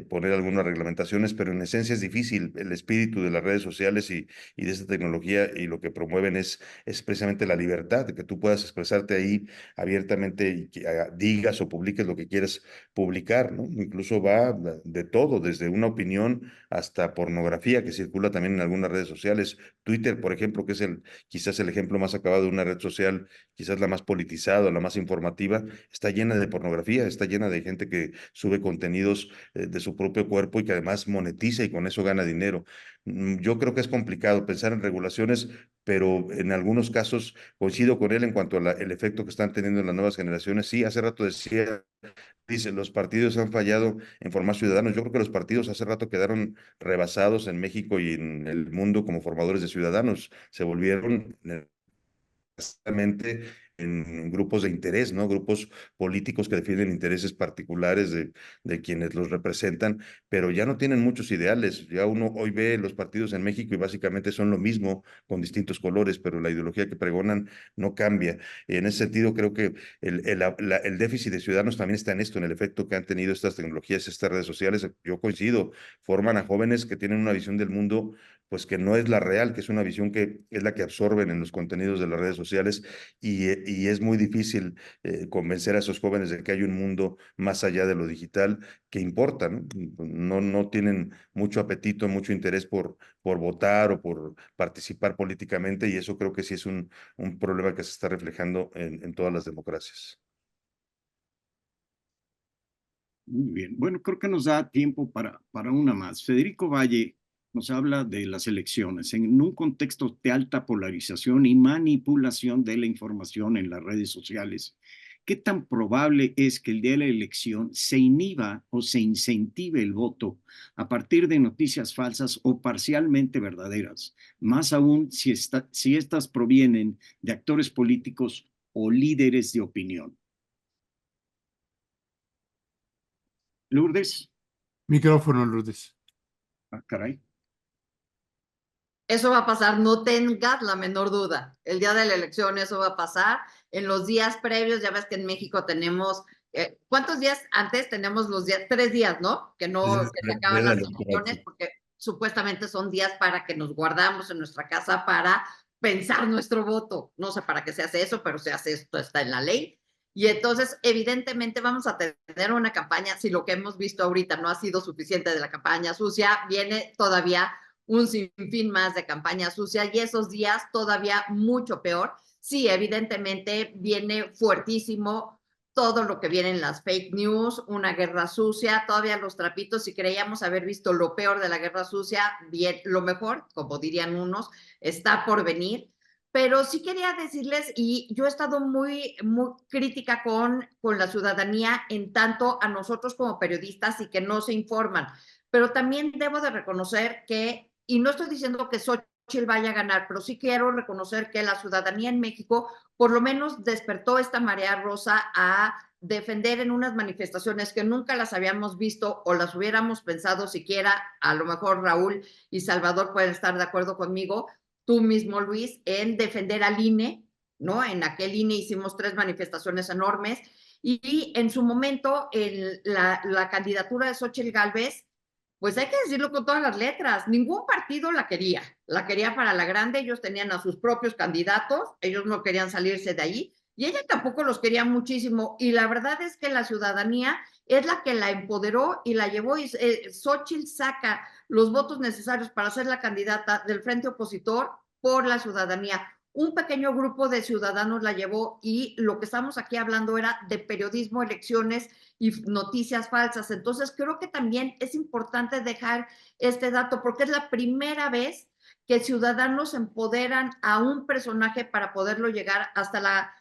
poner algunas reglamentaciones, pero en esencia es difícil. El espíritu de las redes sociales y de esta tecnología y lo que promueven es precisamente la libertad, de que tú puedas expresarte ahí abiertamente y que digas o publiques lo que quieras publicar, ¿no? Incluso va de todo, desde una opinión hasta pornografía que circula también en algunas redes sociales. Twitter, por ejemplo, que es quizás el ejemplo más acabado de una red social, quizás la más politizada, la más informativa, está llena de pornografía, está llena de gente que sube contenidos de su propio cuerpo y que además monetiza y con eso gana dinero. Yo creo que es complicado pensar en regulaciones, pero en algunos casos coincido con él en cuanto al efecto que están teniendo en las nuevas generaciones. Sí, hace rato dice, los partidos han fallado en formar ciudadanos. Yo creo que los partidos hace rato quedaron rebasados en México y en el mundo como formadores de ciudadanos. Se volvieron en grupos de interés, ¿no? Grupos políticos que defienden intereses particulares de quienes los representan, pero ya no tienen muchos ideales. Ya uno hoy ve los partidos en México y básicamente son lo mismo con distintos colores, pero la ideología que pregonan no cambia. En ese sentido, creo que el déficit de ciudadanos también está en esto, en el efecto que han tenido estas tecnologías, estas redes sociales. Yo coincido, forman a jóvenes que tienen una visión del mundo pues que no es la real, que es una visión que es la que absorben en los contenidos de las redes sociales y es muy difícil convencer a esos jóvenes de que hay un mundo más allá de lo digital que importa, ¿no? No tienen mucho apetito, mucho interés por votar o por participar políticamente y eso creo que sí es un problema que se está reflejando en todas las democracias. Muy bien. Bueno, creo que nos da tiempo para una más. Federico Valle nos habla de las elecciones en un contexto de alta polarización y manipulación de la información en las redes sociales. ¿Qué tan probable es que el día de la elección se inhiba o se incentive el voto a partir de noticias falsas o parcialmente verdaderas? Más aún si estas provienen de actores políticos o líderes de opinión. Lourdes. Micrófono, Lourdes. Ah, caray. Eso va a pasar, no tengas la menor duda. El día de la elección eso va a pasar. En los días previos, ya ves que en México tenemos, ¿cuántos días antes tenemos los días? 3 días, ¿no? Que se acaban las elecciones porque supuestamente son días para que nos guardamos en nuestra casa para pensar nuestro voto. No sé para qué se hace eso, pero se hace esto, está en la ley. Y entonces, evidentemente, vamos a tener una campaña, si lo que hemos visto ahorita no ha sido suficiente de la campaña sucia, viene todavía un sinfín más de campaña sucia y esos días todavía mucho peor. Sí, evidentemente viene fuertísimo todo lo que viene en las fake news, una guerra sucia, todavía los trapitos, si creíamos haber visto lo peor de la guerra sucia, bien, lo mejor, como dirían unos, está por venir. Pero sí quería decirles, y yo he estado muy crítica con la ciudadanía en tanto a nosotros como periodistas y que no se informan, pero también debo de reconocer que, y no estoy diciendo que Xóchitl vaya a ganar, pero sí quiero reconocer que la ciudadanía en México por lo menos despertó esta marea rosa a defender en unas manifestaciones que nunca las habíamos visto o las hubiéramos pensado siquiera, a lo mejor Raúl y Salvador pueden estar de acuerdo conmigo, tú mismo, Luis, en defender al INE, ¿no? En aquel INE hicimos 3 manifestaciones enormes y en su momento la candidatura de Xóchitl Gálvez, pues hay que decirlo con todas las letras, ningún partido la quería para la grande, ellos tenían a sus propios candidatos, ellos no querían salirse de ahí, y ella tampoco los quería muchísimo, y la verdad es que la ciudadanía es la que la empoderó y la llevó, y Xóchitl saca los votos necesarios para ser la candidata del frente opositor por la ciudadanía. Un pequeño grupo de ciudadanos la llevó y lo que estamos aquí hablando era de periodismo, elecciones y noticias falsas. Entonces creo que también es importante dejar este dato porque es la primera vez que ciudadanos empoderan a un personaje para poderlo llegar hasta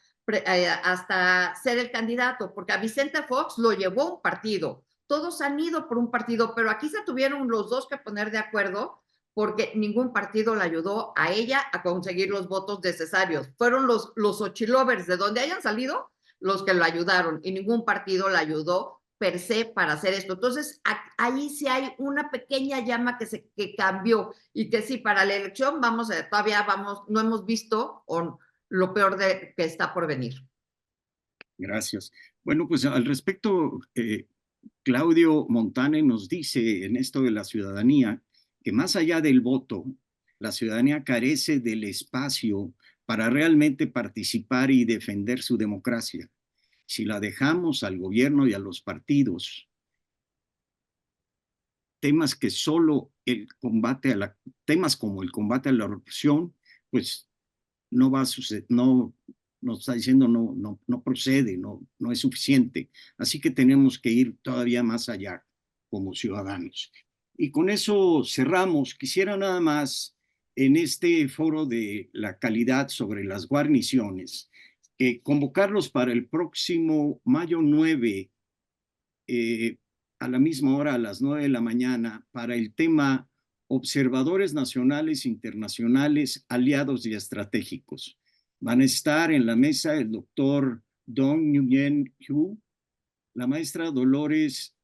ser el candidato, porque a Vicente Fox lo llevó un partido, todos han ido por un partido, pero aquí se tuvieron los dos que poner de acuerdo porque ningún partido le ayudó a ella a conseguir los votos necesarios. Fueron los Xochilovers, de donde hayan salido, los que lo ayudaron y ningún partido le ayudó per se para hacer esto. Entonces, ahí sí hay una pequeña llama que cambió y que sí, para la elección todavía no hemos visto lo peor que está por venir. Gracias. Bueno, pues al respecto, Claudio Montane nos dice en esto de la ciudadanía que más allá del voto, la ciudadanía carece del espacio para realmente participar y defender su democracia. Si la dejamos al gobierno y a los partidos, temas que solo temas como el combate a la corrupción, pues no va a suceder, no, nos está diciendo no procede, no es suficiente. Así que tenemos que ir todavía más allá como ciudadanos. Y con eso cerramos. Quisiera nada más en este foro de la calidad sobre las guarniciones, convocarlos para el próximo mayo 9, a la misma hora, a las 9 de la mañana, para el tema Observadores Nacionales, Internacionales, Aliados y Estratégicos. Van a estar en la mesa el doctor Dong Nguyen Hu, la maestra Dolores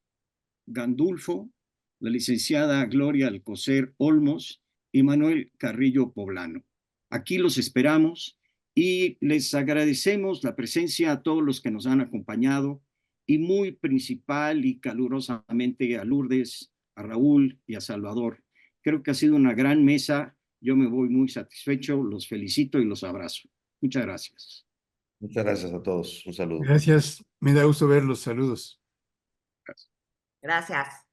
Gandulfo, la licenciada Gloria Alcocer Olmos y Manuel Carrillo Poblano. Aquí los esperamos y les agradecemos la presencia a todos los que nos han acompañado y muy principal y calurosamente a Lourdes, a Raúl y a Salvador. Creo que ha sido una gran mesa. Yo me voy muy satisfecho, los felicito y los abrazo. Muchas gracias. Muchas gracias a todos. Un saludo. Gracias, me da gusto verlos, saludos. Gracias. Gracias.